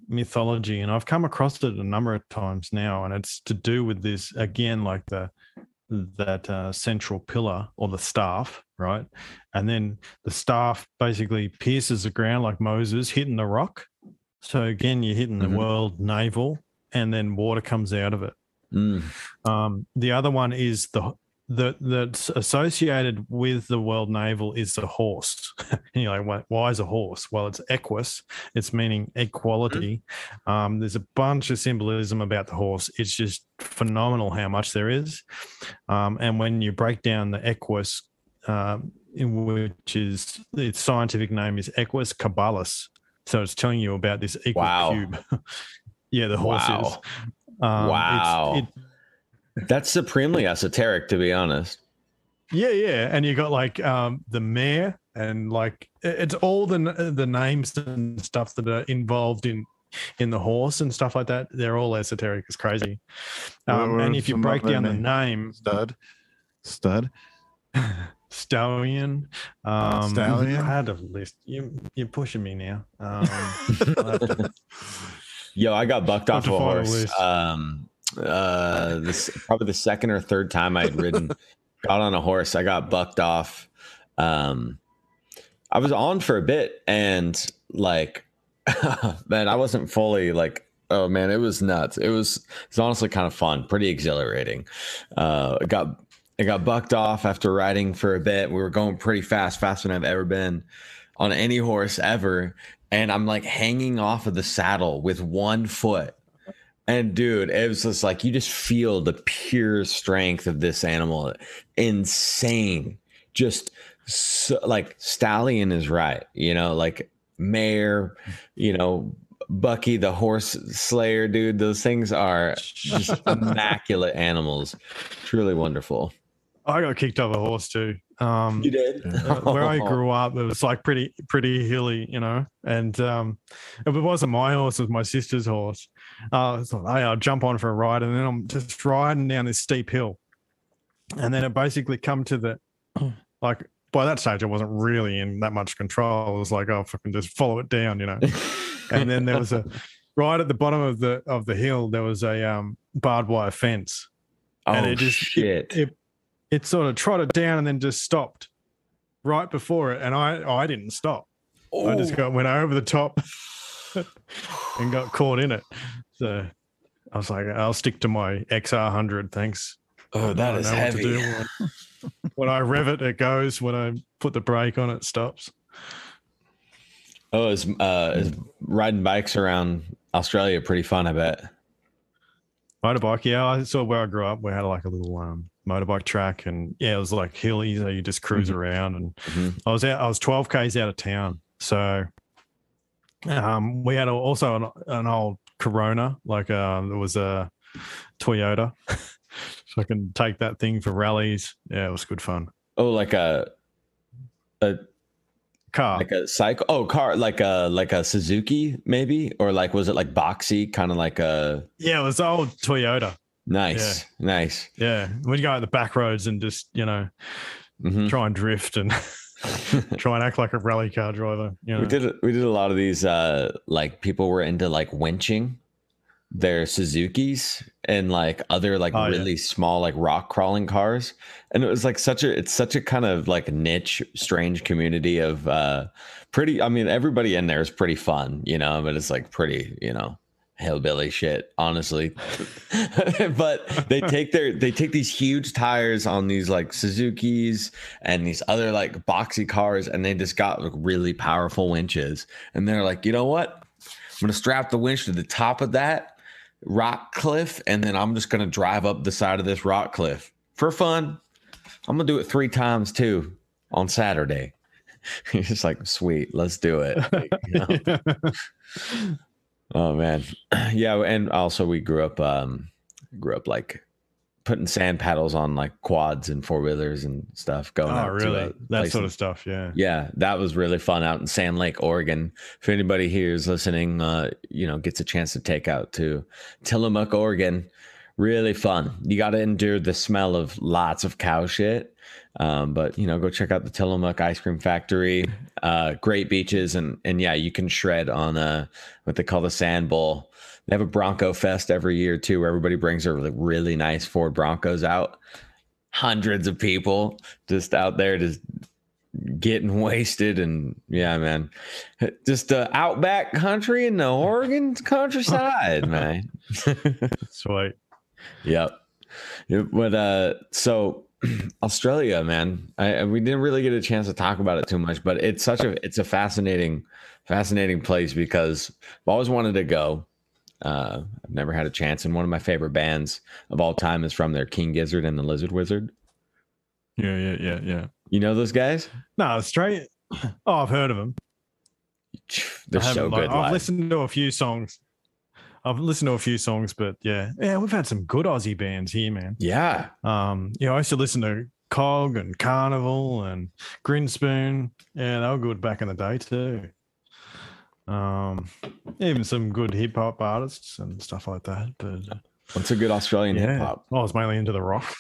mythology, and I've come across it a number of times now, and it's to do with this again, like that central pillar or the staff, right? And then the staff basically pierces the ground like Moses hitting the rock. So again, you're hitting the world navel, and then water comes out of it. The other one is that's associated with the world navel is the horse. And you're like, why is a horse? Well, it's equus. It's meaning equality. There's a bunch of symbolism about the horse. It's just phenomenal how much there is. And when you break down the equus, which is its scientific name is Equus caballus, so it's telling you about this equal cube. Yeah, the horse is. That's supremely esoteric, to be honest. Yeah, and you got like the mare, and like it's all the names and stuff that are involved in the horse and stuff like that. They're all esoteric. It's crazy. And if you break down the name, stud, stallion, stallion. I had a list. You're pushing me now. Yo, I got bucked off a horse. This probably the second or third time I'd ridden, got on a horse. I got bucked off. I was on for a bit, and like, man, I wasn't fully like, oh man, it was nuts. It was honestly kind of fun, pretty exhilarating. I got bucked off after riding for a bit. We were going pretty fast, faster than I've ever been on any horse ever. and I'm like hanging off of the saddle with one foot. And dude, it was just like you just feel the pure strength of this animal. Insane. Just so, like stallion is right, like mare, Bucky the horse slayer, dude. Those things are just immaculate animals. Truly wonderful. I got kicked off a horse too. You did? Where I grew up, it was like pretty hilly, and it wasn't my horse, it was my sister's horse. I thought, hey, I'll jump on for a ride, and then I'm just riding down this steep hill. And then it basically come to the, like, by that stage, I wasn't really in that much control. I was like, oh, fucking just follow it down, And then there was right at the bottom of the hill, there was a barbed wire fence. And it just, shit. It sort of trotted down and then just stopped right before it. And I didn't stop. Oh. I just went over the top and got caught in it. So I was like, I'll stick to my XR100. Thanks. Oh, that is heavy. When I rev it, it goes. When I put the brake on, it stops. Oh, is riding bikes around Australia pretty fun, I bet. Motorbike, yeah. I saw where I grew up. We had like a little motorbike track, and yeah, it was like hilly, so you just cruise around. And I was 12 k's out of town, so we had also an old Corona, like there was a Toyota, so I can take that thing for rallies. Yeah, it was good fun. Oh, like a car, like a cycle. Oh, car, like a Suzuki, maybe, or like was it like boxy, kind of like a? Yeah, it was the old Toyota. Nice. Yeah, when you go out the back roads and just try and drift and try and act like a rally car driver. We did a lot of these. Like people were into like winching their Suzukis and like other like really small like rock crawling cars, and it was like it's such a kind of like niche, strange community of pretty. I mean, everybody in there is pretty fun, but it's like pretty, hillbilly shit, honestly. But they take these huge tires on these like Suzukis and these other like boxy cars, and they just got like really powerful winches, and they're like, you know what, I'm gonna strap the winch to the top of that rock cliff, and then I'm just gonna drive up the side of this rock cliff for fun. I'm gonna do it 3 times too on Saturday. It's just like, sweet, let's do it. Like, Oh man, yeah, and also we grew up like putting sand paddles on like quads and 4-wheelers and stuff. Going out really? That sort of stuff, yeah, that was really fun out in Sand Lake, Oregon. If anybody here is listening, gets a chance to take out to Tillamook, Oregon, really fun. You got to endure the smell of lots of cow shit. But go check out the Tillamook Ice Cream Factory. Great beaches, and yeah, you can shred on what they call the Sand Bowl. They have a Bronco Fest every year too, where everybody brings their really nice Ford Broncos out. Hundreds of people just out there just getting wasted, and yeah, man, just outback country in the Oregon countryside, man. Sweet. Yep. But so Australia, man, we didn't really get a chance to talk about it too much, but it's a fascinating place because I've always wanted to go. I've never had a chance, and one of my favorite bands of all time is from there, King Gizzard and the Lizard Wizard. Yeah. You know those guys? No, Australia. Oh, I've heard of them. They're so good. I've listened to a few songs. But yeah, we've had some good Aussie bands here, man. Yeah. I used to listen to Cog and Carnival and Grinspoon. Yeah, they were good back in the day too. Even some good hip hop artists and stuff like that. But what's a good Australian hip hop? I was mainly into the rock.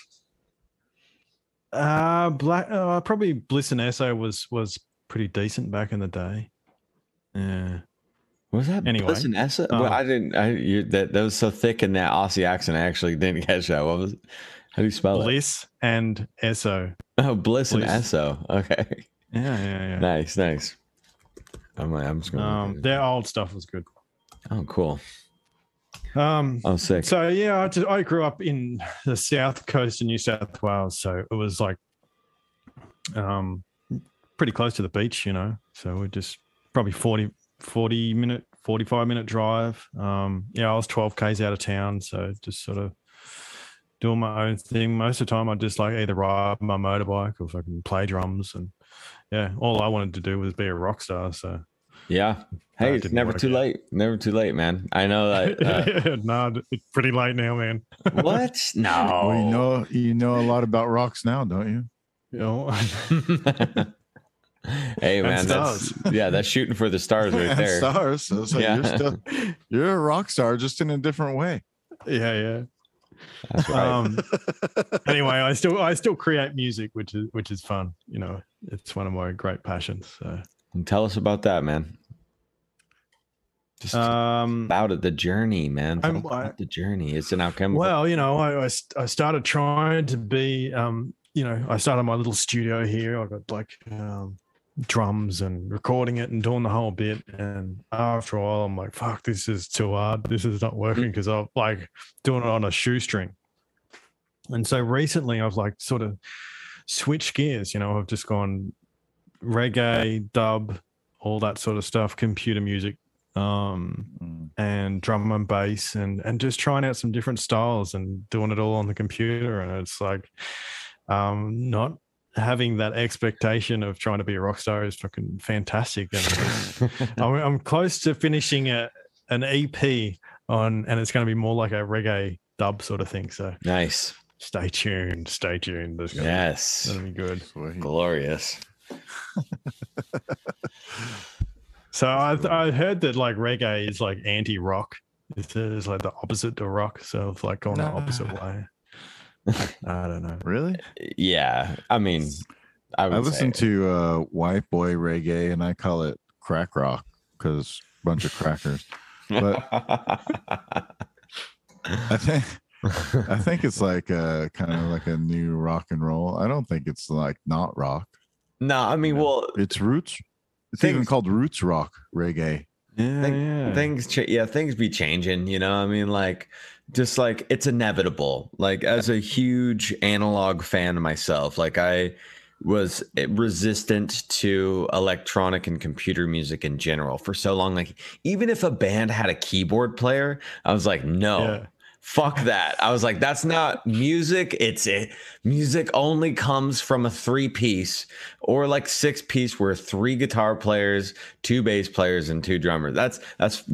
Probably Bliss and Esso was pretty decent back in the day. Yeah. What was that? Anyway, Bliss and Esso? Well, I didn't. That was so thick in that Aussie accent. I actually didn't catch that. What was it? How do you spell Bliss and Esso. Oh, Bliss and Esso. Okay. Yeah. Nice. I'm just gonna. Their old stuff was good. Oh, cool. Sick. So yeah, I grew up in the south coast of New South Wales, so it was like, pretty close to the beach, So we're just probably 40 45-minute drive. Yeah, I was 12 k's out of town, so just sort of doing my own thing. Most of the time, I just like either ride my motorbike or fucking play drums, and yeah, all I wanted to do was be a rock star. So yeah, hey, it's never too late. Never too late, man. I know that. No, it's pretty late now, man. What? No. Well, you know a lot about rocks now, don't you? You know. Hey man, that's shooting for the stars right there. Stars. So it's like you're a rock star, just in a different way. Yeah. That's right. Anyway, I still create music, which is fun. You know, it's one of my great passions. So. And tell us about that, man. Just about it, the journey, man. About the journey. It's an outcome. Well, you know, I started trying to be, you know, I started my little studio here. I got like drums and recording it and doing the whole bit. And after a while, I'm like, fuck, this is too hard. This is not working because I'm like doing it on a shoestring. And so recently I've like sort of switched gears, you know, I've just gone reggae, dub, all that sort of stuff, computer music, and drum and bass and just trying out some different styles and doing it all on the computer. And it's like, not having that expectation of trying to be a rock star is fucking fantastic. And I'm close to finishing an EP and it's going to be more like a reggae dub sort of thing. So nice. Stay tuned. Yes. That'll be good. Sweet. Glorious. So I heard that like reggae is like anti-rock. It's like the opposite to rock. So it's like going the opposite way. I don't know. Really? Yeah. I mean, I listen to white boy reggae and I call it crack rock because bunch of crackers. But I think it's like kind of like a new rock and roll. I don't think it's like not rock. No, I mean, well, it's roots. It's even called roots rock reggae. Things be changing, you know. I mean, like, just like it's inevitable. Like, as a huge analog fan myself, like I was resistant to electronic and computer music in general for so long. Like, even if a band had a keyboard player, I was like, no. Yeah. Fuck that. I was like, that's not music. Music only comes from a 3-piece or like 6-piece where 3 guitar players, 2 bass players, and 2 drummers. That was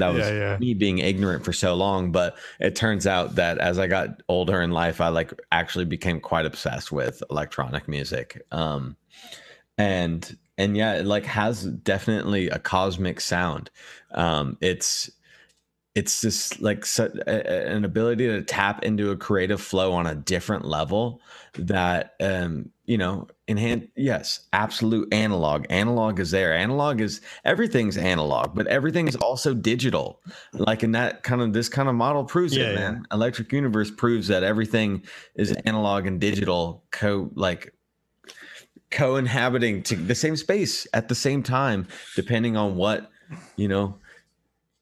me being ignorant for so long. But it turns out that as I got older in life, I like actually became quite obsessed with electronic music. And yeah, it like has definitely a cosmic sound. It's just like an ability to tap into a creative flow on a different level that, you know, yes, absolute analog. Analog is there. Everything's analog, but everything is also digital. Like in this kind of model proves it, man. Yeah. Electric Universe proves that everything is analog and digital co-inhabiting to the same space at the same time, depending on what, you know,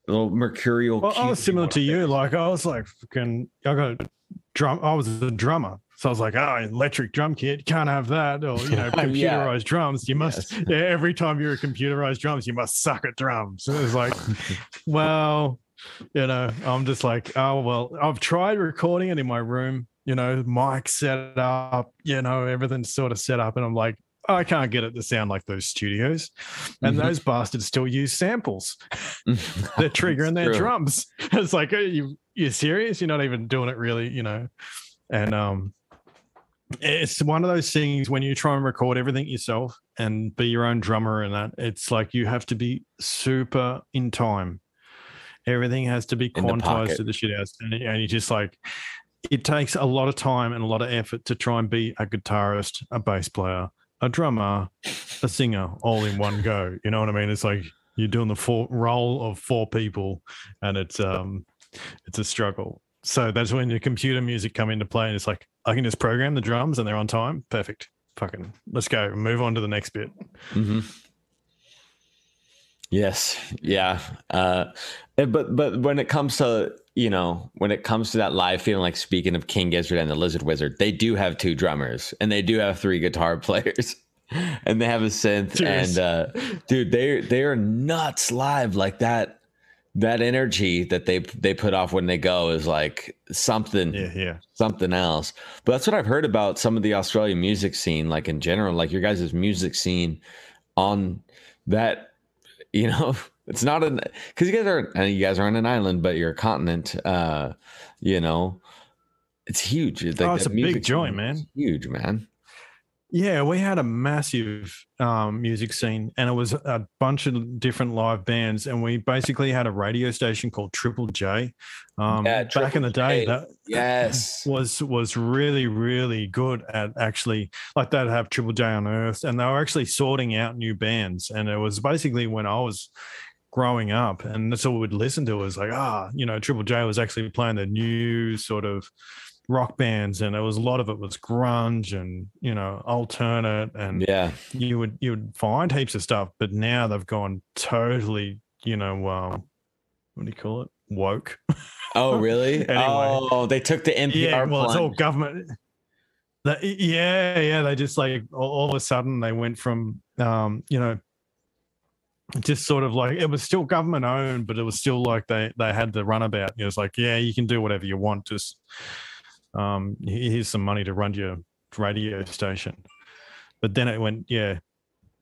little mercurial. Well, I was similar to you. Like I was like, I was a drummer, so I was like, electric drum kit, can't have that. Or you know, computerized drums. You must. Yes. Every time you're a computerized drums, you must suck at drums. So it was like, well, you know, I'm just like, oh well, I've tried recording it in my room. You know, mic set up. You know, everything's sort of set up, and I'm like, I can't get it to sound like those studios. And those bastards still use samples. They're triggering their drums. It's like, are you serious? You're not even doing it really, you know. And it's one of those things when you try and record everything yourself and be your own drummer and that, it's like you have to be super in time. Everything has to be quantized to the shit house. And you just like, it takes a lot of time and a lot of effort to try and be a guitarist, a bass player, a drummer, a singer, all in one go. You know what I mean? It's like you're doing the role of 4 people, and it's a struggle. So that's when your computer music come into play, and it's like I can just program the drums and they're on time. Perfect. Fucking let's go. Move on to the next bit. Mm-hmm. Yes. Yeah. But when it comes to, you know, that live feeling, like speaking of King Gizzard and the Lizard Wizard, they do have 2 drummers and they do have 3 guitar players. and they have a synth. Cheers. And dude, they are nuts live. Like that energy that they put off when they go is like something else. But that's what I've heard about some of the Australian music scene, like in general, like your guys' music scene on that, you know, it's not because you guys are on an island, but you're a continent, you know, it's huge. It's like it's a big joint, man. Huge, man. Yeah, we had a massive music scene, and it was a bunch of different live bands, and we basically had a radio station called Triple J. Back in the day, that was really, really good at actually, like they'd have Triple J Unearthed, and they were actually sorting out new bands, and it was basically when I was growing up, and that's all we'd listen to was like, you know, Triple J was actually playing the new sort of rock bands, and it was a lot of it was grunge and, you know, alternate, and you would find heaps of stuff, but now they've gone totally, you know, what do you call it, woke. Oh really? Anyway, they took the NPR it's all government. They just like all of a sudden they went from you know, just sort of like it was still government owned, but it was still like they had the runabout. It was like, yeah, you can do whatever you want, just here's some money to run your radio station. But then it went,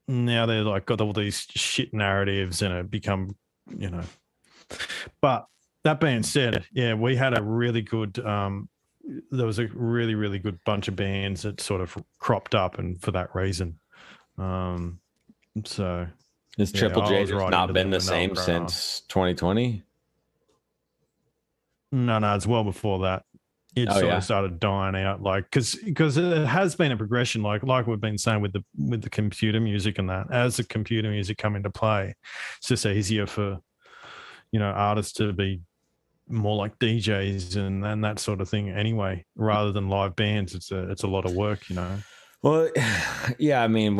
now they're like got all these shit narratives and it become, you know. But that being said, we had a really good there was a really, really good bunch of bands that sort of cropped up, and for that reason. So has Triple J just not been the same since 2020? No, it's well before that. It sort of started dying out, like because it has been a progression, like we've been saying with the computer music and that. As the computer music come into play, it's just easier for, you know, artists to be more like DJs and that sort of thing anyway, rather than live bands. It's a lot of work, you know. Well, yeah, I mean,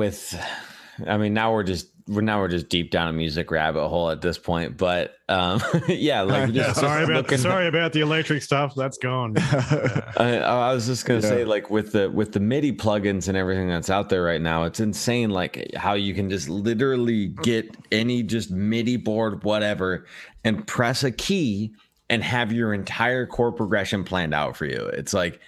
now we're just deep down a music rabbit hole at this point, but sorry about the electric stuff that's gone. I was just gonna say, like with the MIDI plugins and everything that's out there right now, it's insane, like how you can just literally get any just MIDI board, whatever, and press a key and have your entire chord progression planned out for you. It's like,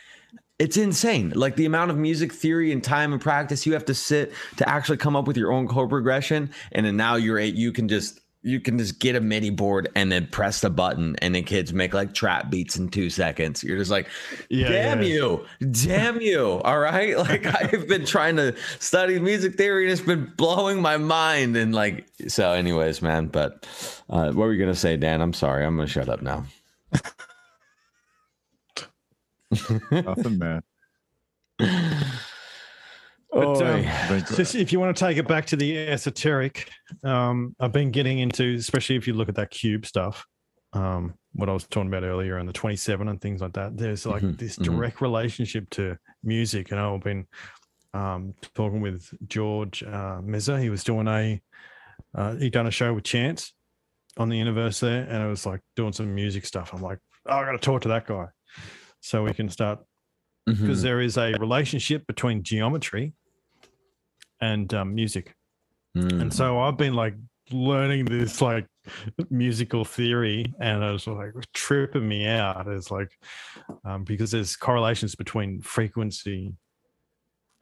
it's insane. Like the amount of music theory and time and practice you have to sit to actually come up with your own chord progression. And then now you can just get a MIDI board and then press the button, and then kids make like trap beats in 2 seconds. You're just like, damn you. All right. Like I've been trying to study music theory and it's been blowing my mind. And like, so anyways, man, but what were you going to say, Dan? I'm sorry. I'm going to shut up now. Nothing, man. But just if you want to take it back to the esoteric, I've been getting into, especially if you look at that cube stuff, what I was talking about earlier on the 27 and things like that. There's like this direct relationship to music. And I've been talking with George Meza. He was doing he'd done a show with Chance on the universe there, and it was like doing some music stuff. I'm like, I got to talk to that guy. So we can start, because there is a relationship between geometry and music. And so I've been like learning this like musical theory, and it was like tripping me out. It's like, because there's correlations between frequency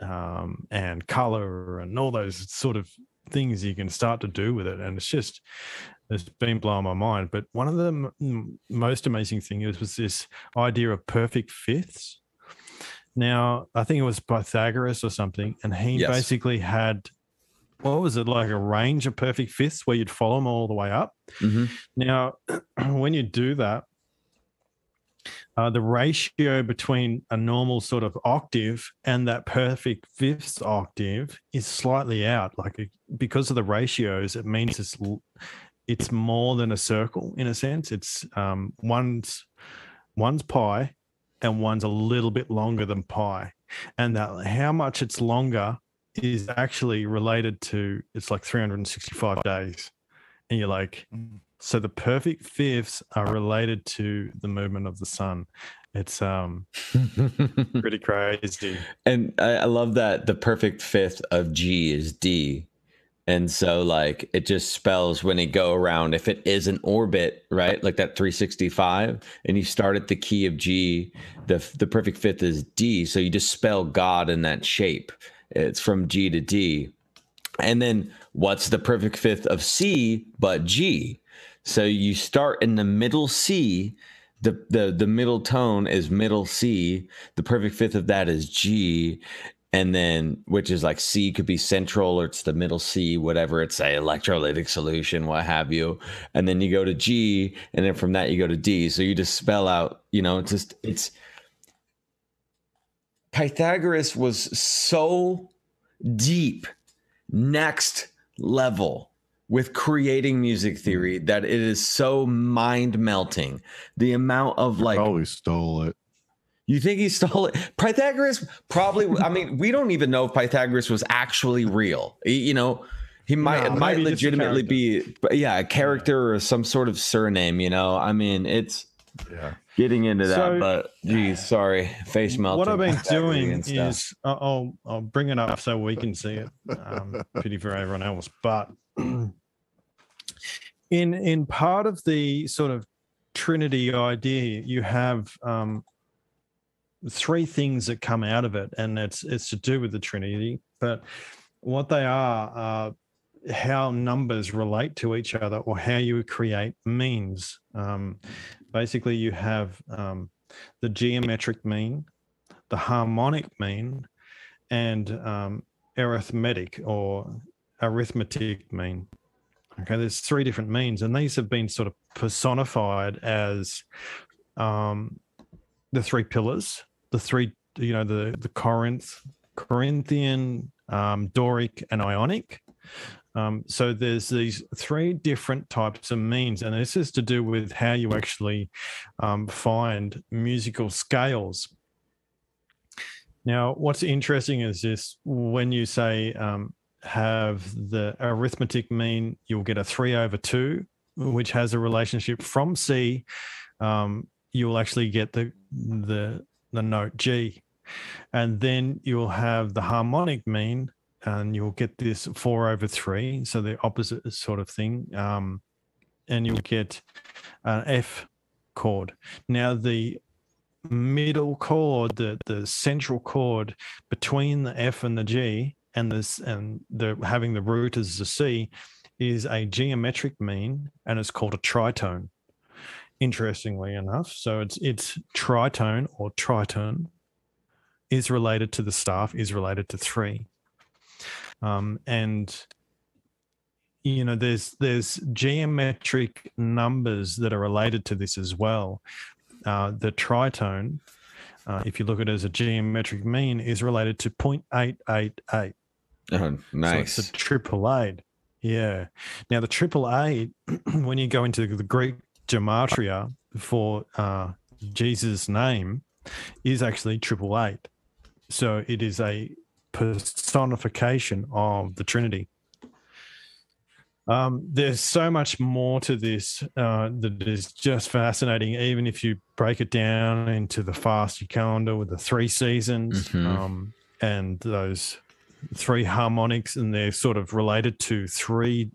and color and all those sort of things you can start to do with it. And it's been blowing my mind. But one of the most amazing things was this idea of perfect fifths. Now, I think it was Pythagoras or something, and he basically had, what was it, like a range of perfect fifths where you'd follow them all the way up. Now, when you do that, the ratio between a normal sort of octave and that perfect fifth octave is slightly out. Like because of the ratios, it means it's more than a circle in a sense. It's one's pi and one's a little bit longer than pi, and that how much it's longer is actually related to, it's like 365 days, and you're like, so the perfect fifths are related to the movement of the sun. It's pretty crazy. And I love that the perfect fifth of G is D. And so like it just spells when you go around, if it is an orbit, right? Like that 365, and you start at the key of G, the perfect fifth is D. So you just spell God in that shape. It's from G to D. And then what's the perfect fifth of C but G? So you start in the middle C. The middle tone is middle C. The perfect fifth of that is G. And then, which is like C could be central or it's the middle C, whatever. It's a electrolytic solution, what have you. And then you go to G, and then from that you go to D. So you just spell out, it's Pythagoras was so deep, next level with creating music theory that it is so mind melting. The amount of like, probably stole it. You think he stole it? Pythagoras probably. I mean, we don't even know if Pythagoras was actually real. He might legitimately be, a character or some sort of surname. I mean, it's getting into that. But geez, sorry, face melting. What I've been doing is I'll bring it up so we can see it. Pity for everyone else, but in part of the sort of Trinity idea, you have three things that come out of it, and it's to do with the Trinity. But what they are how numbers relate to each other, or how you create means. Basically, you have the geometric mean, the harmonic mean, and arithmetic mean. Okay, there's three different means, and these have been sort of personified as the three pillars, the three, the Corinthian, Doric, and Ionic. So there's these three different types of means, and this is to do with how you actually find musical scales. Now, what's interesting is this: when you say have the arithmetic mean, you'll get a 3/2, which has a relationship from C. You'll actually get the note G, and then you'll have the harmonic mean, and you'll get this 4/3, so the opposite sort of thing, and you'll get an F chord. Now the middle chord, the central chord between the F and the G, and having the root as a C, is a geometric mean, and it's called a tritone. Interestingly enough, so it's tritone or tritone is related to the staff, is related to 3, and there's geometric numbers that are related to this as well. The tritone, if you look at it as a geometric mean, is related to 0.888. Oh, nice. So it's a 888. Yeah. Now the 888, when you go into the Greek gematria for Jesus' name, is actually 888. So it is a personification of the Trinity. There's so much more to this that is just fascinating, even if you break it down into the fast calendar with the 3 seasons, and those 3 harmonics, and they're sort of related to 3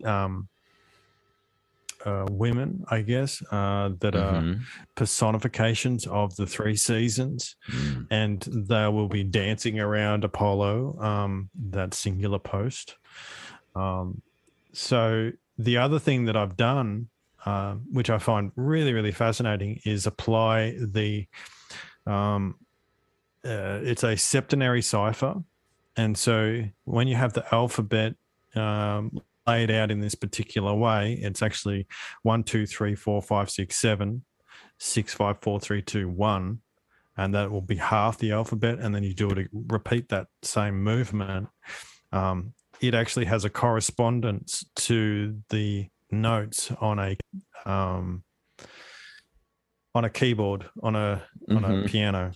women, I guess, that are personifications of the 3 seasons, and they will be dancing around Apollo, that singular post. So the other thing that I've done, which I find really, really fascinating, is apply the it's a septenary cipher. And so when you have the alphabet laid out in this particular way, it's actually 1, 2, 3, 4, 5, 6, 7, 6, 5, 4, 3, 2, 1, and that will be half the alphabet. And then you do it, repeat that same movement. It actually has a correspondence to the notes on a keyboard, on a piano.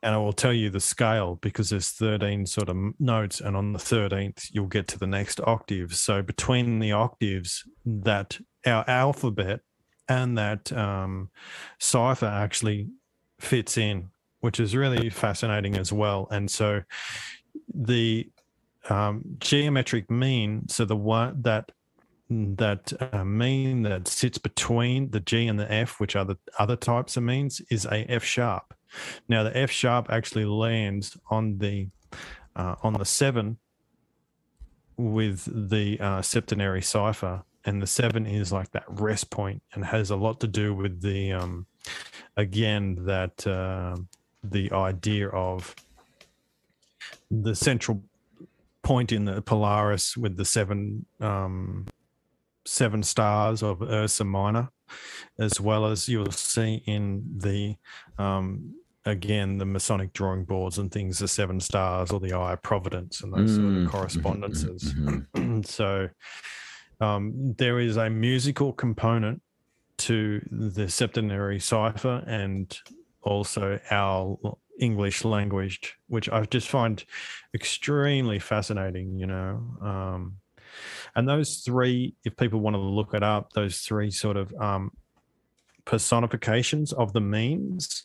And I will tell you the scale, because there's 13 sort of notes, and on the 13th, you'll get to the next octave. So between the octaves, that our alphabet and that cipher actually fits in, which is really fascinating as well. And so the geometric mean, so the one that mean that sits between the G and the F, which are the other types of means, is a F sharp. Now the F sharp actually lands on the 7 with the septenary cipher, and the 7 is like that rest point and has a lot to do with the again that the idea of the central point in the Polaris with the 7 stars of Ursa Minor, as well as you'll see in the again the Masonic drawing boards and things, the 7 stars or the Eye of Providence and those sort of correspondences. So there is a musical component to the septenary cipher and also our English language, which I just find extremely fascinating, you know. And those 3, if people want to look it up, those 3 sort of personifications of the means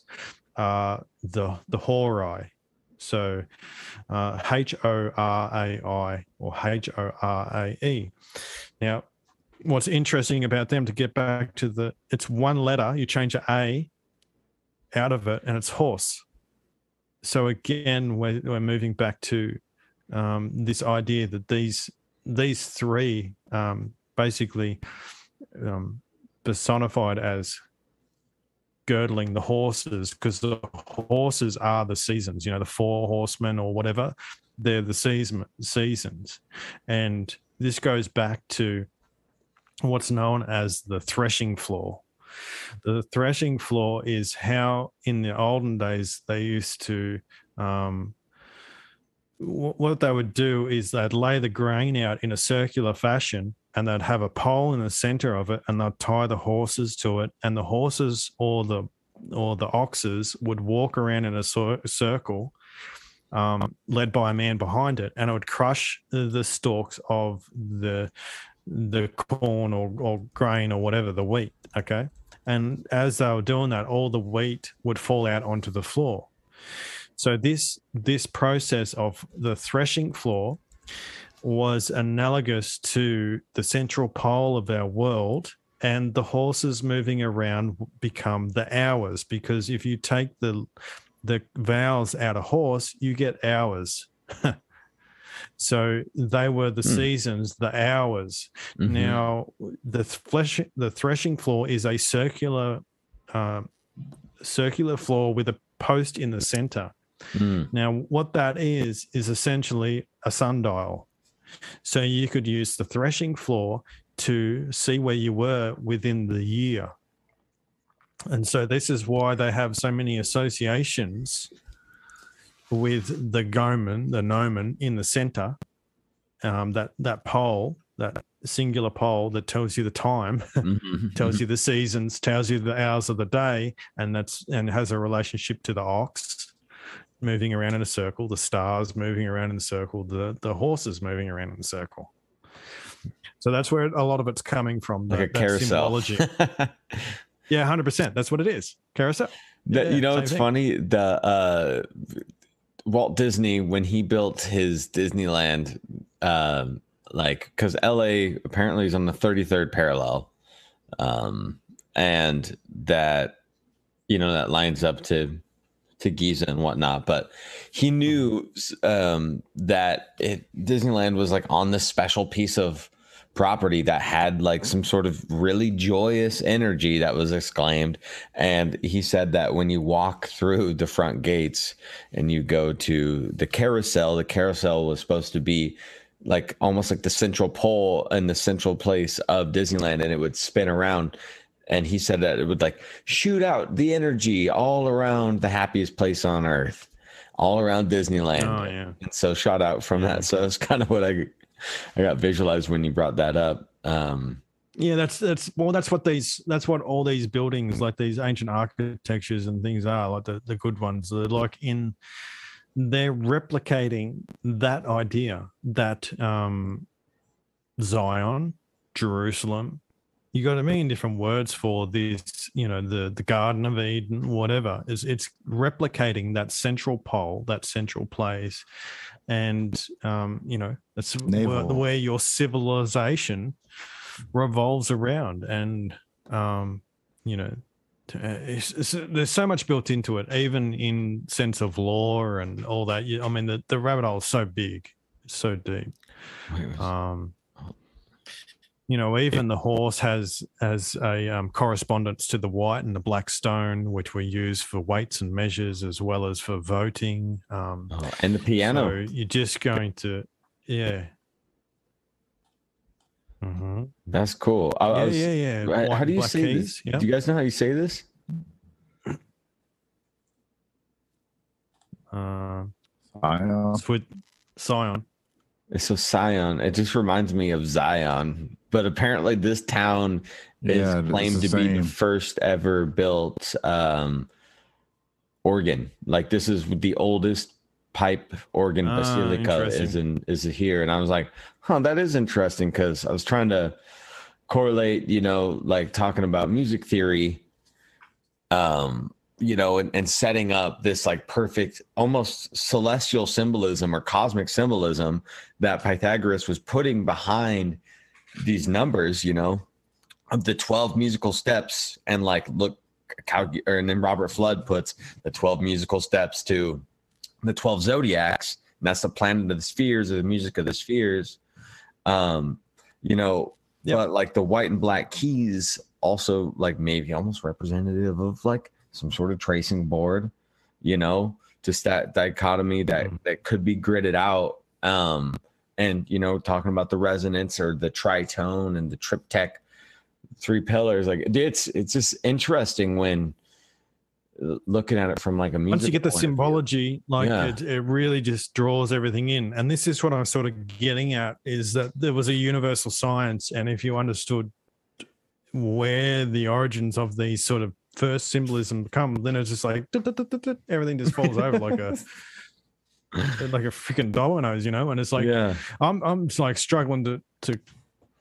are the Horai. So Horai or Horae. Now, what's interesting about them, to get back to it's one letter, you change an A out of it and it's horse. So again, we're moving back to this idea that these 3 basically personified as girdling the horses, because the horses are the seasons, you know, the 4 horsemen or whatever, they're the seasons. And this goes back to what's known as the threshing floor. The threshing floor is how in the olden days they used to what they would do is they'd lay the grain out in a circular fashion, and they'd have a pole in the center of it, and they'd tie the horses to it, and the horses or the oxes would walk around in a circle, led by a man behind it, and it would crush the stalks of the corn or grain or whatever, the wheat. Okay. And as they were doing that, all the wheat would fall out onto the floor. So this process of the threshing floor was analogous to the central pole of our world, and the horses moving around become the hours, because if you take the vowels out of horse, you get hours. So they were the seasons, the hours. Now, the threshing floor is a circular floor with a post in the center. Now, what that is essentially a sundial. So you could use the threshing floor to see where you were within the year. And so this is why they have so many associations with the gnomon in the center, that pole, that singular pole that tells you the time, tells you the seasons, tells you the hours of the day, and has a relationship to the ox moving around in a circle, the stars moving around in a circle, the horses moving around in a circle. So that's where a lot of it's coming from. Like a carousel. Symbology. Yeah, 100%. That's what it is. Carousel. You know, it's funny. The Walt Disney, when he built his Disneyland, because LA apparently is on the 33rd parallel, and that, you know, that lines up to Giza and whatnot, but he knew that Disneyland was like on this special piece of property that had like some sort of really joyous energy that was exclaimed. And he said that when you walk through the front gates and you go to the carousel was supposed to be like almost like the central pole and the central place of Disneyland, and it would spin around. And he said that it would like shoot out the energy all around the happiest place on earth, all around Disneyland. Oh, yeah. And so shot out from that. So it's kind of what I got visualized when you brought that up. Yeah, that's what all these buildings, like these ancient architectures and things are, like the good ones. They're like they're replicating that idea that Zion, Jerusalem, you got a million different words for this, the Garden of Eden, whatever. It's replicating that central pole, that central place. And, that's where your civilization revolves around. And, there's so much built into it, even in sense of law and all that. I mean, the rabbit hole is so big, it's so deep. Even the horse has a correspondence to the white and the black stone, which we use for weights and measures as well as for voting. And the piano. So you're just going to, yeah. Mm-hmm. That's cool. Yeah. How do you say keys, this? yeah. Do you guys know how you say this? Scion. So Scion, it just reminds me of Zion, but apparently this town is claimed to be the first ever built organ. Like this is the oldest pipe organ basilica is here. And I was like, that is interesting, because I was trying to correlate, like talking about music theory, and setting up this like perfect, almost celestial symbolism or cosmic symbolism that Pythagoras was putting behind these numbers, of the 12 musical steps. And like, and then Robert Flood puts the 12 musical steps to the 12 zodiacs. And that's the planet of the spheres, or the music of the spheres. But like the white and black keys also like maybe almost representative of like some sort of tracing board, just that dichotomy that could be gridded out. And, talking about the resonance or the tritone and the triptych, 3 pillars, like it's just interesting when looking at it from like a music. Once you get the symbology, it really just draws everything in. And this is what I'm sort of getting at, is that there was a universal science. And if you understood where the origins of these sort of first symbolism come, then it's just like everything just falls over like a freaking dominoes, and it's like I'm like struggling to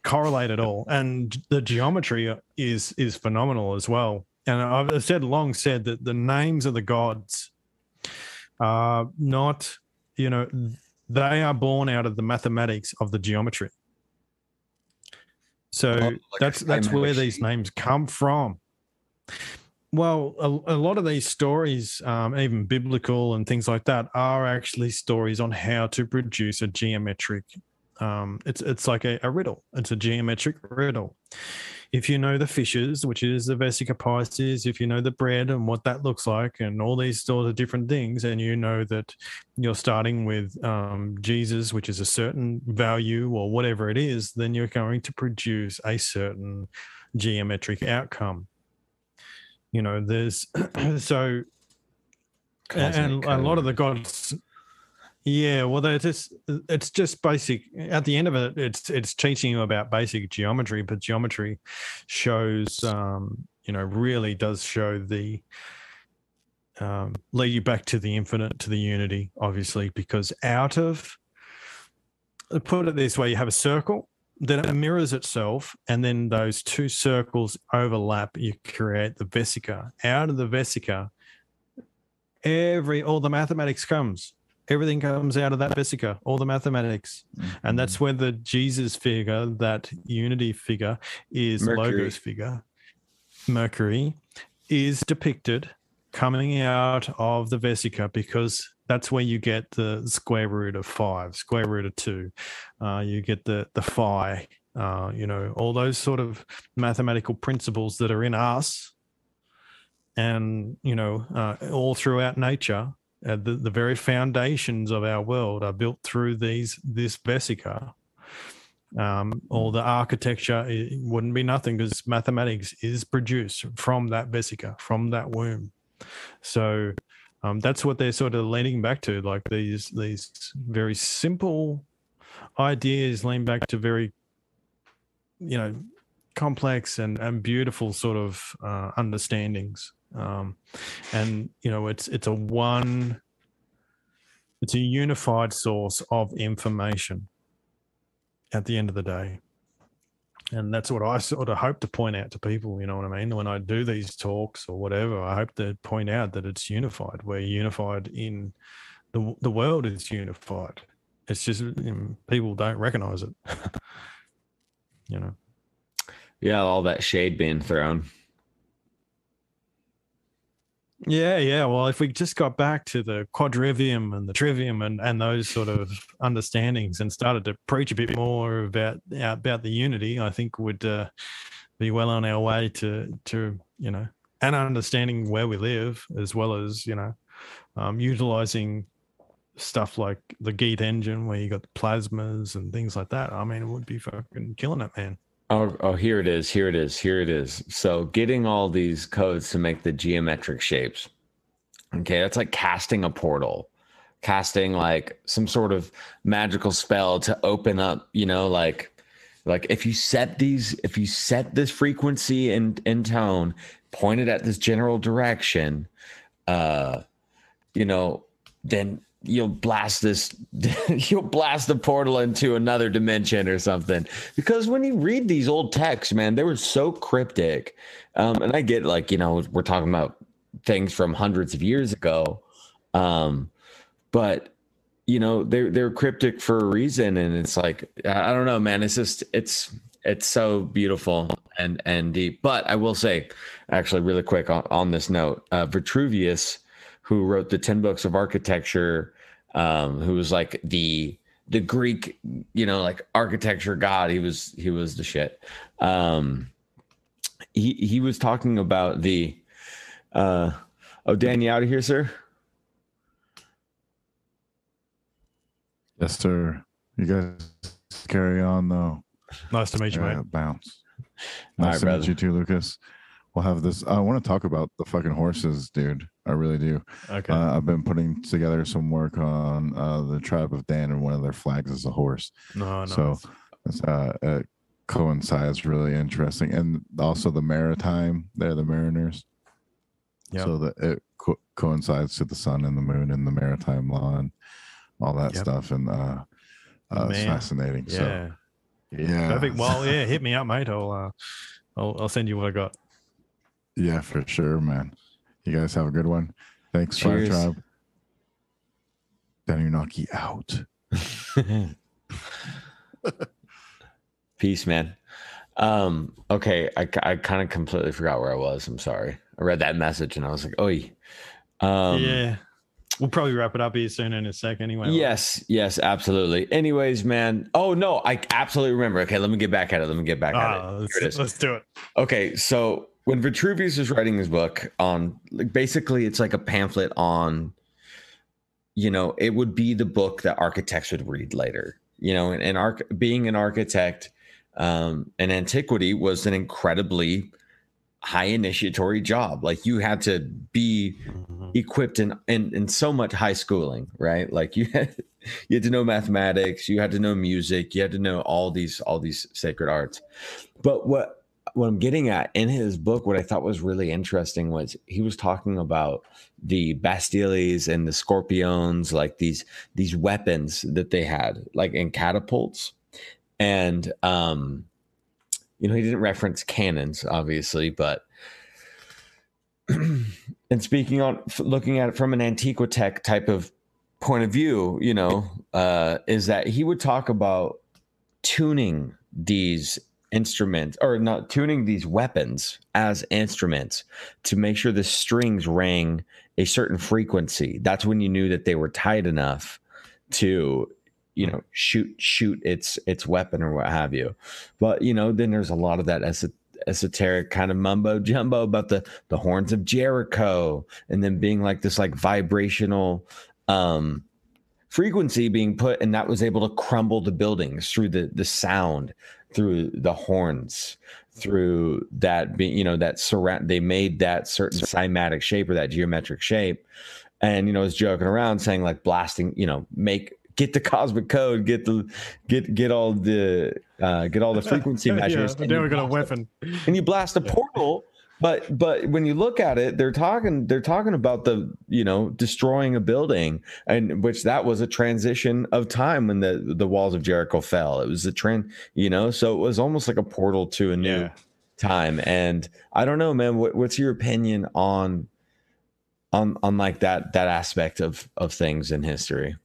correlate it all. And the geometry is phenomenal as well. And I've long said that the names of the gods are not, they are born out of the mathematics of the geometry. So that's where these names come from. Well, a lot of these stories, even biblical and things like that, are actually stories on how to produce a geometric. It's like a riddle. It's a geometric riddle. If you know the fishes, which is the Vesica Pisces, if you know the bread and what that looks like and all these sorts of different things, and you know that you're starting with Jesus, which is a certain value or whatever it is, then you're going to produce a certain geometric outcome. There's so, and a lot of the gods, it's just basic. At the end of it, it's teaching you about basic geometry, but geometry shows, really does show the, lead you back to the infinite, to the unity, obviously, because put it this way, you have a circle, then it mirrors itself, and then those 2 circles overlap. You create the vesica. Out of the vesica, all the mathematics comes. Everything comes out of that vesica, all the mathematics. Mm-hmm. And that's where the Jesus figure, that unity figure, is Logos figure. Mercury is depicted coming out of the vesica, because that's where you get the square root of 5, square root of 2. You get the phi, all those sort of mathematical principles that are in us and, all throughout nature. The very foundations of our world are built through this vesica. All the architecture, it wouldn't be nothing, because mathematics is produced from that vesica, from that womb. So that's what they're sort of leaning back to, like these very simple ideas lean back to very, complex and beautiful sort of understandings. And it's a unified source of information at the end of the day. And that's what I sort of hope to point out to people, you know what I mean? When I do these talks or whatever, I hope to point out that it's unified. We're unified in the world is unified. It's just people don't recognize it, you know? Yeah, all that shade being thrown. Yeah. Well, if we just got back to the quadrivium and the trivium and those sort of understandings and started to preach a bit more about the unity, I think would be well on our way to you know, and understanding where we live, as well as, you know, utilizing stuff like the Geet engine where you got the plasmas and things like that. I mean, it would be fucking killing it, man. Oh, here it is. So getting all these codes to make the geometric shapes. Okay, that's like casting a portal, casting like some sort of magical spell to open up, you know, like if you set this frequency and tone pointed at this general direction, you know, then you'll blast the portal into another dimension or something. Because when you read these old texts, man, they were so cryptic. And I get, like, you know, we're talking about things from hundreds of years ago. But you know, they're cryptic for a reason. And it's like, I don't know, man, it's just, it's so beautiful and deep. But I will say, actually, really quick on this note, Vitruvius, who wrote the 10 books of architecture, who was like the Greek, you know, like architecture god. He was the shit. He was talking about the Dan, you out of here, sir? Yes, sir. You guys carry on though. Nice to meet you, mate. Bounce. Nice to meet you too, Lucas. We'll have this. I want to talk about the fucking horses, dude. I really do. Okay. I've been putting together some work on the tribe of Dan, and one of their flags is a horse. No. So it coincides, really interesting. And also the maritime, they're the mariners. Yep. So that it coincides to the sun and the moon and the maritime law and all that stuff. And it's fascinating. Yeah. So yeah. Perfect. Well, yeah, hit me up, mate. I'll send you what I got. Yeah, for sure, man. You guys have a good one. Thanks, Cheers. Fire Tribe. Danunaki out. Peace, man. Okay, I kind of completely forgot where I was. I'm sorry. I read that message and I was like, "Oi." Yeah. We'll probably wrap it up here soon in a sec anyway. Yes, absolutely. Anyways, man. Oh no, I absolutely remember. Okay, let me get back at it. Let's do it. Okay, so when Vitruvius was writing his book on, like, basically it's like a pamphlet on, you know, it would be the book that architects would read later. You know, and being an architect in antiquity was an incredibly high initiatory job. Like, you had to be equipped in so much high schooling, right? Like you had to know mathematics, you had to know music, you had to know all these sacred arts. But what I'm getting at in his book, what I thought was really interesting was he was talking about the Bastiles and the Scorpions, like these weapons that they had, like in catapults. And you know, he didn't reference cannons, obviously, but and looking at it from an Antiquitech type of point of view, you know, is that he would talk about tuning these instruments, or not tuning these weapons as instruments, to make sure the strings rang a certain frequency. That's when you knew that they were tight enough to, you know, shoot its weapon or what have you. But, you know, then there's a lot of that esoteric kind of mumbo jumbo about the horns of Jericho, and then being like this like vibrational frequency being put, and that was able to crumble the buildings through the sound, through the horns, through that being, you know, that surround, they made that certain cymatic shape or that geometric shape. And, you know, I was joking around saying like blasting, you know, get the cosmic code, get all the frequency measures. Yeah, now we got a weapon. And you blast a portal But when you look at it, they're talking about the, destroying a building, and which that was a transition of time when the walls of Jericho fell. It was a so it was almost like a portal to a new time. And I don't know, man, what's your opinion on like that aspect of things in history?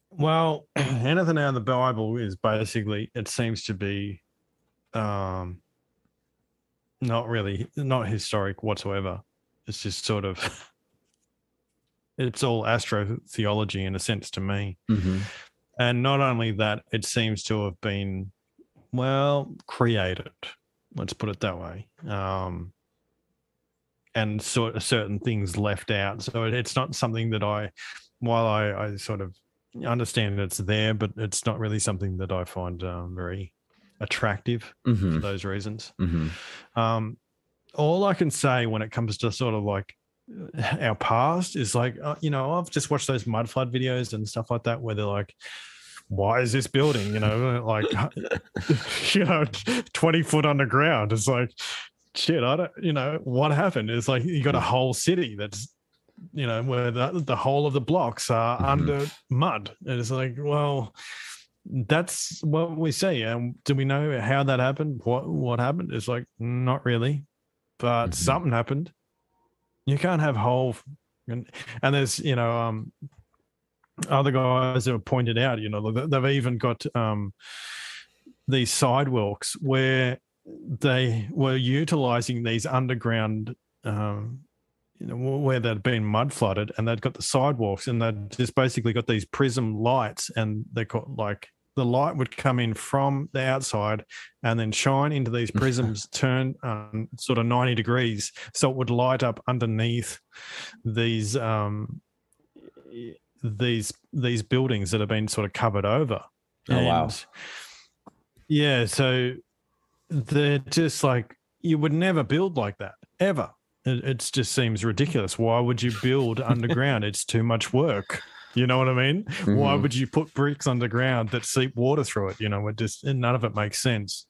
Well, anything out of the Bible is basically, it seems to be not historic whatsoever. It's just sort of, it's all astrotheology in a sense to me. Mm-hmm. And not only that, it seems to have been, created. Let's put it that way. And certain things left out. So it's not something that while I sort of understand it's there, but it's not really something that I find very attractive for those reasons. All I can say when it comes to sort of like our past is like, I've just watched those mud flood videos and stuff like that where they're like, why is this building, like, 20 foot underground? It's like, shit, I don't, what happened? It's like you got a whole city that's, where the whole of the blocks are under mud. And it's like, well, that's what we see. And do we know how that happened? What happened? It's like, not really, but something happened. You can't have whole, and there's, other guys have pointed out, they've even got these sidewalks where they were utilizing these underground, where they'd been mud flooded, and they'd got the sidewalks, and they'd just basically got these prism lights, and they got like the light would come in from the outside and then shine into these prisms, turn sort of 90 degrees, so it would light up underneath these buildings that have been sort of covered over. Oh, wow. Yeah, so they're just like, you would never build like that, ever. It just seems ridiculous. Why would you build underground? It's too much work. You know what I mean? Why would you put bricks underground that seep water through it? None of it makes sense.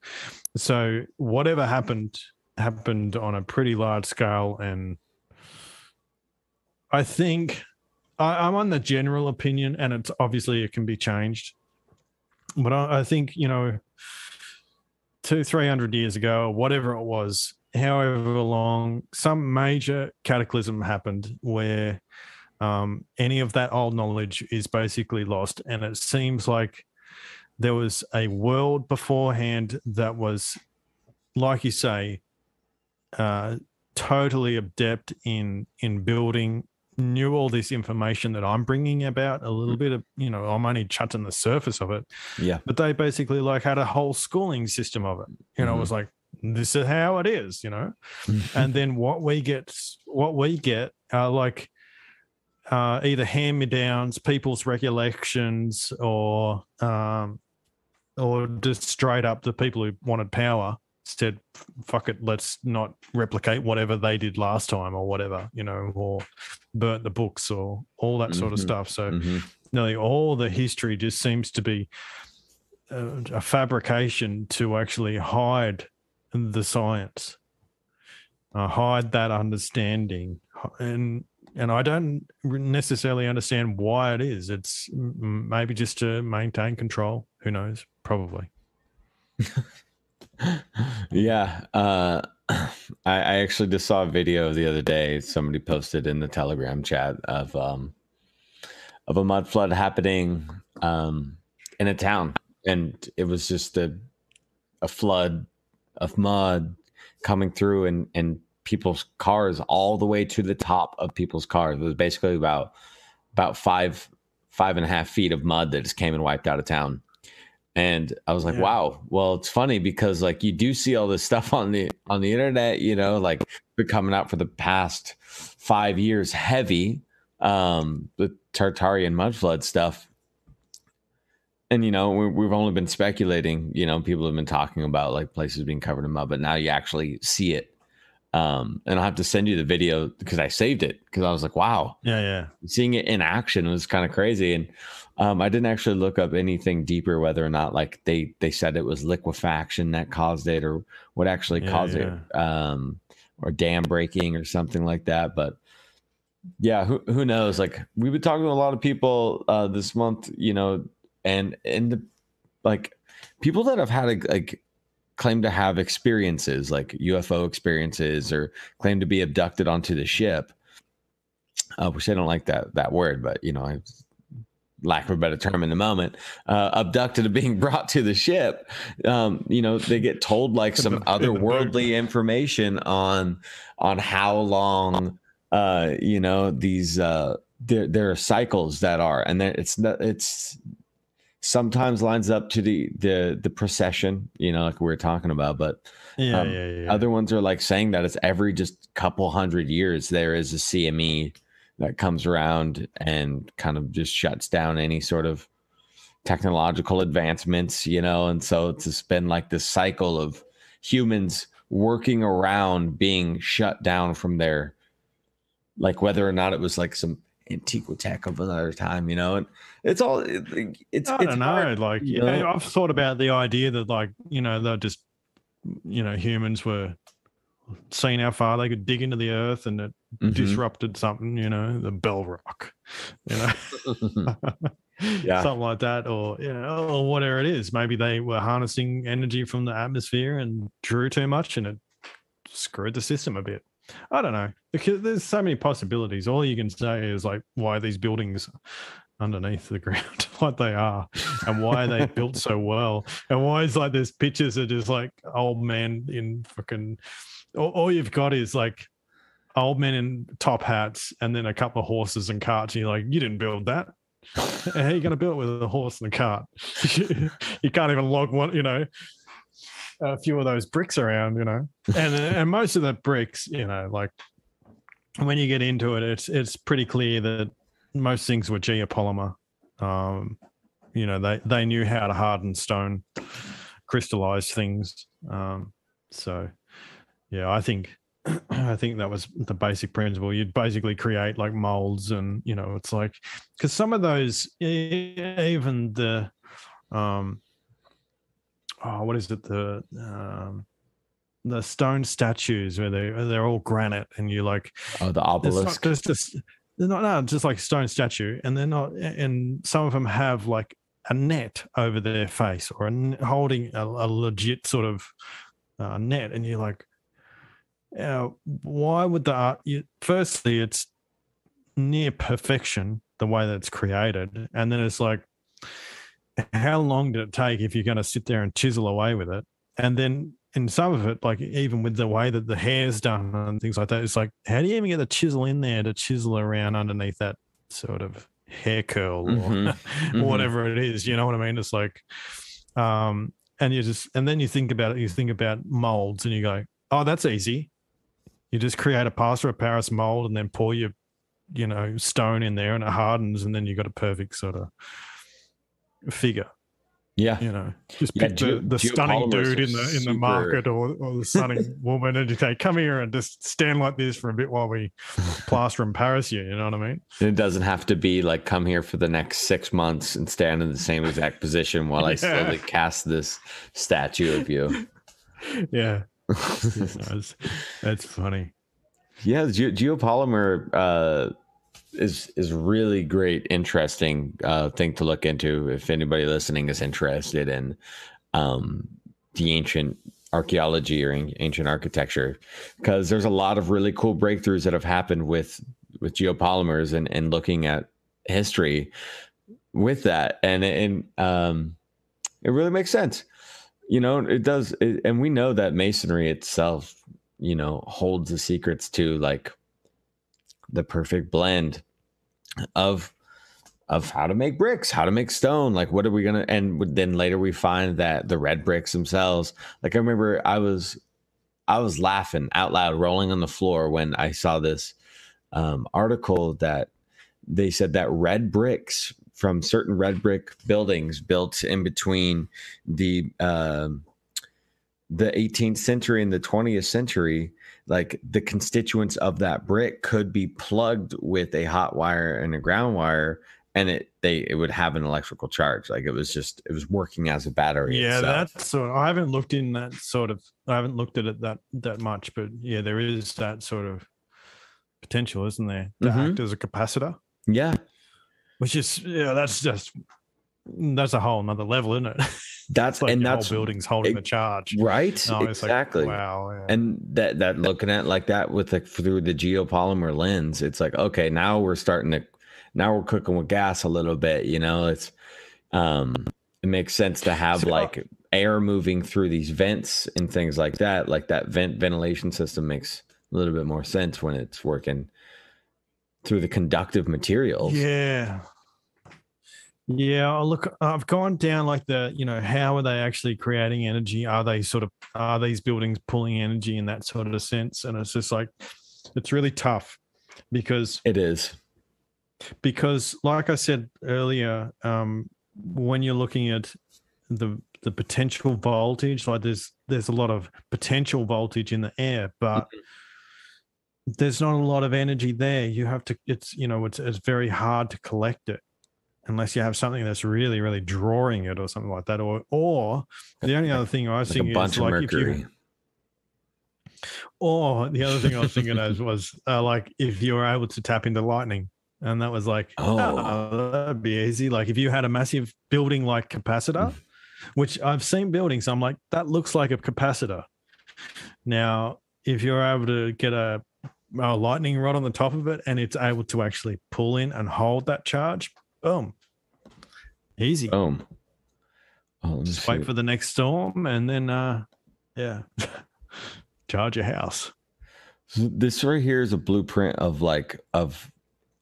So whatever happened on a pretty large scale. And I think I'm on the general opinion, and it's obviously it can be changed. But I think, 200-300 years ago, or whatever it was, however long, some major cataclysm happened where any of that old knowledge is basically lost. And it seems like there was a world beforehand that was, like you say, totally adept in building, knew all this information that I'm bringing about a little bit of, I'm only touching the surface of it. Yeah. But they basically like had a whole schooling system of it. It was like, this is how it is, and then what we get are like either hand-me-downs, people's recollections, or just straight up the people who wanted power said, fuck it, let's not replicate whatever they did last time or whatever, or burnt the books or all that sort of stuff. So nearly all the history just seems to be a fabrication to actually hide the science, hide that understanding. And I don't necessarily understand why it is. It's maybe just to maintain control. Who knows? Probably. Yeah. I actually just saw a video the other day. Somebody posted in the Telegram chat of a mud flood happening in a town. And it was just a flood of mud coming through and people's cars all the way to the top of people's cars. It was basically about 5.5 feet of mud that just came and wiped out of town. And I was like, wow. Well, it's funny because like you do see all this stuff on the internet, like been coming out for the past 5 years, heavy, the Tartarian mud flood stuff. And, we've only been speculating, people have been talking about like places being covered in mud, but now you actually see it And I'll have to send you the video because I saved it because I was like, wow. Yeah. Seeing it in action was kind of crazy. And I didn't actually look up anything deeper, whether or not like they said it was liquefaction that caused it or what actually caused it, or dam breaking or something like that. But yeah, who knows? Like we've been talking to a lot of people this month, you know, and the like people that have had like claim to have experiences like UFO experiences or claim to be abducted onto the ship. Which I don't like that word, but you know, I lack of a better term in the moment, abducted and being brought to the ship. You know, they get told like some otherworldly information on how long, you know, these there are cycles that are, and then it's sometimes lines up to the procession, you know, like we were talking about, but other ones are like saying that it's every just couple hundred years there is a CME that comes around and kind of just shuts down any sort of technological advancements, you know, and so it's been like this cycle of humans working around being shut down from their, like whether or not it was like some Antiquitech of another time, you know, and it's all it's I don't know, hard, like you know? I've thought about the idea that like, you know, they're just, you know, humans were seeing how far they could dig into the earth and it disrupted something, you know, the Bell Rock, you know. Something like that, or you know, or whatever it is. Maybe they were harnessing energy from the atmosphere and drew too much and it screwed the system a bit. I don't know, because there's so many possibilities. All you can say is like, why are these buildings underneath the ground like they are, and why are they built so well, and why is like there's pictures of just like old men in fucking, all you've got is like old men in top hats and then a couple of horses and carts. And you're like, you didn't build that. How are you going to build it with a horse and a cart? You can't even log one, you know, a few of those bricks around, you know, and most of the bricks, you know, like when you get into it, it's pretty clear that most things were geopolymer. You know, they knew how to harden stone, crystallize things. So yeah, I think that was the basic principle. You'd basically create like molds, and you know, it's like, because some of those, even the what is it, the stone statues where they're all granite, and you like, the obelisk. They're not just like a stone statue, and they're not, and some of them have like a net over their face or holding a legit sort of net, and you're like, why would the art? Firstly, it's near perfection the way that it's created, and then it's like, how long did it take if you're going to sit there and chisel away with it? And then in some of it, like even with the way that the hair's done and things like that, it's like, how do you even get the chisel in there to chisel around underneath that sort of hair curl or whatever it is? You know what I mean? It's like, and then you think about it, you think about molds and you go, oh, that's easy. You just create a plaster of Paris mold and then pour your, you know, stone in there and it hardens, and then you got a perfect sort of figure. Yeah, you know, just pick the stunning dude in the market or the stunning woman, and you say, come here and just stand like this for a bit while we plaster and Paris you. You know what I mean? It doesn't have to be like, come here for the next 6 months and stand in the same exact position while I slowly cast this statue of you. Yeah, that's funny. Yeah, geopolymer is really great, interesting thing to look into if anybody listening is interested in the ancient archaeology or ancient architecture, because there's a lot of really cool breakthroughs that have happened with geopolymers and looking at history with that, and it really makes sense. You know, it does, and we know that masonry itself, you know, holds the secrets to like the perfect blend of how to make bricks, how to make stone. Like, what are we gonna? And then later we find that the red bricks themselves. Like, I remember I was laughing out loud, rolling on the floor when I saw this article that they said that red bricks from certain red brick buildings built in between the 18th century and the 20th century, like the constituents of that brick could be plugged with a hot wire and a ground wire, and it would have an electrical charge. Like it was working as a battery. Yeah, itself. that's sort of, I haven't looked in that sort of, I haven't looked at it that much, but yeah, there is that sort of potential, isn't there, to act as a capacitor? Yeah. Which is, that's a whole nother level, isn't it? That's like and the that's whole building's holding the charge, right? No, Exactly. Like, wow. Yeah. And that looking at like that with through the geopolymer lens, it's like, okay, now we're cooking with gas a little bit. It's it makes sense to have air moving through these vents and things like that. Like that ventilation system makes a little bit more sense when it's working through the conductive materials. Yeah, look, I've gone down like how are they actually creating energy? Are these buildings pulling energy in that sort of sense? And it's just like, it's really tough because it is. Because like I said earlier, when you're looking at the potential voltage, like there's a lot of potential voltage in the air, but there's not a lot of energy there. You have to, it's very hard to collect it unless you have something that's really, really drawing it or something like that. Or the only other thing I was thinking is like mercury. Or the other thing I was thinking was like if you were able to tap into lightning, and that was like, that'd be easy. Like if you had a massive building like capacitor, which I've seen buildings, I'm like, that looks like a capacitor. Now, if you're able to get a lightning rod on the top of it and it's able to actually pull in and hold that charge, boom, easy. Boom. Just wait for the next storm and then, charge your house. So this right here is a blueprint of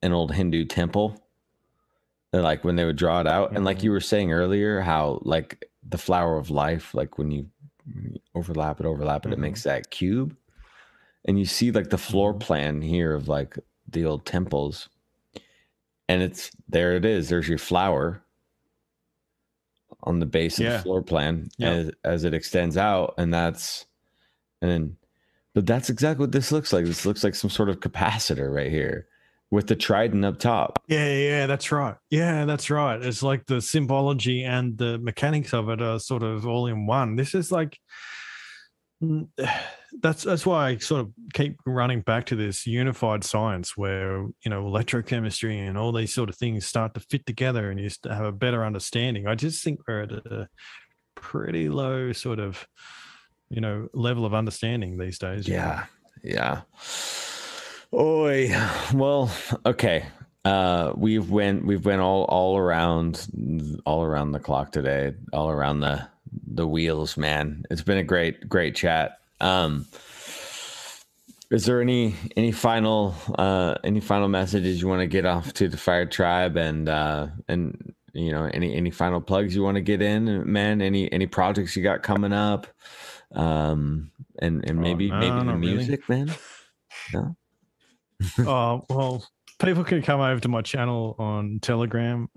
an old Hindu temple. And like when they would draw it out, and like you were saying earlier, how like the flower of life, like when you overlap it, it makes that cube. And you see like the floor plan here of like the old temples. And there it is. There's your flower on the base of the floor plan as it extends out. But that's exactly what this looks like. This looks like some sort of capacitor right here with the trident up top. Yeah, that's right. Yeah, that's right. It's like the symbology and the mechanics of it are sort of all in one. This is like, that's why I sort of keep running back to this unified science where, electrochemistry and all these sort of things start to fit together and you have a better understanding. I just think we're at a pretty low sort of, level of understanding these days. Yeah. Oy. Well, okay. We've went all around the clock today, all around the wheels, man. It's been a great chat. Is there any final messages you want to get off to the Fire Tribe and any final plugs you want to get in, man? Any projects you got coming up? And maybe the music, really. Man. No. Oh, well, people can come over to my channel on Telegram.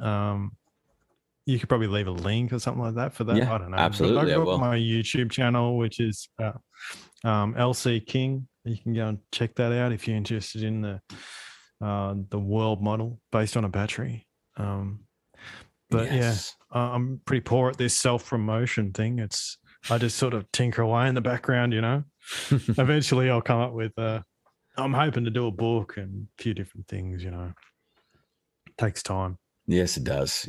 You could probably leave a link or something like that for that. Yeah, I don't know. Absolutely. I've got my YouTube channel, which is LC King. You can go and check that out if you're interested in the world model based on a battery. I'm pretty poor at this self-promotion thing. I just sort of tinker away in the background, Eventually I'll come up with I'm hoping to do a book and a few different things, It takes time. Yes, it does.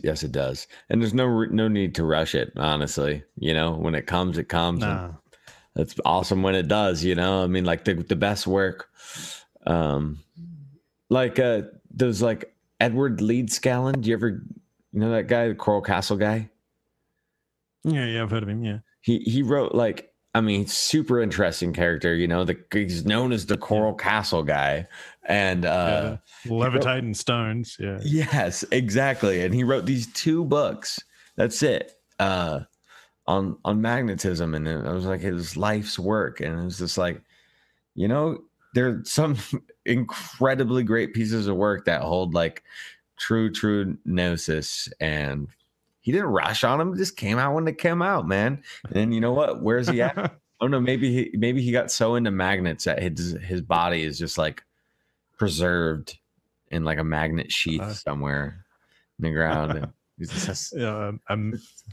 And there's no need to rush it, honestly. When it comes, it comes. Nah. It's awesome when it does, I mean, like the best work, there's like Edward Leedskallen. Do you ever, that guy, the Coral Castle guy? Yeah, I've heard of him. Yeah. He wrote super interesting character, he's known as the Coral Castle guy and levitating stones. Yeah. Yes, exactly. And he wrote these 2 books. That's it. On magnetism. And it was like his life's work. And it was just like, there's some incredibly great pieces of work that hold like true gnosis, and he didn't rush on them. It just came out when it came out, man. And then you know what? Where's he at? Oh no, maybe he got so into magnets that his body is just like preserved in like a magnet sheath somewhere in the ground. And he's just a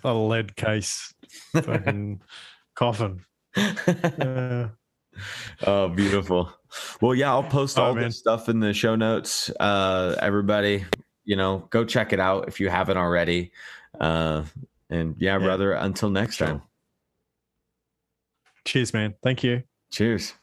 lead case fucking coffin. Oh, beautiful. Well, yeah, I'll post all this stuff in the show notes. Everybody, go check it out if you haven't already. And brother, until next time. Cheers, man. Thank you. Cheers.